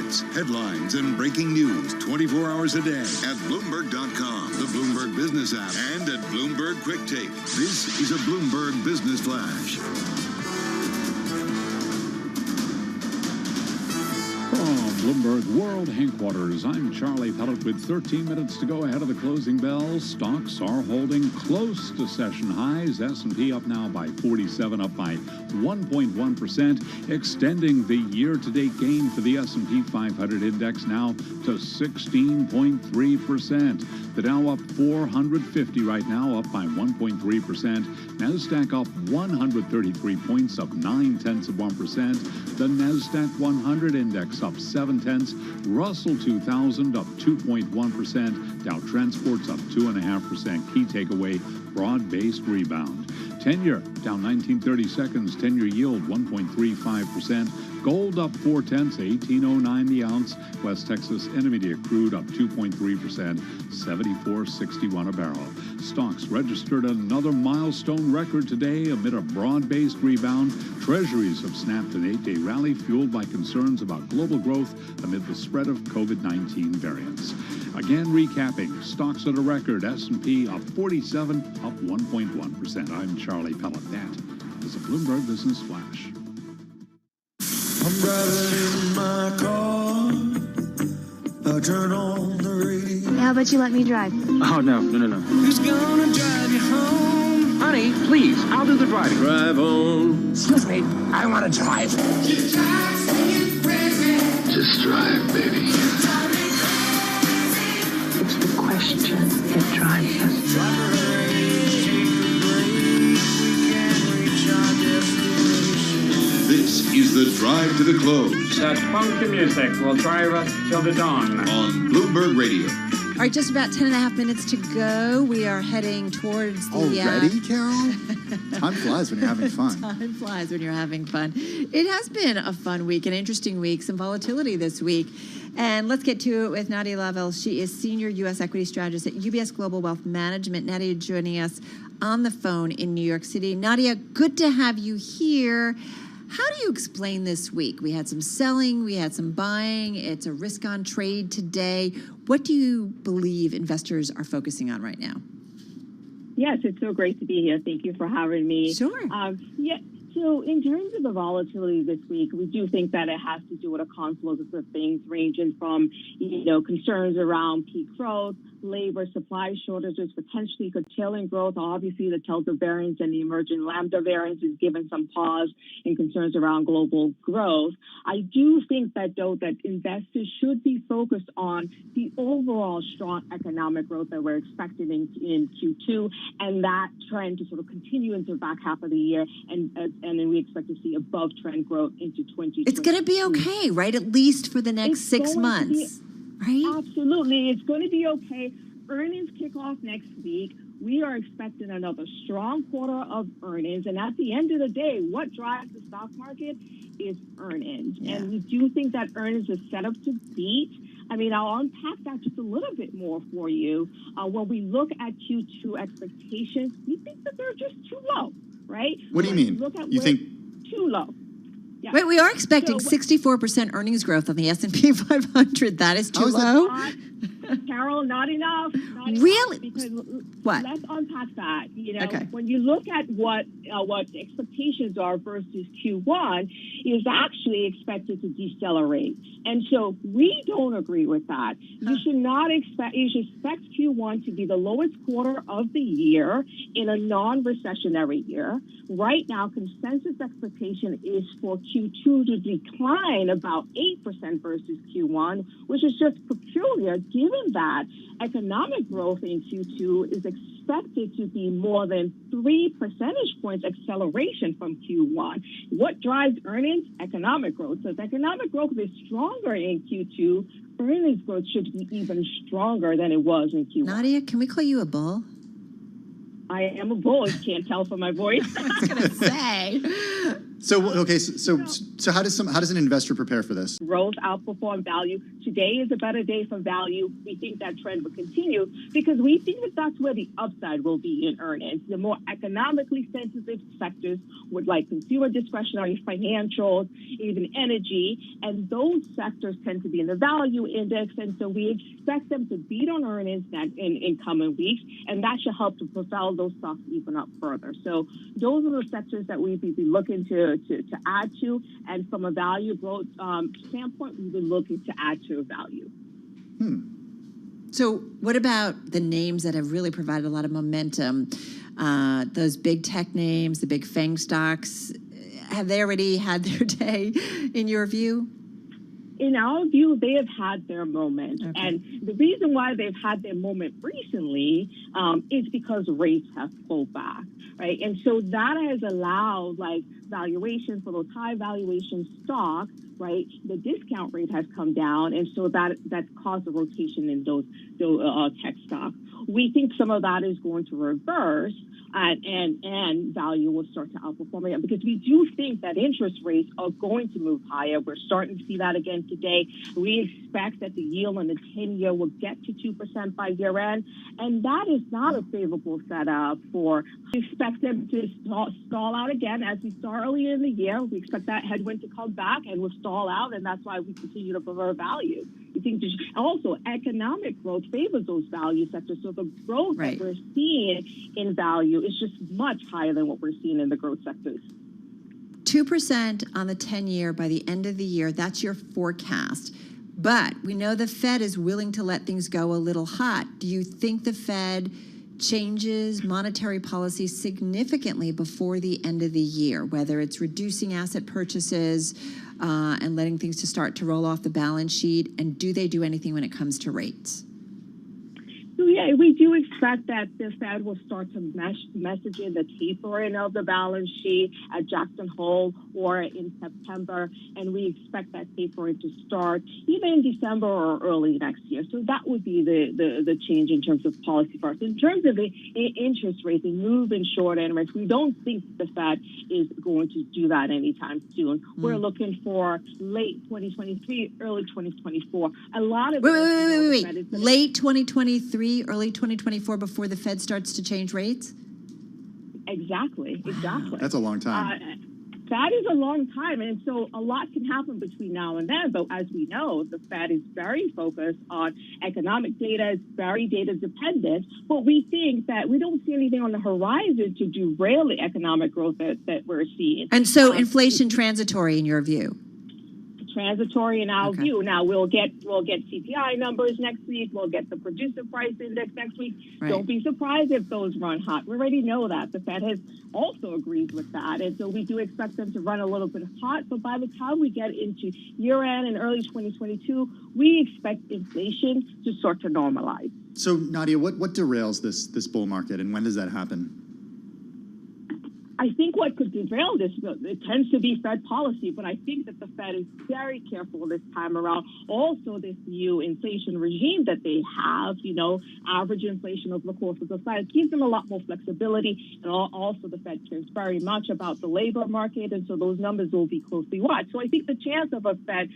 updates, headlines, and breaking news 24 hours a day at Bloomberg.com, the Bloomberg Business app, and at Bloomberg Quick Take. This is a Bloomberg Business Flash. From Bloomberg World Headquarters, I'm Charlie Pellet with 13 minutes to go ahead of the closing bell. Stocks are holding close to session highs. S&P up now by 47, up by 1.1%, extending the year-to-date gain for the S&P 500 index now to 16.3%. The Dow up 450 right now, up by 1.3%. NASDAQ up 133 points, up 0.9%. The NASDAQ 100 index up 0.7. Russell 2000 up 2.1%. Dow Transports up 2.5%. Key takeaway, broad-based rebound. 10-year down 19/32, 10-year yield 1.35%. Gold up 0.4, 18.09 the ounce. West Texas Intermediate crude up 2.3%, 74.61 a barrel. Stocks registered another milestone record today amid a broad-based rebound. Treasuries have snapped an 8-day rally fueled by concerns about global growth amid the spread of COVID-19 variants. Again, recapping, stocks at a record. S&P up 47, up 1.1%. I'm Charlie Pellet. That is a Bloomberg Business Flash. I'm driving in my car. I turn on the radio. How about you let me drive? Oh, no. Who's gonna drive you home? Honey, please, I'll do the driving. Drive on. Excuse me, I want to drive. Just drive, baby. It's the question that drives us. This is the drive to the close. That funky music will drive us till the dawn. On Bloomberg Radio. All right, just about 10.5 minutes to go. We are heading towards the... Already, Carol? Time flies when you're having fun. Time flies when you're having fun. It has been a fun week, an interesting week, some volatility this week. And let's get to it with Nadia Lavelle. She is Senior U.S. Equity Strategist at UBS Global Wealth Management. Nadia joining us on the phone in New York City. Nadia, good to have you here. How do you explain this week? We had some selling, we had some buying. It's a risk-on trade today. What do you believe investors are focusing on right now? Yes, it's so great to be here. Thank you for having me. Sure. So in terms of the volatility this week, we do think that it has to do with a confluence of things ranging from, concerns around peak growth, labor supply shortages, potentially curtailing growth. Obviously, the Delta variant and the emerging Lambda variant is giving some pause and concerns around global growth. I do think that, though, that investors should be focused on the overall strong economic growth that we're expecting in Q2 and that trend to sort of continue into the back half of the year. And then we expect to see above trend growth into 2020. It's going to be okay, right? At least for the next 6 months. Right? Absolutely. It's going to be okay. Earnings kick off next week. We are expecting another strong quarter of earnings. And at the end of the day, what drives the stock market is earnings. Yeah. And we do think that earnings is set up to beat. I mean, I'll unpack that just a little bit more for you. When we look at Q2 expectations, we think that they're just too low, right? What do you mean? You think too low? Yeah. Wait, we are expecting 64% earnings growth on the S&P 500. That is too low? Carol, not enough. Really? Because what? Let's unpack that. Okay. When you look at what expectations are versus Q1, is actually expected to decelerate. And so we don't agree with that. You should not expect, you should expect Q1 to be the lowest quarter of the year in a non-recessionary year. Right now, consensus expectation is for Q2 to decline about 8% versus Q1, which is just peculiar given that economic growth in Q2 is expected to be more than 3 percentage points acceleration from Q1. What drives earnings? Economic growth. So if economic growth is stronger in Q2, earnings growth should be even stronger than it was in Q1. Nadia, can we call you a bull? I am a bull. You can't tell from my voice. I was going to say. So how does an investor prepare for this? Growth outperform value. Today is a better day for value. We think that trend will continue because we think that that's where the upside will be in earnings. The more economically sensitive sectors would like consumer discretionary, financials, even energy, and those sectors tend to be in the value index, and so we expect them to beat on earnings in coming weeks, and that should help to propel those stocks even up further. So those are the sectors that we'd be looking to add to, and from a value growth standpoint, we've been looking to add to value. So what about the names that have really provided a lot of momentum? Those big tech names, the big FANG stocks, have they already had their day in your view? In our view, they have had their moment. Okay. And the reason why they've had their moment recently is because rates have pulled back, right? And so that has allowed valuation for those high valuation stocks, right? The discount rate has come down, and so that's caused a rotation in those tech stocks. We think some of that is going to reverse, and value will start to outperform again, because we do think that interest rates are going to move higher. We're starting to see that again today. We expect that the yield on the 10-year will get to 2% by year end, and that is not a favorable setup we expect them to stall out again as we saw earlier in the year. We expect that headwind to come back and will stall out, and that's why we continue to prefer value. We think also economic growth favors those value sectors, so the growth that we're seeing in value is just much higher than what we're seeing in the growth sectors. 2% on the 10-year by the end of the year, that's your forecast. But we know the Fed is willing to let things go a little hot. Do you think the Fed changes monetary policy significantly before the end of the year, whether it's reducing asset purchases and letting things to start to roll off the balance sheet? And do they do anything when it comes to rates? So yeah, we do expect that the Fed will start to message in the tapering of the balance sheet at Jackson Hole or in September, and we expect that tapering to start either in December or early next year. So that would be the change in terms of policy for us. In terms of the interest rates, the move in short end rates, we don't think the Fed is going to do that anytime soon. We're looking for late 2023, early 2024. A lot of wait. Late 2023. Early 2024 before the Fed starts to change rates? Exactly. That's a long time. That is a long time, and so a lot can happen between now and then. But as we know, the Fed is very focused on economic data. It's very data dependent. But we think that we don't see anything on the horizon to derail the economic growth that we're seeing. And so inflation transitory in your view? Transitory in our view. Now we'll get CPI numbers next week. We'll get the producer price index next week. Right. Don't be surprised if those run hot. We already know that. The Fed has also agreed with that, and so we do expect them to run a little bit hot. But by the time we get into year end and early 2022, we expect inflation to start to normalize. So Nadia, what derails this bull market, and when does that happen? I think what could derail this, it tends to be Fed policy, but I think that the Fed is very careful this time around. Also, this new inflation regime that they have, average inflation over the course of the cycle, gives them a lot more flexibility. And also the Fed cares very much about the labor market, and so those numbers will be closely watched. So I think the chance of a Fed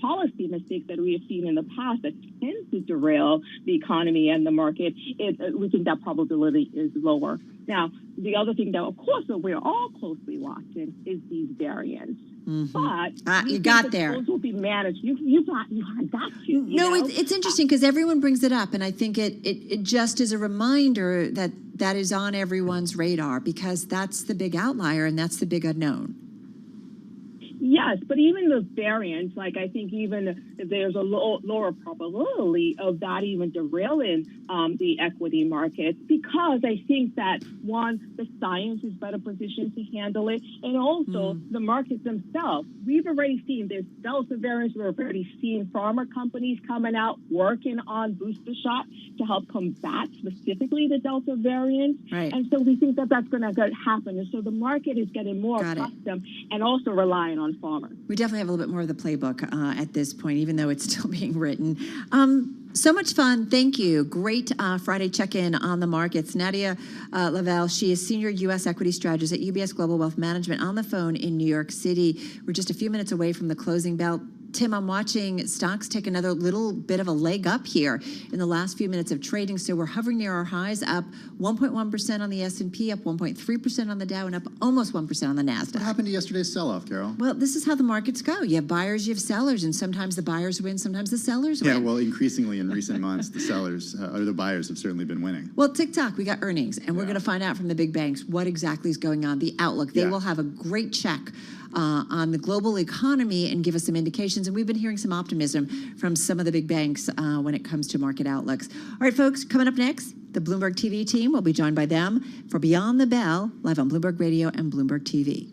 policy mistake that we have seen in the past that tends to derail the economy and the market, we think that probability is lower. Now, the other thing that, of course, that we're all closely watching is these variants. But you got there. Those will be managed. You got to. No, it's interesting because everyone brings it up, and I think it just is a reminder that is on everyone's radar, because that's the big outlier and that's the big unknown. Yes, but even the variants, I think even there's a lower probability of that even derailing the equity markets, because I think that, one, the science is better positioned to handle it, and also the markets themselves. We've already seen this Delta variant. We've already seen pharma companies coming out working on booster shots to help combat specifically the Delta variant. Right. And so we think that that's going to happen. And so the market is getting more accustomed and also relying on farmers. We definitely have a little bit more of the playbook at this point, even though it's still being written. So much fun. Thank you. Great Friday check-in on the markets. Nadia Lavelle, she is Senior U.S. Equity Strategist at UBS Global Wealth Management on the phone in New York City. We're just a few minutes away from the closing bell. Tim, I'm watching stocks take another little bit of a leg up here in the last few minutes of trading. So we're hovering near our highs, up 1.1% on the S&P, up 1.3% on the Dow, and up almost 1% on the NASDAQ. What happened to yesterday's sell-off, Carol? Well, this is how the markets go. You have buyers, you have sellers, and sometimes the buyers win, sometimes the sellers win. Yeah, well, increasingly in recent months, the sellers or the buyers have certainly been winning. Well, TikTok, we got earnings, and we're going to find out from the big banks what exactly is going on, the outlook. They will have a great check on the global economy and give us some indications. And we've been hearing some optimism from some of the big banks when it comes to market outlooks. All right, folks, coming up next, the Bloomberg TV team will be joined by them for Beyond the Bell, live on Bloomberg Radio and Bloomberg TV.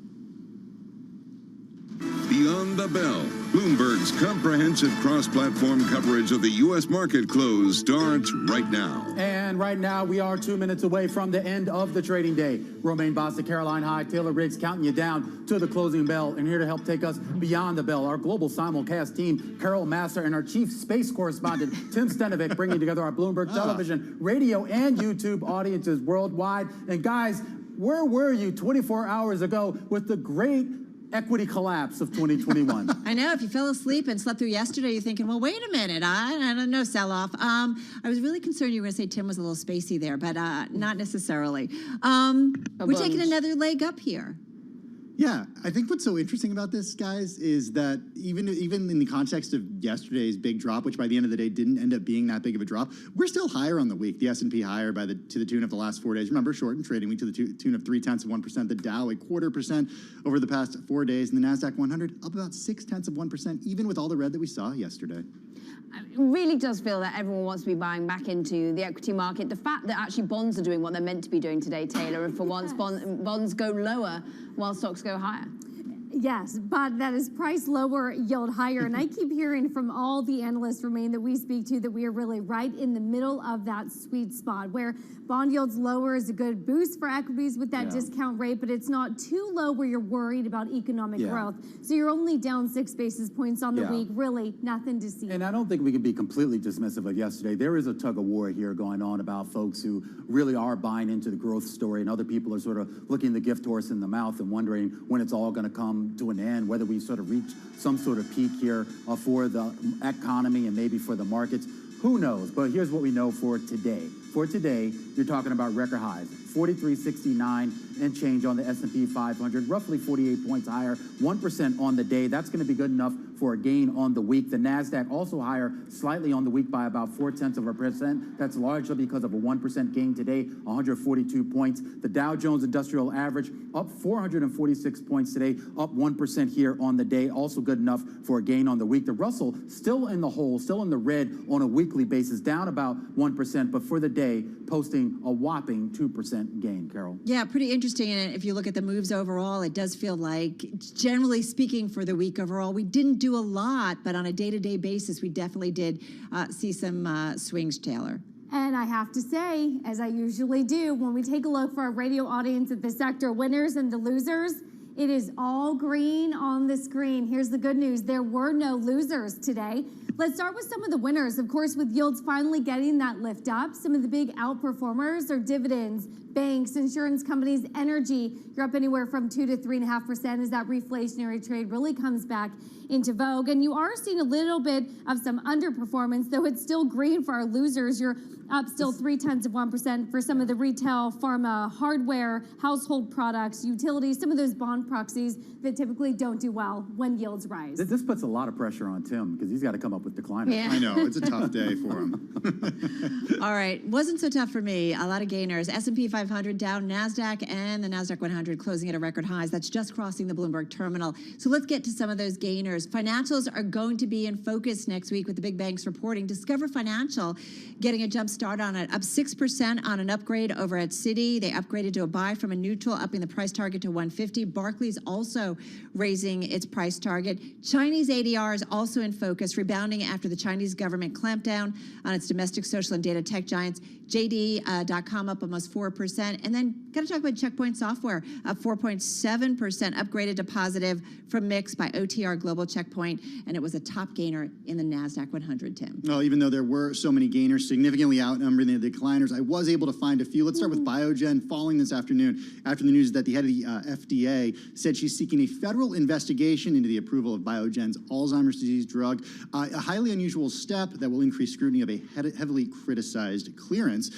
Beyond the Bell, Bloomberg's comprehensive cross-platform coverage of the U.S. market close starts right now. And right now, we are 2 minutes away from the end of the trading day. Romaine Bossa, Caroline Hyde, Taylor Riggs counting you down to the closing bell. And here to help take us beyond the bell, our global simulcast team, Carol Massar, and our chief space correspondent, Tim Stenovic, bringing together our Bloomberg television, radio, and YouTube audiences worldwide. And guys, where were you 24 hours ago with the great equity collapse of 2021? I know. If you fell asleep and slept through yesterday, you're thinking, well, wait a minute. I don't know, sell-off. I was really concerned you were going to say Tim was a little spacey there, but not necessarily. We're taking another leg up here. Yeah, I think what's so interesting about this, guys, is that even in the context of yesterday's big drop, which by the end of the day didn't end up being that big of a drop, we're still higher on the week. The S&P higher to the tune of the last 4 days. Remember, short and trading week to the tune of 0.3%. The Dow 0.25% over the past 4 days, and the Nasdaq 100 up about 0.6%, even with all the red that we saw yesterday. It really does feel that everyone wants to be buying back into the equity market. The fact that actually bonds are doing what they're meant to be doing today, Taylor, and for once bonds go lower while stocks go higher. Yes, but that is price lower, yield higher. And I keep hearing from all the analysts, Romaine, that we speak to, that we are really right in the middle of that sweet spot where bond yields lower is a good boost for equities with that discount rate, but it's not too low where you're worried about economic growth. So you're only down 6 basis points on the week. Really nothing to see. And I don't think we can be completely dismissive of yesterday. There is a tug of war here going on about folks who really are buying into the growth story, and other people are sort of looking the gift horse in the mouth and wondering when it's all going to come to an end, whether we sort of reach some sort of peak here for the economy and maybe for the markets. Who knows? But here's what we know for today. For today, you're talking about record highs, 43.69 and change on the S&P 500, roughly 48 points higher, 1% on the day. That's going to be good enough for a gain on the week. The NASDAQ also higher slightly on the week by about 0.4%. That's largely because of a 1% gain today, 142 points. The Dow Jones Industrial Average up 446 points today, up 1% here on the day, also good enough for a gain on the week. The Russell still in the hole, still in the red on a weekly basis, down about 1%, but for the day, posting a whopping 2% gain, Carol. Yeah, pretty interesting. And if you look at the moves overall, it does feel like, generally speaking, for the week overall, we didn't do a lot, but on a day-to-day basis, we definitely did see some swings, Taylor. And I have to say, as I usually do, when we take a look for our radio audience at the sector winners and the losers, it is all green on the screen. Here's the good news. There were no losers today. Let's start with some of the winners. Of course, with yields finally getting that lift up, some of the big outperformers are dividends, banks, insurance companies, energy. You're up anywhere from 2 to 3.5% as that reflationary trade really comes back into vogue. And you are seeing a little bit of some underperformance, though it's still green for our losers. You're up still 0.3% for some of the retail, pharma, hardware, household products, utilities, some of those bond proxies that typically don't do well when yields rise. This puts a lot of pressure on Tim because he's got to come up with decliners. Yeah. I know, it's a tough day for him. All right, wasn't so tough for me. A lot of gainers. S&P 500 down, NASDAQ and the NASDAQ 100 closing at a record highs. That's just crossing the Bloomberg terminal. So let's get to some of those gainers. Financials are going to be in focus next week with the big banks reporting. Discover Financial getting a jump start on it, up 6% on an upgrade over at Citi. They upgraded to a buy from a neutral, upping the price target to 150. Barclays also raising its price target. Chinese ADR is also in focus, rebounding after the Chinese government clamped down on its domestic social and data tech giants. JD.com up almost 4%. And then got to talk about Checkpoint Software, up 4.7%, upgraded to positive from mix by OTR Global Checkpoint, and it was a top gainer in the NASDAQ 100, Tim. Well, even though there were so many gainers, significantly outnumbering the decliners, I was able to find a few. Let's start with Biogen, falling this afternoon after the news that the head of the FDA said she's seeking a federal investigation into the approval of Biogen's Alzheimer's disease drug, a highly unusual step that will increase scrutiny of a heavily criticized clearance.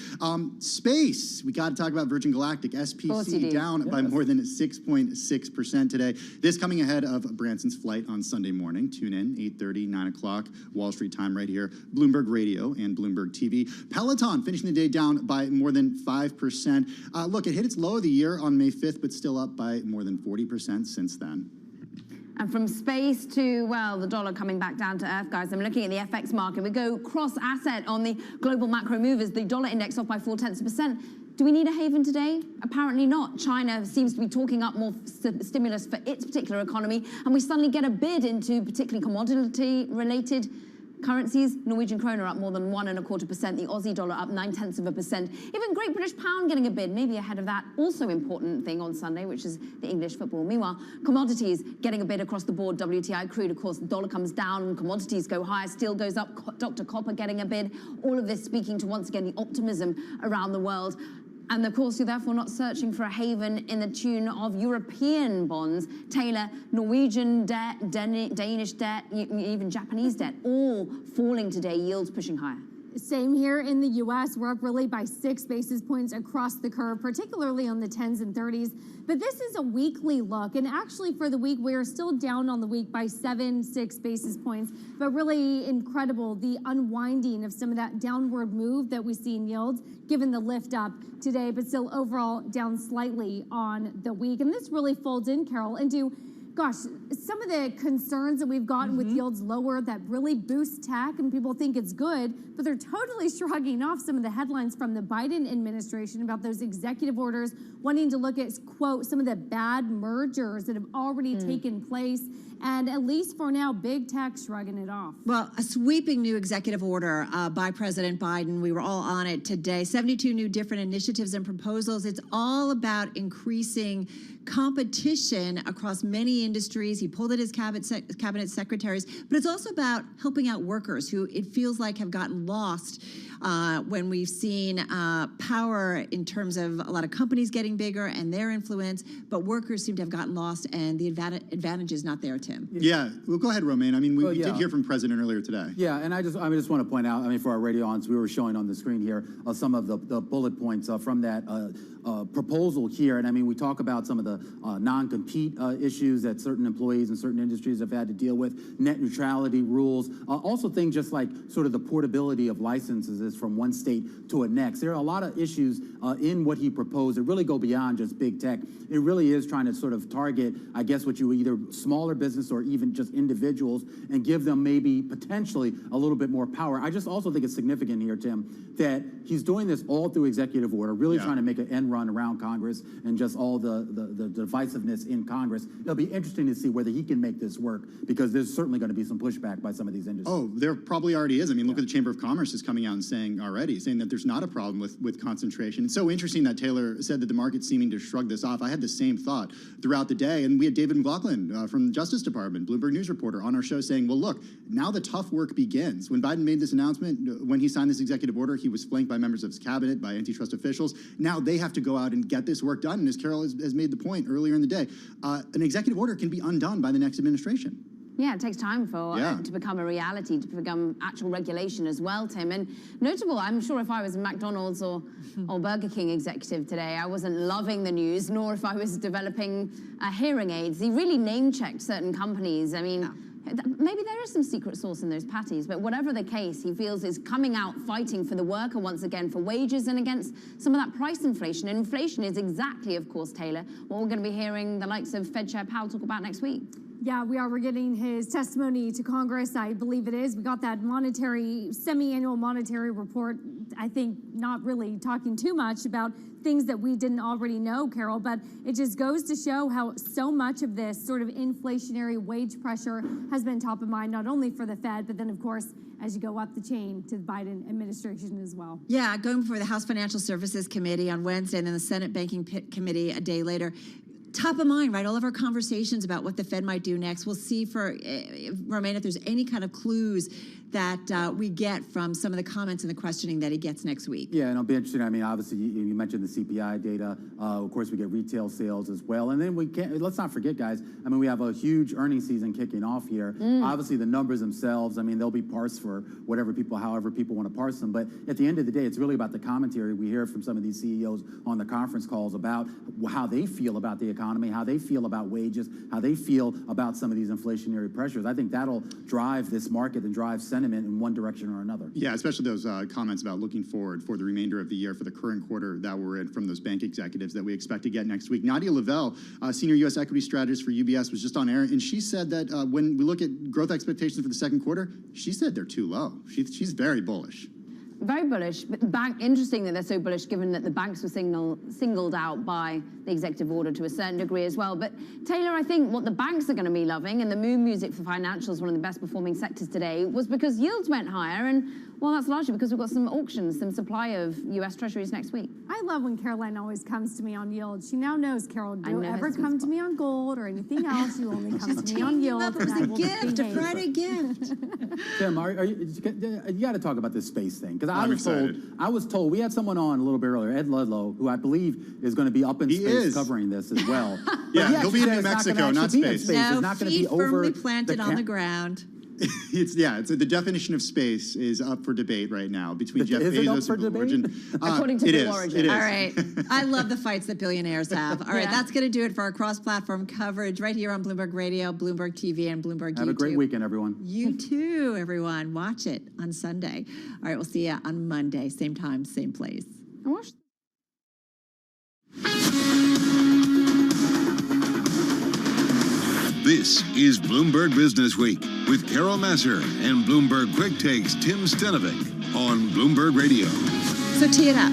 Space, we got to talk about Virgin Galactic, SPC down by more than 6.6% today. This coming ahead of Branson's flight on Sunday morning. Tune in, 8:30, 9 o'clock, Wall Street time right here, Bloomberg Radio and Bloomberg TV. Peloton finishing the day down by more than 5%. Look, it hit its low of the year on May 5th, but still up by more than 40% since then. And from space to, well, the dollar coming back down to earth, guys. I'm looking at the FX market. We go cross-asset on the global macro movers. The dollar index off by 0.4%. Do we need a haven today? Apparently not. China seems to be talking up more stimulus for its particular economy, and we suddenly get a bid into particularly commodity-related currencies. Norwegian kroner up more than 1.25%. The Aussie dollar up 0.9%. Even Great British Pound getting a bid, maybe ahead of that also important thing on Sunday, which is the English football. Meanwhile, commodities getting a bid across the board. WTI crude, of course, the dollar comes down, commodities go higher, steel goes up. Dr. Copper getting a bid. All of this speaking to, once again, the optimism around the world. And of course, you're therefore not searching for a haven in the tune of European bonds. Taylor, Norwegian debt, Danish debt, even Japanese debt, all falling today, yields pushing higher. Same here in the U.S. We're up really by 6 basis points across the curve, particularly on the 10s and 30s. But this is a weekly look. And actually for the week, we're still down on the week by 6 basis points. But really incredible, the unwinding of some of that downward move that we see in yields, given the lift up today, but still overall down slightly on the week. And this really folds in, Carol, into gosh, some of the concerns that we've gotten with yields lower that really boost tech, and people think it's good, but they're totally shrugging off some of the headlines from the Biden administration about those executive orders wanting to look at, quote, some of the bad mergers that have already taken place. And at least for now, big tech shrugging it off. Well, a sweeping new executive order by President Biden. We were all on it today. 72 new different initiatives and proposals. It's all about increasing competition across many industries. He pulled in his cabinet secretaries, but it's also about helping out workers who it feels like have gotten lost when we've seen power in terms of a lot of companies getting bigger and their influence, but workers seem to have gotten lost, and the advantage is not there, Tim. Yeah, well, go ahead, Romain. I mean, we did hear from the President earlier today. Yeah, and I just want to point out, I mean, for our radio audience, we were showing on the screen here some of the bullet points from that proposal here. And I mean, we talk about some of the non-compete issues that certain employees in certain industries have had to deal with, net neutrality rules, also things just like sort of the portability of licenses from one state to a next. There are a lot of issues in what he proposed that really go beyond just big tech. It really is trying to sort of target, I guess, what you either smaller business or even just individuals and give them maybe potentially a little bit more power. I just also think it's significant here, Tim, that he's doing this all through executive order, really trying to make an end run around Congress and just all the divisiveness in Congress. It'll be interesting to see whether he can make this work, because there's certainly going to be some pushback by some of these industries. Oh, there probably already is. I mean, look at the Chamber of Commerce is coming out and saying that there's not a problem with concentration. It's so interesting that Taylor said that the market's seeming to shrug this off. I had the same thought throughout the day, and we had David McLaughlin from the Justice Department, Bloomberg News reporter, on our show saying, well, look, now the tough work begins. When Biden made this announcement, when he signed this executive order, he was flanked by members of his cabinet, by antitrust officials. Now they have to go out and get this work done. And as Carol has made the point earlier in the day, an executive order can be undone by the next administration. Yeah, it takes time for to become a reality, to become actual regulation as well, Tim. And notable, I'm sure if I was a McDonald's or Burger King executive today, I wasn't loving the news, nor if I was developing hearing aids. He really name-checked certain companies. I mean, maybe there is some secret sauce in those patties, but whatever the case, he feels is coming out fighting for the worker once again, for wages and against some of that price inflation. And inflation is exactly, of course, Taylor, what we're going to be hearing the likes of Fed Chair Powell talk about next week. Yeah, we are. We're getting his testimony to Congress, I believe it is. We got that semi-annual monetary report. I think not really talking too much about things that we didn't already know, Carol, but it just goes to show how so much of this sort of inflationary wage pressure has been top of mind, not only for the Fed, but then, of course, as you go up the chain to the Biden administration as well. Yeah, going before the House Financial Services Committee on Wednesday and then the Senate Banking Committee a day later. Top of mind, right? All of our conversations about what the Fed might do next. We'll see Romaine, if there's any kind of clues that we get from some of the comments and the questioning that he gets next week. Yeah, and it'll be interesting. I mean, obviously, you mentioned the CPI data. Of course, we get retail sales as well. And then let's not forget, guys, I mean, we have a huge earnings season kicking off here. Obviously, the numbers themselves, I mean, they'll be parsed for however people want to parse them. But at the end of the day, it's really about the commentary we hear from some of these CEOs on the conference calls about how they feel about the economy, how they feel about wages, how they feel about some of these inflationary pressures. I think that'll drive this market and drive sentiment in one direction or another. Yeah, especially those comments about looking forward for the remainder of the year, for the current quarter that we're in, from those bank executives that we expect to get next week. Nadia Lavelle, senior U.S. equity strategist for UBS, was just on air, and she said that when we look at growth expectations for the second quarter, she said they're too low. She's very bullish. Very bullish, but interesting that they're so bullish given that the banks were singled out by the executive order to a certain degree as well. But Taylor, I think what the banks are going to be loving, and the moon music for financials, one of the best performing sectors today, was because yields went higher, and well, that's largely because we've got some auctions, some supply of U.S. Treasuries next week. I love when Caroline always comes to me on yield. She now knows, Carol, don't ever come to me on gold or anything else. You only come to me on yield. It was a gift, a Friday gift. Tim, you got to talk about this space thing, because I was told we had someone on a little bit earlier, Ed Ludlow, who I believe is going to be up in space covering this as well. Yeah, he'll be in New Mexico, not space. No, it's not going to feet be over firmly planted on the ground. It's the definition of space is up for debate right now between Jeff Bezos and Blue Origin. According to Blue Origin. All right. I love the fights that billionaires have. All right, that's going to do it for our cross-platform coverage right here on Bloomberg Radio, Bloomberg TV, and Bloomberg YouTube. Have a great weekend, everyone. You too, everyone. Watch it on Sunday. All right, we'll see you on Monday, same time, same place. This is Bloomberg Business Week with Carol Masser and Bloomberg Quick Takes Tim Stenovic on Bloomberg Radio. So tee it up.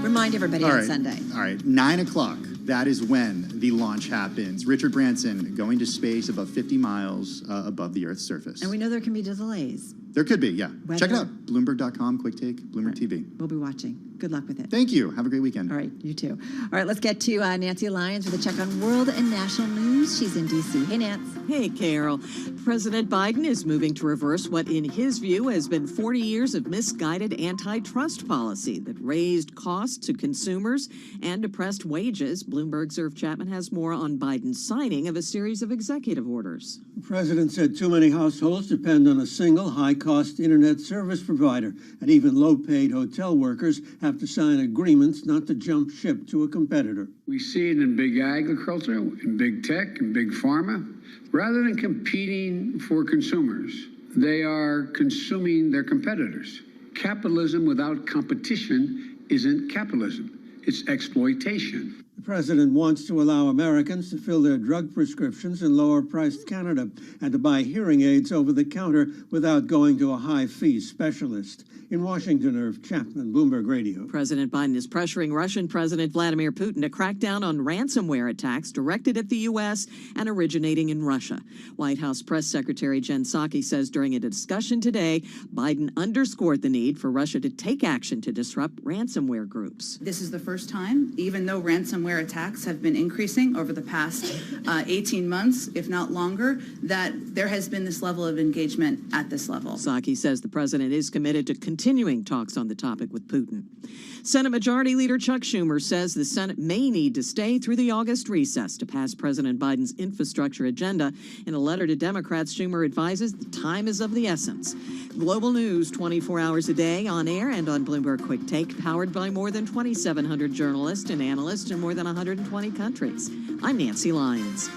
Remind everybody on Sunday. All right, 9 o'clock. That is when the launch happens. Richard Branson going to space about 50 miles above the Earth's surface. And we know there can be delays. There could be, yeah. Weather. Check it out. Bloomberg.com, Quick Take, Bloomberg TV. We'll be watching. Good luck with it. Thank you. Have a great weekend. All right, you too. All right, let's get to Nancy Lyons with a check on world and national news. She's in D.C. Hey, Nance. Hey, Carol. President Biden is moving to reverse what, in his view, has been 40 years of misguided antitrust policy that raised costs to consumers and depressed wages. Bloomberg's Irv Chapman has more on Biden's signing of a series of executive orders. The president said too many households depend on a single high-cost internet service provider, and even low-paid hotel workers have to sign agreements not to jump ship to a competitor. We see it in big agriculture, in big tech, in big pharma. Rather than competing for consumers, they are consuming their competitors. Capitalism without competition isn't capitalism. It's exploitation. The president wants to allow Americans to fill their drug prescriptions in lower-priced Canada and to buy hearing aids over the counter without going to a high-fee specialist. In Washington, Irv Chapman, Bloomberg Radio. President Biden is pressuring Russian President Vladimir Putin to crack down on ransomware attacks directed at the U.S. and originating in Russia. White House Press Secretary Jen Psaki says during a discussion today, Biden underscored the need for Russia to take action to disrupt ransomware groups. This is the first time, even though ransomware attacks have been increasing over the past 18 months, if not longer, that there has been this level of engagement at this level. Psaki says the president is committed to continuing talks on the topic with Putin. Senate Majority Leader Chuck Schumer says the Senate may need to stay through the August recess to pass President Biden's infrastructure agenda. In a letter to Democrats, Schumer advises the time is of the essence. Global news 24 hours a day on air and on Bloomberg Quick Take, powered by more than 2,700 journalists and analysts in more than 120 countries. I'm Nancy Lyons.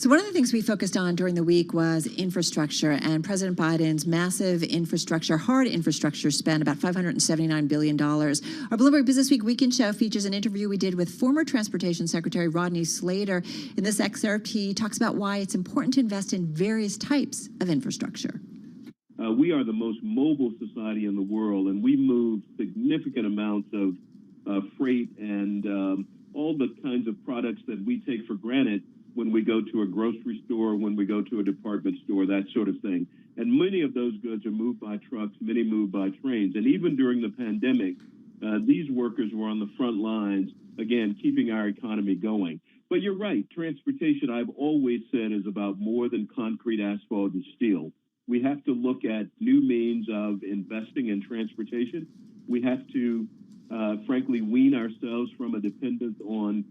So one of the things we focused on during the week was infrastructure and President Biden's massive infrastructure, hard infrastructure spend, about $579 billion. Our Bloomberg Business Week Weekend Show features an interview we did with former Transportation Secretary Rodney Slater. In this excerpt, he talks about why it's important to invest in various types of infrastructure. We are the most mobile society in the world, and we move significant amounts of freight and all the kinds of products that we take for granted when we go to a grocery store, when we go to a department store, that sort of thing. And many of those goods are moved by trucks, many moved by trains. And even during the pandemic, these workers were on the front lines, again, keeping our economy going. But you're right, transportation, I've always said, is about more than concrete, asphalt, and steel. We have to look at new means of investing in transportation. We have to, frankly, wean ourselves from a dependence on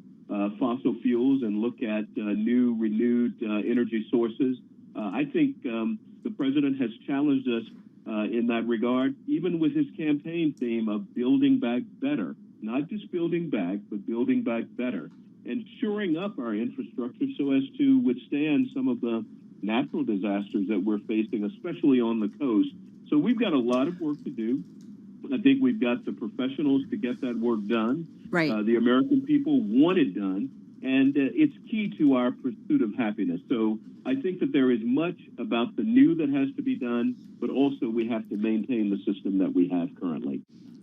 fossil fuels and look at new renewed energy sources. I think the president has challenged us in that regard, even with his campaign theme of building back better, not just building back, but building back better, and shoring up our infrastructure so as to withstand some of the natural disasters that we're facing, especially on the coast. So we've got a lot of work to do. I think we've got the professionals to get that work done. Right. The American people want it done, and it's key to our pursuit of happiness. So I think that there is much about the new that has to be done, but also we have to maintain the system that we have currently.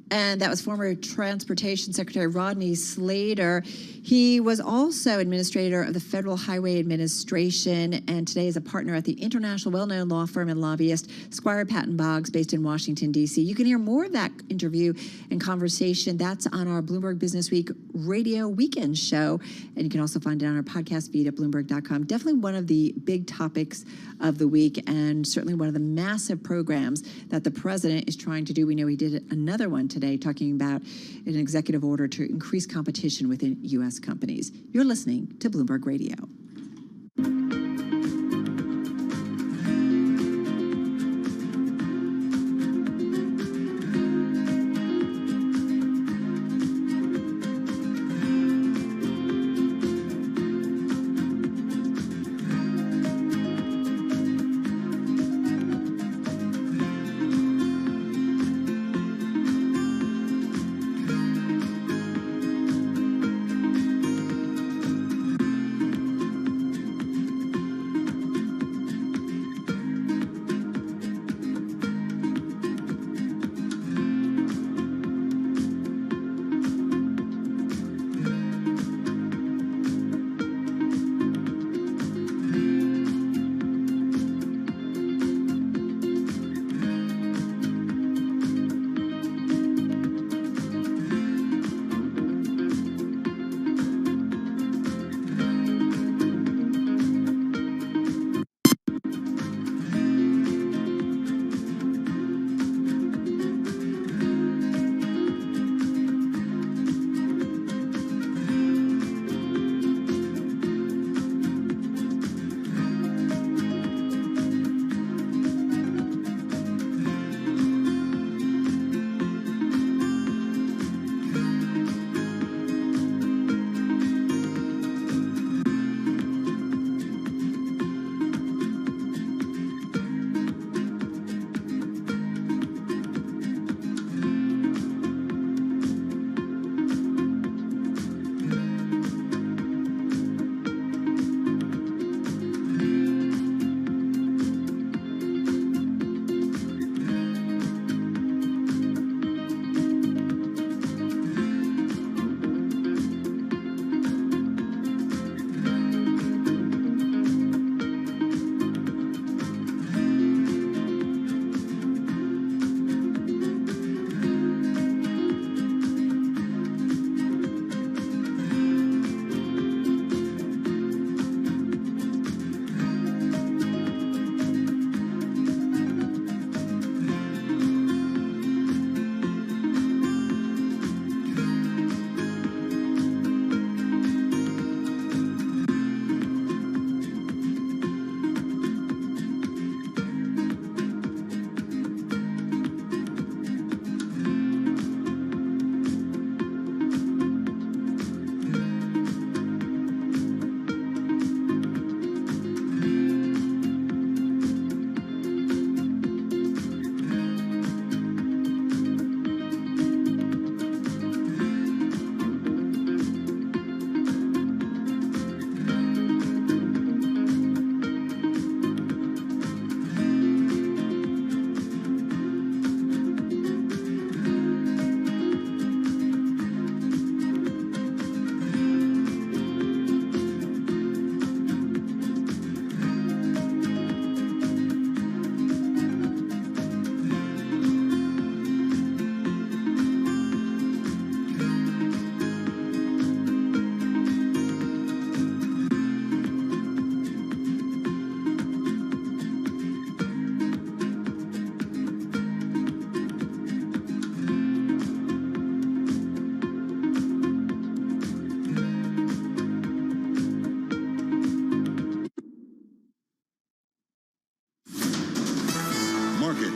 And that was former Transportation Secretary Rodney Slater. He was also administrator of the Federal Highway Administration and today is a partner at the international well-known law firm and lobbyist Squire Patton Boggs based in Washington, D.C. You can hear more of that interview and conversation. That's on our Bloomberg Business Week radio weekend show. And you can also find it on our podcast feed at Bloomberg.com. Definitely one of the big topics of the week and certainly one of the massive programs that the president is trying to do. We know he did another one today talking about an executive order to increase competition within U.S. companies. You're listening to Bloomberg Radio.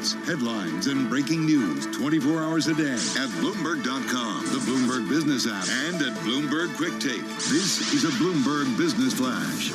updates, headlines, and breaking news 24 hours a day at Bloomberg.com, the Bloomberg Business app, and at Bloomberg Quick Tape. This is a Bloomberg Business Flash.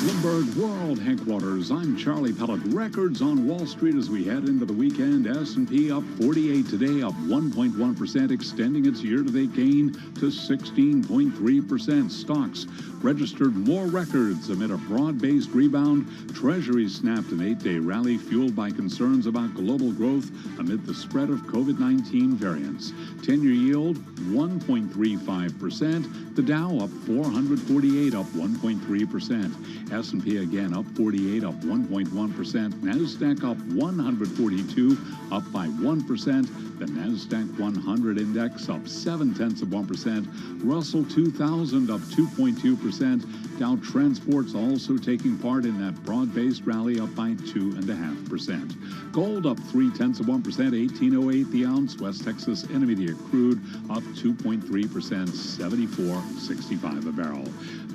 Bloomberg World Headquarters, I'm Charlie Pellet. Records on Wall Street as we head into the weekend. S&P up 48 today, up 1.1%, extending its year-to-date gain to 16.3%. Stocks registered more records amid a broad-based rebound. Treasuries snapped an 8-day rally fueled by concerns about global growth amid the spread of COVID-19 variants. 10-year yield 1.35%. The Dow up 448, up 1.3%. S&P again up 48, up 1.1%. NASDAQ up 142, up by 1%. The NASDAQ 100 index up 0.7%. Russell 2000 up 2.2%. Dow Transport's also taking part in that broad-based rally, up by 2.5%. Gold up 0.3%, 18.08 the ounce. West Texas Intermediate crude up 2.3%, 74.65 a barrel.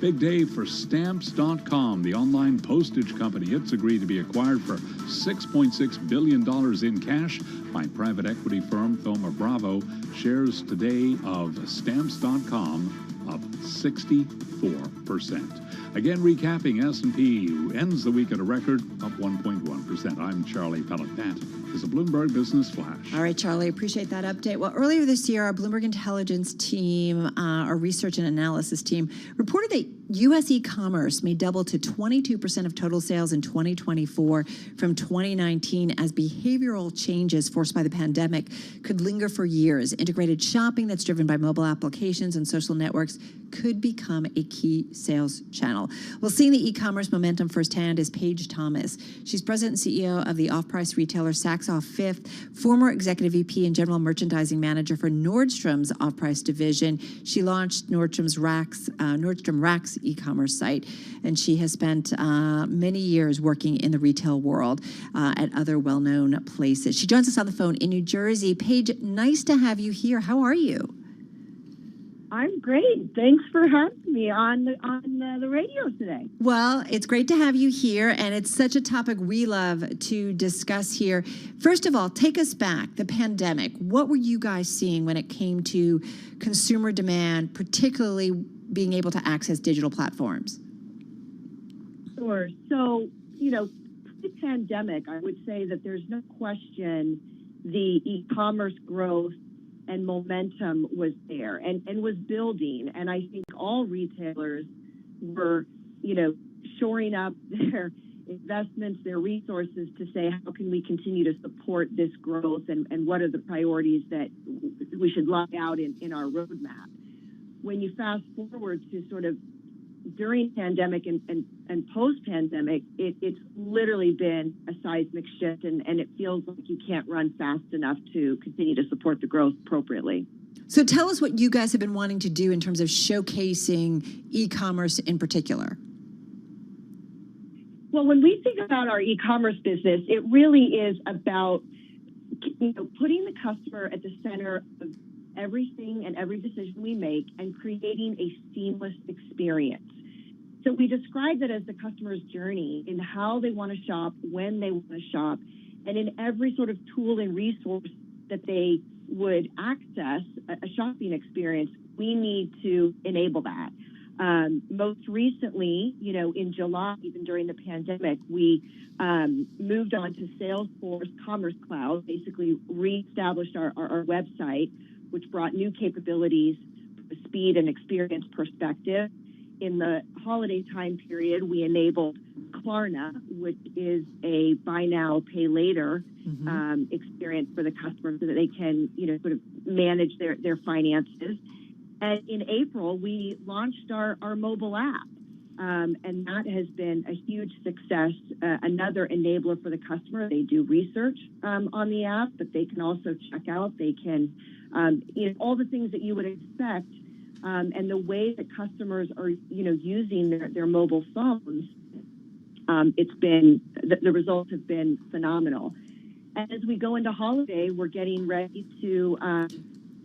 Big day for Stamps.com, the online postage company. It's agreed to be acquired for $6.6 billion in cash by private equity firm Thoma Bravo. Shares today of Stamps.com up 64%. Again, recapping, S&P ends the week at a record, up 1.1%. I'm Charlie Pellet. That is a Bloomberg Business Flash. All right, Charlie, appreciate that update. Well, earlier this year, our Bloomberg Intelligence team, our research and analysis team, reported that U.S. e-commerce may double to 22% of total sales in 2024 from 2019 as behavioral changes forced by the pandemic could linger for years. Integrated shopping that's driven by mobile applications and social networks could become a key sales channel. Well, seeing the e-commerce momentum firsthand is Paige Thomas. She's president and CEO of the off-price retailer Saks Off Fifth, former executive VP and general merchandising manager for Nordstrom's off-price division. She launched Nordstrom Rack's e-commerce site, and she has spent many years working in the retail world at other well-known places. She joins us on the phone in New Jersey. Paige, nice to have you here. How are you? I'm great. Thanks for having me on the radio today. Well, it's great to have you here, and it's such a topic we love to discuss here. First of all, take us back, the pandemic. What were you guys seeing when it came to consumer demand, particularly being able to access digital platforms? Sure. So, pre-pandemic, I would say that there's no question the e-commerce growth and momentum was there and was building. And I think all retailers were, shoring up their investments, their resources to say, how can we continue to support this growth and what are the priorities that we should lay out in our roadmap? When you fast forward to sort of during pandemic and post-pandemic, it's literally been a seismic shift, and it feels like you can't run fast enough to continue to support the growth appropriately. So tell us what you guys have been wanting to do in terms of showcasing e-commerce in particular. Well, when we think about our e-commerce business, it really is about putting the customer at the center of everything and every decision we make and creating a seamless experience. So we describe it as the customer's journey in how they want to shop, when they want to shop, and in every sort of tool and resource that they would access a shopping experience, we need to enable that. Most recently, in July, even during the pandemic, we moved on to Salesforce Commerce Cloud, basically reestablished our website, which brought new capabilities from a speed and experience perspective. In the holiday time period, we enabled Klarna, which is a buy now, pay later experience for the customer so that they can, sort of manage their finances. And in April, we launched our mobile app, and that has been a huge success, another enabler for the customer. They do research on the app, but they can also check out. They can, all the things that you would expect, and the way that customers are, using their mobile phones, it's been, the results have been phenomenal. And as we go into holiday, we're getting ready to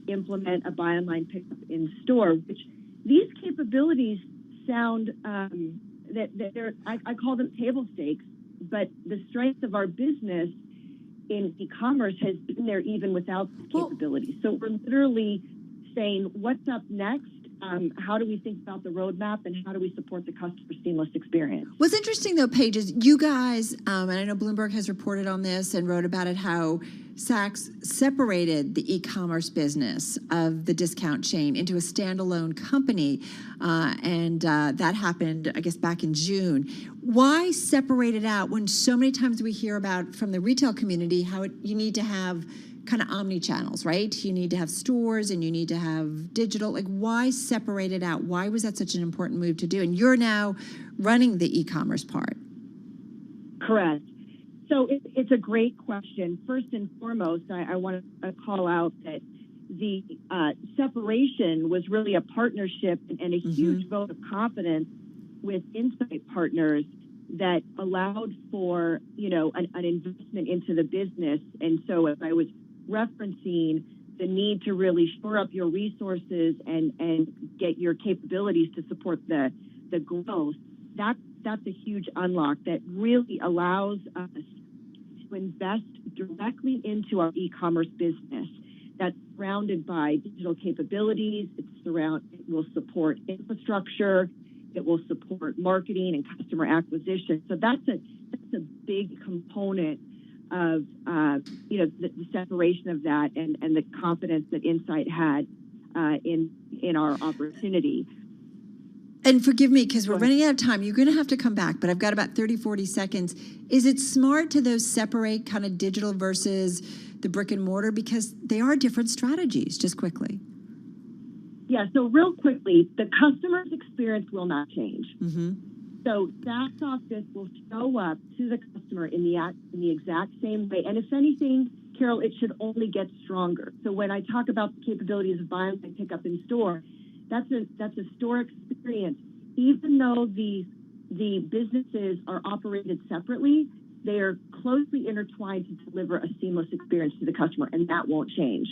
implement a buy online, pick up in store, which these capabilities sound I call them table stakes, but the strength of our business in e-commerce has been there even without capabilities. So we're literally saying, what's up next? How do we think about the roadmap, and how do we support the customer seamless experience? What's interesting, though, Paige, is you guys, and I know Bloomberg has reported on this and wrote about it, how Saks separated the e-commerce business of the discount chain into a standalone company, and that happened, I guess, back in June. Why separate it out when so many times we hear about from the retail community how you need to have kind of omni-channels, right? You need to have stores and you need to have digital. Like, why separate it out? Why was that such an important move to do? And you're now running the e-commerce part. Correct. So it's a great question. First and foremost, I want to call out that the separation was really a partnership and a huge vote of confidence with Insight partners that allowed for, an investment into the business. And so as I was referencing the need to really shore up your resources and get your capabilities to support the growth, that's a huge unlock that really allows us to invest directly into our e-commerce business. That's surrounded by digital capabilities. It will support infrastructure. It will support marketing and customer acquisition. So that's a big component of the separation of that and the confidence that Insight had in our opportunity. And forgive me, because we're running out of time. You're going to have to come back, but I've got about 30, 40 seconds. Is it smart to separate kind of digital versus the brick and mortar? Because they are different strategies, just quickly. Yeah, so real quickly, the customer's experience will not change. So Saks Office will show up to the customer in the exact same way. And if anything, Carol, it should only get stronger. So when I talk about the capabilities of buy online, pick up in store, that's a store experience. Even though the businesses are operated separately, they are closely intertwined to deliver a seamless experience to the customer, and that won't change.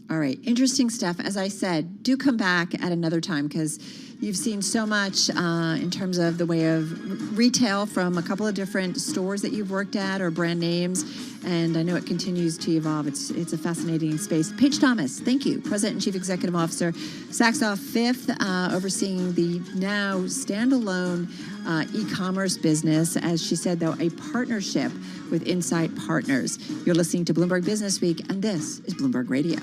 All right. Interesting stuff. As I said, do come back at another time because you've seen so much in terms of the way of retail from a couple of different stores that you've worked at or brand names. And I know it continues to evolve. It's a fascinating space. Paige Thomas, thank you. President and Chief Executive Officer, Saks Off Fifth, overseeing the now standalone e-commerce business. As she said, though, a partnership with Insight Partners. You're listening to Bloomberg Business Week, and this is Bloomberg Radio.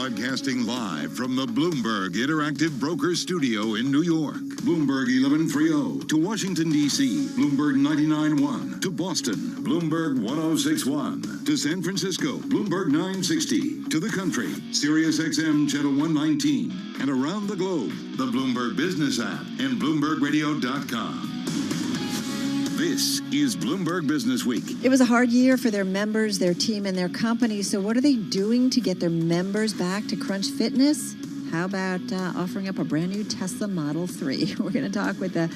Broadcasting live from the Bloomberg Interactive Broker Studio in New York. Bloomberg 1130 to Washington, D.C. Bloomberg 99.1 to Boston. Bloomberg 106.1 to San Francisco. Bloomberg 960 to the country. Sirius XM Channel 119. And around the globe, the Bloomberg Business app and BloombergRadio.com. This is Bloomberg Business Week. It was a hard year for their members, their team, and their company. So what are they doing to get their members back to Crunch Fitness? How about offering up a brand new Tesla Model 3? We're going to talk with the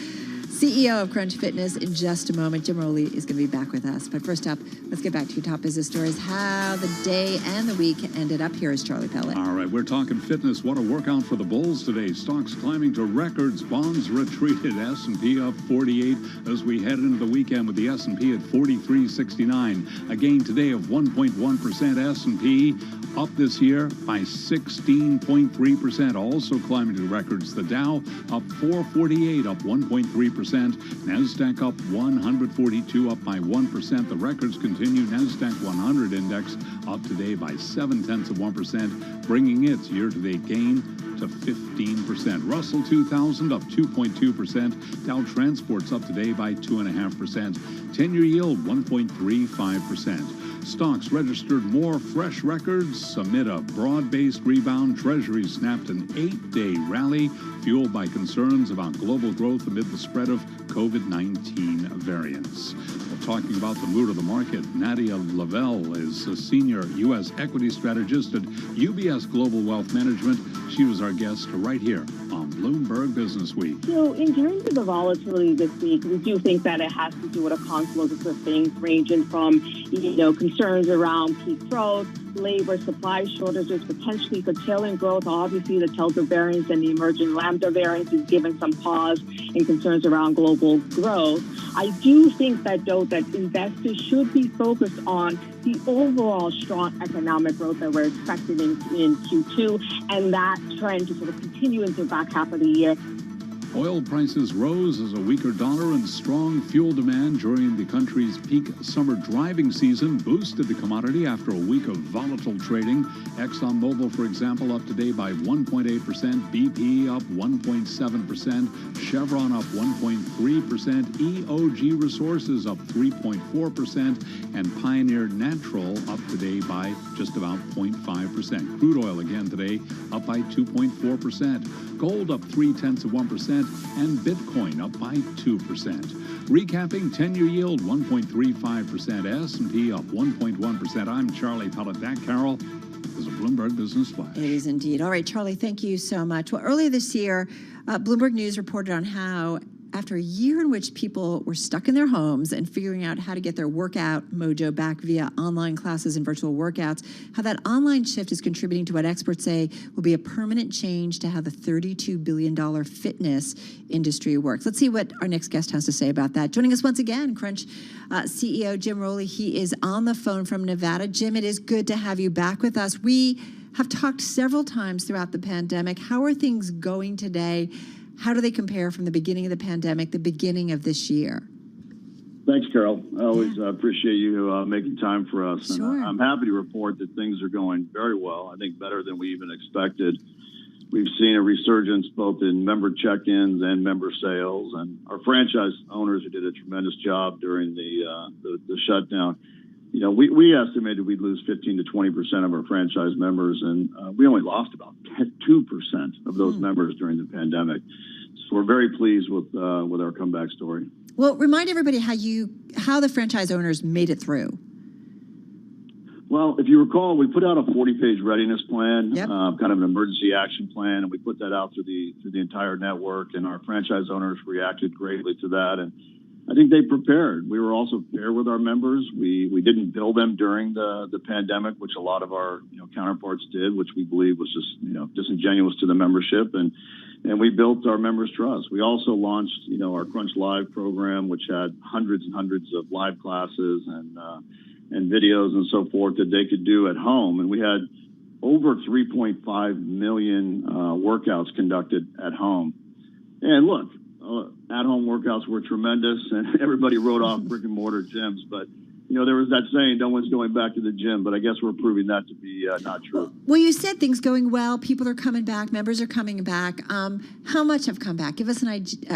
CEO of Crunch Fitness in just a moment. Jim Rowley is going to be back with us. But first up, let's get back to your top business stories. How the day and the week ended up. Here is Charlie Pellet. All right, we're talking fitness. What a workout for the bulls today. Stocks climbing to records. Bonds retreated. S&P up 48 as we head into the weekend with the S&P at 43.69. A gain today of 1.1%. S&P up this year by 16.3%. Also climbing to records. The Dow up 448, up 1.3%. NASDAQ up 142, up by 1%. The records continue. NASDAQ 100 index up today by 0.7%, bringing its year-to-date gain to 15%. Russell 2000 up 2.2%. Dow Transport's up today by 2.5%. 10-year yield 1.35%. Stocks registered more fresh records amid a broad-based rebound. Treasuries snapped an 8-day rally fueled by concerns about global growth amid the spread of COVID-19 variants. Well, talking about the mood of the market, Nadia Lavelle is a senior U.S. equity strategist at UBS Global Wealth Management. She was our guest right here on Bloomberg Business Week. So in terms of the volatility this week, we do think that it has to do with a confluence of things ranging from, concerns around peak growth, labor supply shortages, potentially curtailing growth. Obviously, the Delta variant and the emerging Lambda variant is giving some pause and concerns around global growth. I do think that, though, that investors should be focused on the overall strong economic growth that we're expecting in Q2 and that trend to sort of continue into the back half of the year. Oil prices rose as a weaker dollar and strong fuel demand during the country's peak summer driving season boosted the commodity after a week of volatile trading. ExxonMobil, for example, up today by 1.8%, BP up 1.7%, Chevron up 1.3%, EOG Resources up 3.4%, and Pioneer Natural up today by just about 0.5%. Crude oil again today up by 2.4%. Gold up 0.3%, and Bitcoin up by 2%. Recapping, 10-year yield 1.35%, S&P up 1.1%. I'm Charlie Pellet. That, Carol, is a Bloomberg Business Flash. It is indeed. All right, Charlie, thank you so much. Well, earlier this year, Bloomberg News reported on how after a year in which people were stuck in their homes and figuring out how to get their workout mojo back via online classes and virtual workouts, how that online shift is contributing to what experts say will be a permanent change to how the $32 billion fitness industry works. Let's see what our next guest has to say about that. Joining us once again, Crunch CEO Jim Rowley. He is on the phone from Nevada. Jim, it is good to have you back with us. We have talked several times throughout the pandemic. How are things going today? How do they compare from the beginning of the pandemic, the beginning of this year? Thanks, Carol. I always appreciate you making time for us. Sure. And I'm happy to report that things are going very well, I think better than we even expected. We've seen a resurgence both in member check-ins and member sales. And our franchise owners who did a tremendous job during the shutdown. We estimated we'd lose 15 to 20% of our franchise members, and we only lost about 2% of those members during the pandemic. So we're very pleased with our comeback story. Well, remind everybody how the franchise owners made it through. Well, if you recall, we put out a 40-page readiness plan, kind of an emergency action plan, and we put that out through the entire network, and our franchise owners reacted greatly to that. And I think they prepared. We were also prepared with our members. We didn't bill them during the pandemic, which a lot of our counterparts did, which we believe was just disingenuous to the membership. And we built our members' trust. We also launched our Crunch Live program, which had hundreds and hundreds of live classes and videos and so forth that they could do at home. And we had over 3.5 million workouts conducted at home. And look, at-home workouts were tremendous, and everybody wrote off brick-and-mortar gyms. But there was that saying, no one's going back to the gym, but I guess we're proving that to be not true. Well, you said things going well. People are coming back. Members are coming back. How much have come back? Give us an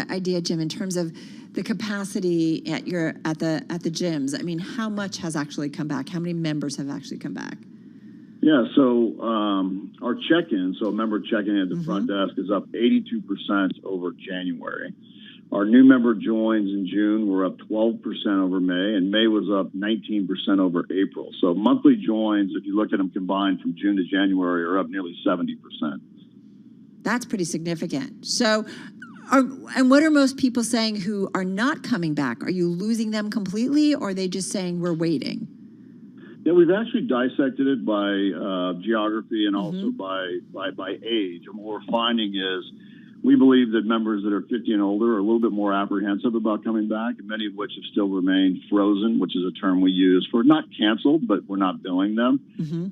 idea, Jim, in terms of the capacity at the gyms. I mean, how much has actually come back? How many members have actually come back? Yeah, so our check-in, so member check-in at the front desk is up 82% over January. Our new member joins in June were up 12% over May, and May was up 19% over April. So monthly joins, if you look at them combined from June to January, are up nearly 70%. That's pretty significant. So, and what are most people saying who are not coming back? Are you losing them completely, or are they just saying we're waiting? Yeah, we've actually dissected it by geography and also by age. And what we're finding is we believe that members that are 50 and older are a little bit more apprehensive about coming back, and many of which have still remained frozen, which is a term we use for not canceled, but we're not billing them.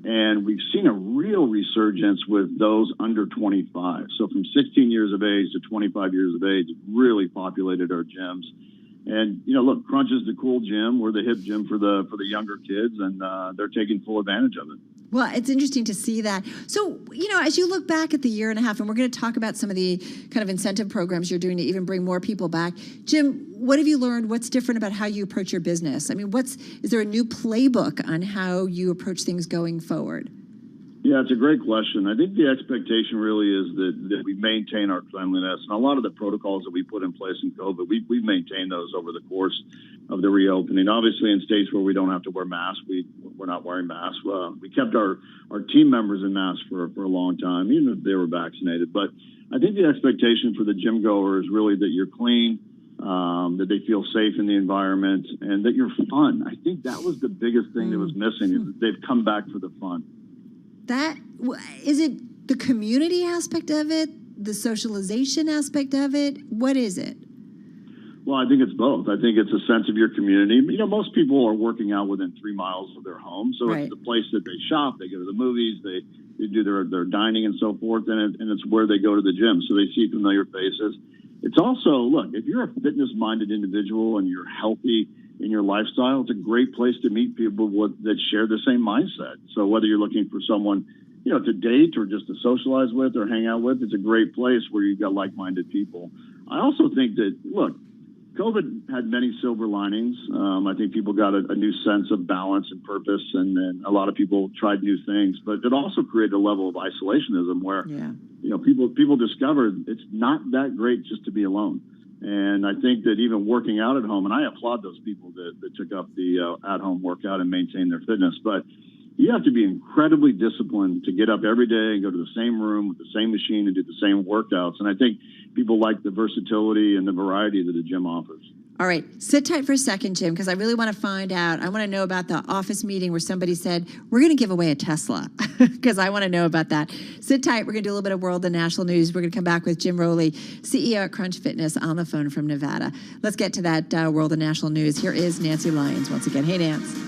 And we've seen a real resurgence with those under 25. So from 16 years of age to 25 years of age, it really populated our gyms. And, look, Crunch is the cool gym. We're the hip gym for the younger kids, and they're taking full advantage of it. Well, it's interesting to see that. So, as you look back at the year and a half, and we're going to talk about some of the kind of incentive programs you're doing to even bring more people back. Jim, what have you learned? What's different about how you approach your business? I mean, is there a new playbook on how you approach things going forward? Yeah, it's a great question. I think the expectation really is that we maintain our cleanliness. And a lot of the protocols that we put in place in COVID, we've maintained those over the course of the reopening. Obviously, in states where we don't have to wear masks, we're not wearing masks. We kept our team members in masks for a long time, even if they were vaccinated. But I think the expectation for the gym goer is really that you're clean, that they feel safe in the environment, and that you're fun. I think that was the biggest thing that was missing, is that they've come back for the fun. Is it the community aspect of it, the socialization aspect of it? What is it? Well, I think it's both. I think it's a sense of your community. Most people are working out within 3 miles of their home. So It's the place that they shop, they go to the movies, they do their dining and so forth, and it's where they go to the gym. So they see familiar faces. It's also, look, if you're a fitness-minded individual and you're healthy in your lifestyle, it's a great place to meet people that share the same mindset. So whether you're looking for someone, to date or just to socialize with or hang out with, it's a great place where you've got like-minded people. I also think that, look, COVID had many silver linings. I think people got a new sense of balance and purpose, and a lot of people tried new things. But it also created a level of isolationism where, people discovered it's not that great just to be alone. And I think that even working out at home, and I applaud those people that took up the at-home workout and maintained their fitness, but you have to be incredibly disciplined to get up every day and go to the same room with the same machine and do the same workouts. And I think people like the versatility and the variety that the gym offers. All right, sit tight for a second, Jim, because I really want to find out. I want to know about the office meeting where somebody said, we're going to give away a Tesla, because I want to know about that. Sit tight. We're going to do a little bit of world and national news. We're going to come back with Jim Rowley, CEO at Crunch Fitness, on the phone from Nevada. Let's get to that world and national news. Here is Nancy Lyons once again. Hey, Nance.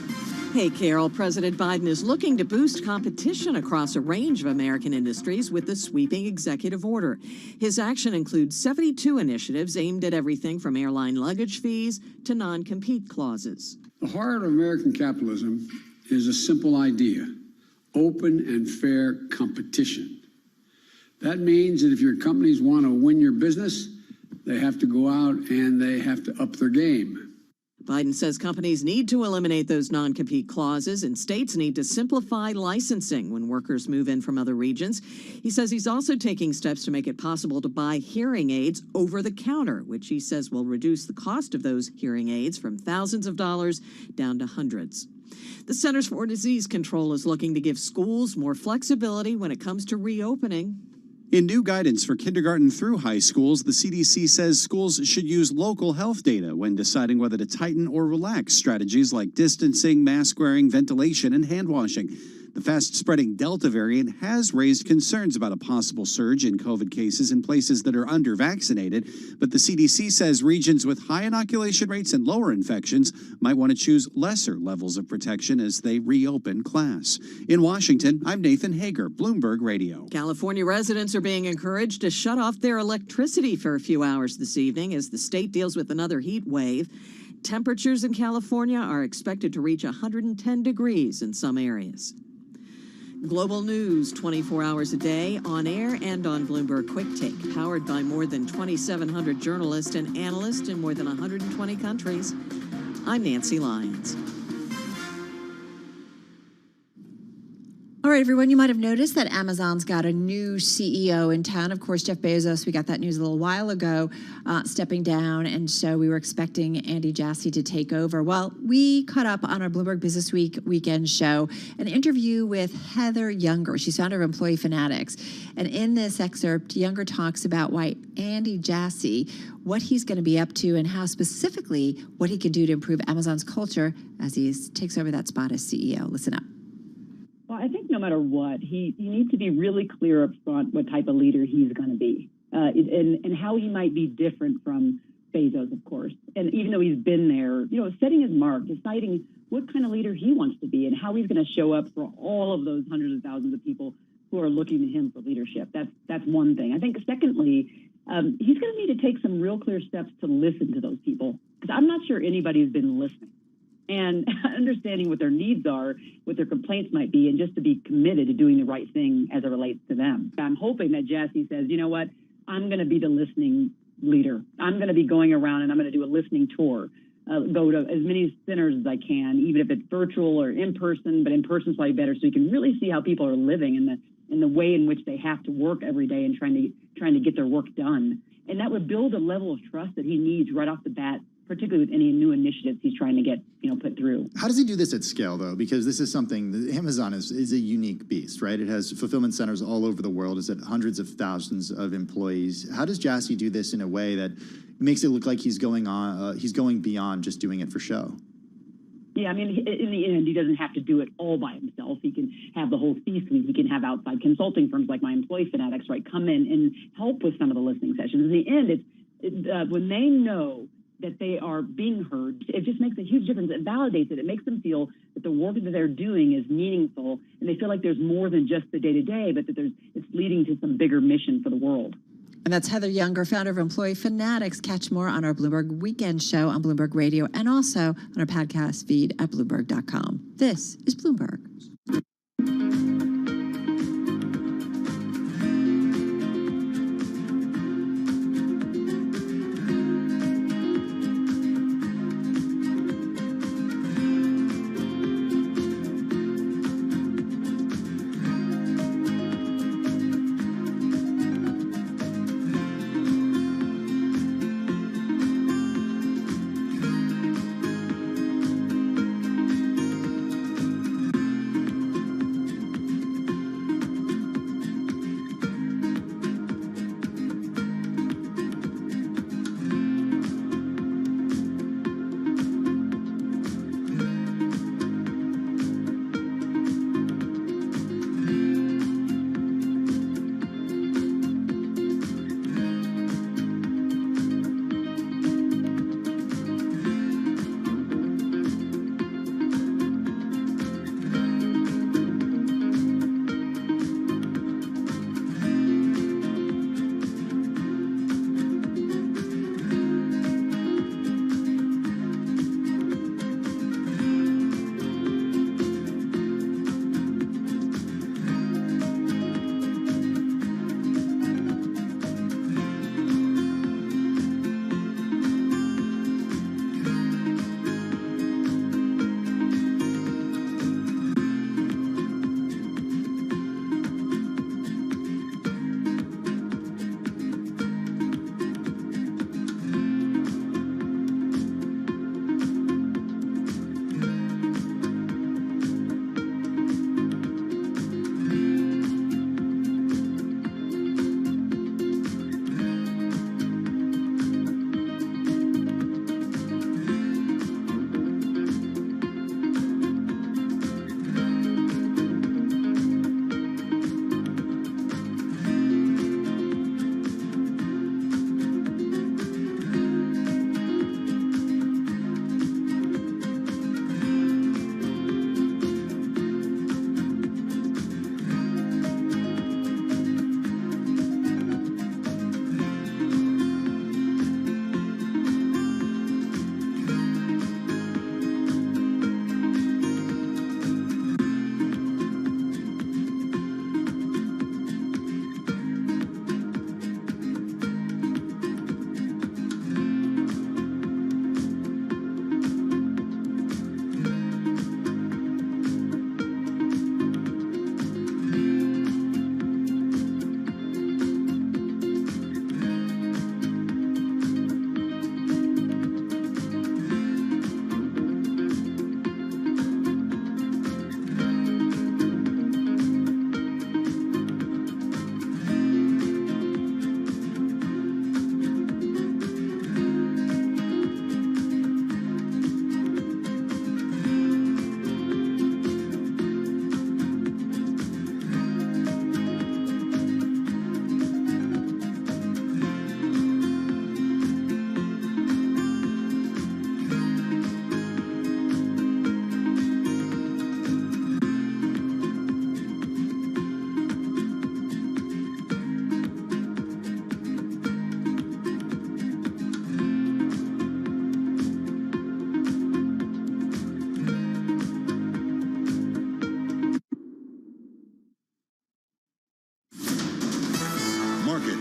Hey, Carol. President Biden is looking to boost competition across a range of American industries with a sweeping executive order. His action includes 72 initiatives aimed at everything from airline luggage fees to non-compete clauses. The heart of American capitalism is a simple idea: open and fair competition. That means that if your companies want to win your business, they have to go out and they have to up their game. Biden says companies need to eliminate those non-compete clauses and states need to simplify licensing when workers move in from other regions. He says he's also taking steps to make it possible to buy hearing aids over the counter, which he says will reduce the cost of those hearing aids from thousands of dollars down to hundreds. The Centers for Disease Control is looking to give schools more flexibility when it comes to reopening. In new guidance for kindergarten through high schools, the CDC says schools should use local health data when deciding whether to tighten or relax strategies like distancing, mask wearing, ventilation, and hand washing. The fast-spreading Delta variant has raised concerns about a possible surge in COVID cases in places that are under-vaccinated, but the CDC says regions with high inoculation rates and lower infections might want to choose lesser levels of protection as they reopen class. In Washington, I'm Nathan Hager, Bloomberg Radio. California residents are being encouraged to shut off their electricity for a few hours this evening as the state deals with another heat wave. Temperatures in California are expected to reach 110 degrees in some areas. Global news 24 hours a day, on air and on Bloomberg Quick Take, powered by more than 2,700 journalists and analysts in more than 120 countries. I'm Nancy Lyons. All right, everyone, you might have noticed that Amazon's got a new CEO in town. Of course, Jeff Bezos, we got that news a little while ago, stepping down, and so we were expecting Andy Jassy to take over. Well, we caught up on our Bloomberg Business Week weekend show, an interview with Heather Younger. She's founder of Employee Fanatics. And in this excerpt, Younger talks about why Andy Jassy, what he's going to be up to, and how specifically what he can do to improve Amazon's culture as he takes over that spot as CEO. Listen up. Well, I think no matter what, he needs to be really clear up front what type of leader he's going to be and how he might be different from Bezos, of course. And even though he's been there, setting his mark, deciding what kind of leader he wants to be and how he's going to show up for all of those hundreds of thousands of people who are looking to him for leadership. That's one thing. I think secondly, he's going to need to take some real clear steps to listen to those people, because I'm not sure anybody's been listening. And understanding what their needs are, what their complaints might be, and just to be committed to doing the right thing as it relates to them. I'm hoping that Jassy says, you know what, I'm going to be the listening leader. I'm going to be going around and I'm going to do a listening tour, go to as many centers as I can, even if it's virtual or in person, but in person is probably better, so you can really see how people are living in the way in which they have to work every day and trying to get their work done. And that would build a level of trust that he needs right off the bat, particularly with any new initiatives he's trying to get put through. How does he do this at scale, though? Because this is something that Amazon is a unique beast, right? It has fulfillment centers all over the world. It's at hundreds of thousands of employees. How does Jassy do this in a way that makes it look like he's going beyond just doing it for show? Yeah, I mean, in the end, he doesn't have to do it all by himself. He can have the whole C-suite. He can have outside consulting firms like my Employee Fanatics, right, come in and help with some of the listening sessions. In the end, when they know that they are being heard, it just makes a huge difference. It validates it. It makes them feel that the work that they're doing is meaningful, and they feel like there's more than just the day-to-day, but that it's leading to some bigger mission for the world. And that's Heather Younger, founder of Employee Fanatics. Catch more on our Bloomberg Weekend show on Bloomberg Radio and also on our podcast feed at Bloomberg.com. This is Bloomberg.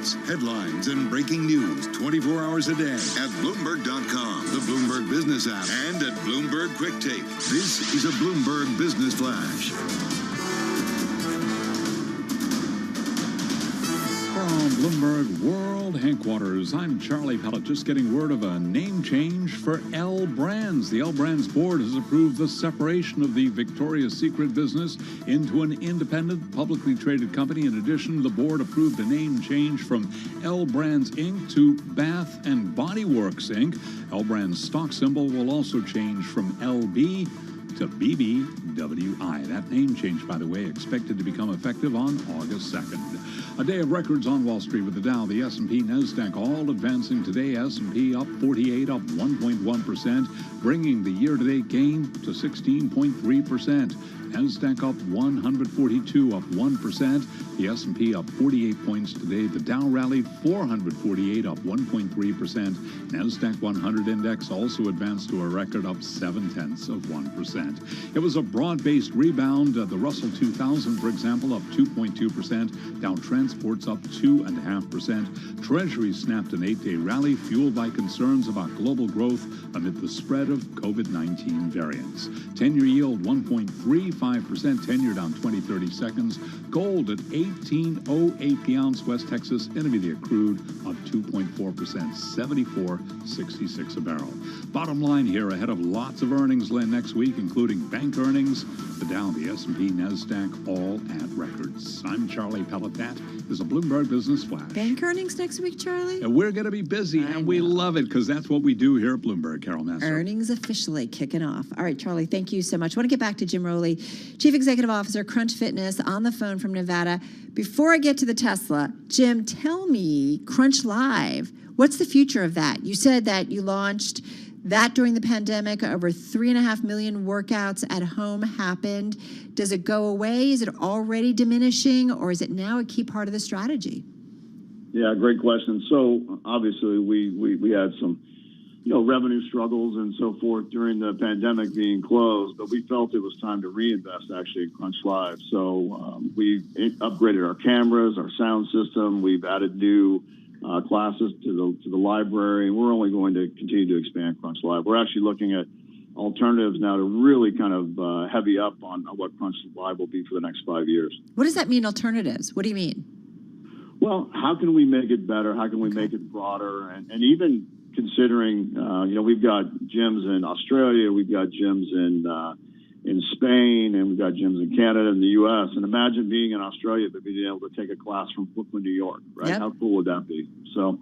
updates, headlines, and breaking news 24 hours a day at Bloomberg.com, the Bloomberg Business app, and at Bloomberg Quick Tape. This is a Bloomberg Business Flash. From Bloomberg World Headquarters, I'm Charlie Pellet, just getting word of a name change for L Brands. The L Brands board has approved the separation of the Victoria's Secret business into an independent, publicly traded company. In addition, the board approved a name change from L Brands Inc. to Bath and Body Works Inc. L Brands stock symbol will also change from LB to BBWI. That name change, by the way, expected to become effective on August 2nd. A day of records on Wall Street with the Dow, the S&P, NASDAQ all advancing today. S&P up 48, up 1.1%, bringing the year-to-date gain to 16.3%. NASDAQ up 142, up 1%. The S&P up 48 points today. The Dow rallied 448, up 1.3%. NASDAQ 100 index also advanced to a record up 0.7%. It was a broad-based rebound. The Russell 2000, for example, up 2.2%. Dow Transport's up 2.5%. Treasury snapped an 8-day rally fueled by concerns about global growth amid the spread of COVID-19 variants. 10-year yield 1.35%, 10-year down 20-30 seconds. Gold at $18.08 the ounce. West Texas Intermediate crude up 2.4%, 74.66 a barrel. Bottom line here, ahead of lots of earnings next week, including bank earnings, the Dow, the S&P, NASDAQ, all at records. I'm Charlie Pellet. That is a Bloomberg Business Flash. Bank earnings next week, Charlie? And we're going to be busy, and we love it because that's what we do here at Bloomberg. Carol Nassar. Earnings officially kicking off. All right, Charlie, thank you so much. I want to get back to Jim Rowley, Chief Executive Officer, Crunch Fitness, on the phone from Nevada. Before I get to the Tesla, Jim, tell me, Crunch Live, what's the future of that? You said that you launched that during the pandemic. Over 3.5 million workouts at home happened. Does it go away? Is it already diminishing, or is it now a key part of the strategy? Yeah, great question. So obviously we had some, revenue struggles and so forth during the pandemic being closed, but we felt it was time to reinvest actually in Crunch Live. So we upgraded our cameras, our sound system. We've added new classes to the library, and we're only going to continue to expand Crunch Live. We're actually looking at alternatives now to really kind of heavy up on what Crunch Live will be for the next 5 years. What does that mean, alternatives? What do you mean? Well, how can we make it better? How can we make it broader? And even considering, we've got gyms in Australia, we've got gyms in Spain, and we've got gyms in Canada and the U.S. And imagine being in Australia but being able to take a class from Brooklyn, New York, right? Yep. How cool would that be? So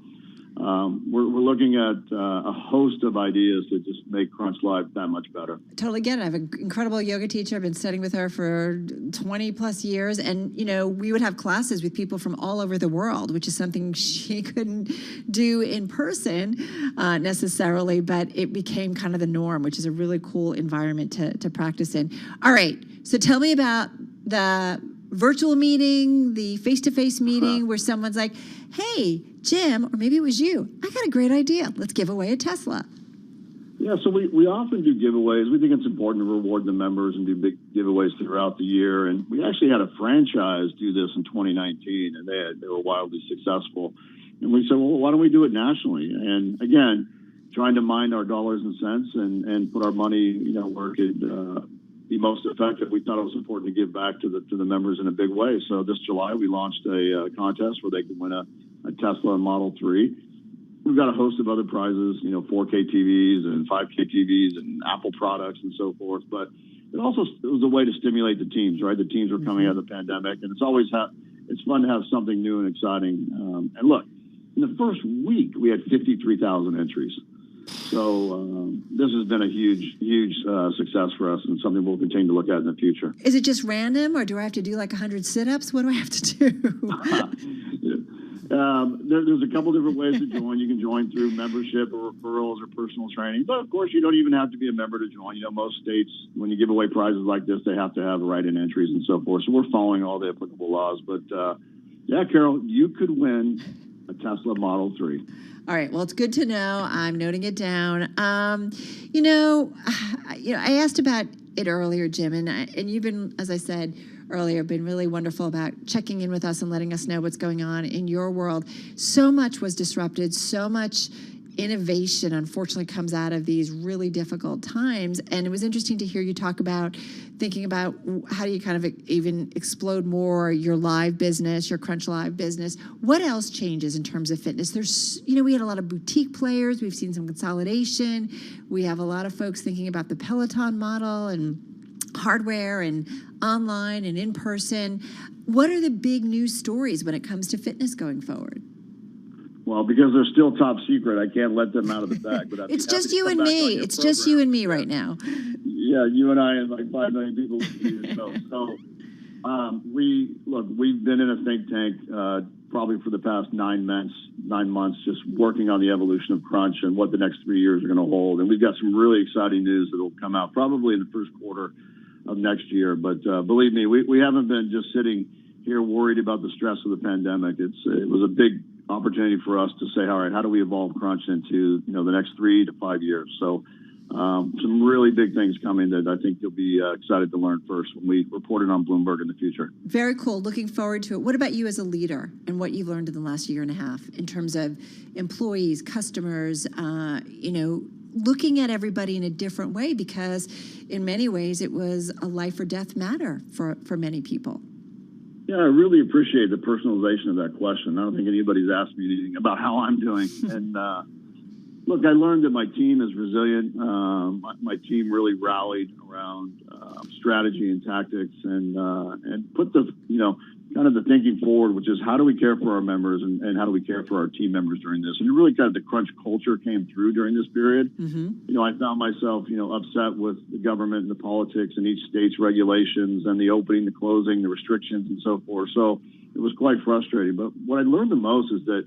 we're looking at a host of ideas to just make Crunch Live that much better. Totally get it. I have an incredible yoga teacher. I've been studying with her for 20 plus years. And, we would have classes with people from all over the world, which is something she couldn't do in person necessarily, but it became kind of the norm, which is a really cool environment to practice in. All right. So tell me about the virtual meeting, the face-to-face meeting where someone's like, hey, Jim, or maybe it was you, I got a great idea. Let's give away a Tesla. Yeah, so we often do giveaways. We think it's important to reward the members and do big giveaways throughout the year. And we actually had a franchise do this in 2019, and they were wildly successful. And we said, well, why don't we do it nationally? And again, trying to mind our dollars and cents and put our money, where it could be most effective. We thought it was important to give back to the members in a big way. So this July, we launched a contest where they could win a Tesla Model 3. We've got a host of other prizes, 4K TVs and 5K TVs and Apple products and so forth. But it was a way to stimulate the teams, right? The teams were coming out of the pandemic, and it's fun to have something new and exciting. And look, in the first week, we had 53,000 entries. So this has been a huge success for us, and something we'll continue to look at in the future. Is it just random, or do I have to do like 100 sit-ups? What do I have to do? There's a couple different ways to join. You can join through membership or referrals or personal training. But, of course, you don't even have to be a member to join. Most states, when you give away prizes like this, they have to have write-in entries and so forth. So we're following all the applicable laws. But, yeah, Carol, you could win a Tesla Model 3. All right. Well, it's good to know. I'm noting it down. I asked about it earlier, Jim, and you've been, as I said, earlier. Been really wonderful about checking in with us and letting us know what's going on in your world. So much was disrupted, so much innovation, unfortunately, comes out of these really difficult times. And it was interesting to hear you talk about thinking about how do you kind of even explode more your live business, your Crunch Live business. What else changes in terms of fitness? There's, we had a lot of boutique players. We've seen some consolidation. We have a lot of folks thinking about the Peloton model and hardware and online and in person. What are the big news stories when it comes to fitness going forward? Well, because they're still top secret, I can't let them out of the bag. But it's just you and me. It's just you and me right now. Yeah, you and I and like 5 million people. We've been in a think tank probably for the past 9 months, just working on the evolution of Crunch and what the next 3 years are going to hold. And we've got some really exciting news that will come out probably in the first quarter of next year. But believe me, we haven't been just sitting here worried about the stress of the pandemic. It was a big opportunity for us to say, all right, how do we evolve Crunch into the next 3 to 5 years? So some really big things coming that I think you'll be excited to learn first when we report it on Bloomberg in the future. Very cool. Looking forward to it. What about you as a leader and what you've learned in the last year and a half in terms of employees, customers, looking at everybody in a different way, because in many ways it was a life or death matter for many people? Yeah, I really appreciate the personalization of that question. I don't think anybody's asked me anything about how I'm doing. And look, I learned that my team is resilient. My team really rallied around strategy and tactics and put the, kind of the thinking forward, which is how do we care for our members and how do we care for our team members during this? And really kind of the Crunch culture came through during this period. Mm-hmm. I found myself, upset with the government and the politics and each state's regulations and the opening, the closing, the restrictions and so forth. So it was quite frustrating. But what I learned the most is that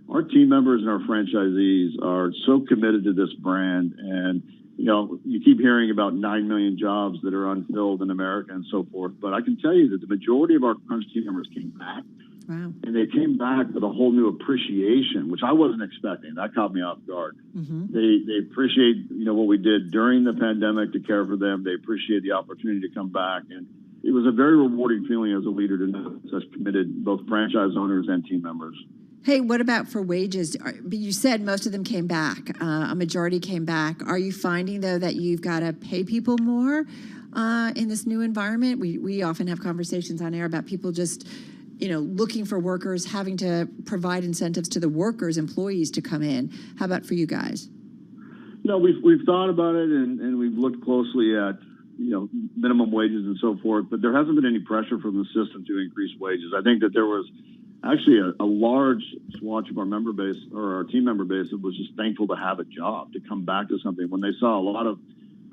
our team members and our franchisees are so committed to this brand. And, you keep hearing about 9 million jobs that are unfilled in America and so forth. But I can tell you that the majority of our Crunch team members came back. Wow. And they came back with a whole new appreciation, which I wasn't expecting. That caught me off guard. Mm-hmm. They appreciate, what we did during the pandemic to care for them. They appreciate the opportunity to come back. And it was a very rewarding feeling as a leader to know such committed both franchise owners and team members. Hey, what about for wages? You said most of them came back. A majority came back. Are you finding, though, that you've got to pay people more in this new environment? We often have conversations on air about people just, looking for workers, having to provide incentives to the workers, employees to come in. How about for you guys? No, we've thought about it and we've looked closely at, minimum wages and so forth, but there hasn't been any pressure from the system to increase wages. I think that there was actually a large swatch of our member base or our team member base that was just thankful to have a job, to come back to something when they saw a lot of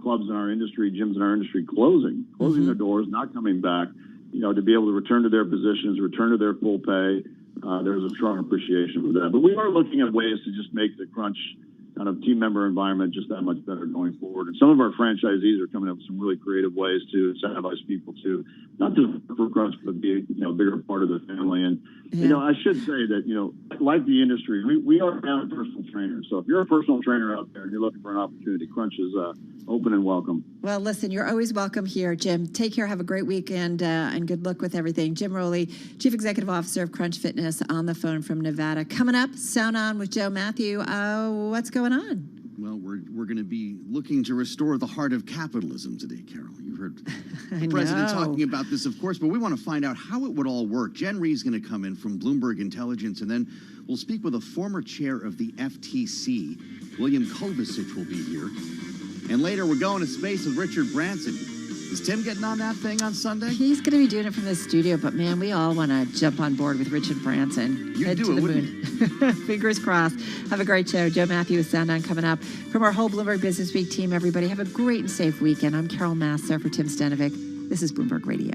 clubs in our industry, gyms in our industry closing mm-hmm. their doors, not coming back, to be able to return to their positions, return to their full pay. There's a strong appreciation for that. But we are looking at ways to just make the Crunch kind of team member environment just that much better going forward. And some of our franchisees are coming up with some really creative ways to incentivize people to not just work for Crunch, but be a bigger part of the family. And, I should say that, like the industry, we are now personal trainers. So if you're a personal trainer out there and you're looking for an opportunity, Crunch is open and welcome. Well, listen, you're always welcome here, Jim. Take care. Have a great weekend and good luck with everything. Jim Rowley, Chief Executive Officer of Crunch Fitness, on the phone from Nevada. Coming up, Sound On with Joe Matthew. What's going on? Well, we're going to be looking to restore the heart of capitalism today, Carol. You heard the president talking about this, of course, but we want to find out how it would all work. Jen Rhee's going to come in from Bloomberg Intelligence, and then we'll speak with a former chair of the FTC. William Kovacic will be here. And later, we're going to space with Richard Branson. Is Tim getting on that thing on Sunday? He's going to be doing it from the studio, but man, we all want to jump on board with Richard Branson. Head to the moon. Fingers crossed. Have a great show. Joe Matthew with Sound On coming up. From our whole Bloomberg Business Week team, everybody have a great and safe weekend. I'm Carol Masser for Tim Stanovic. This is Bloomberg Radio.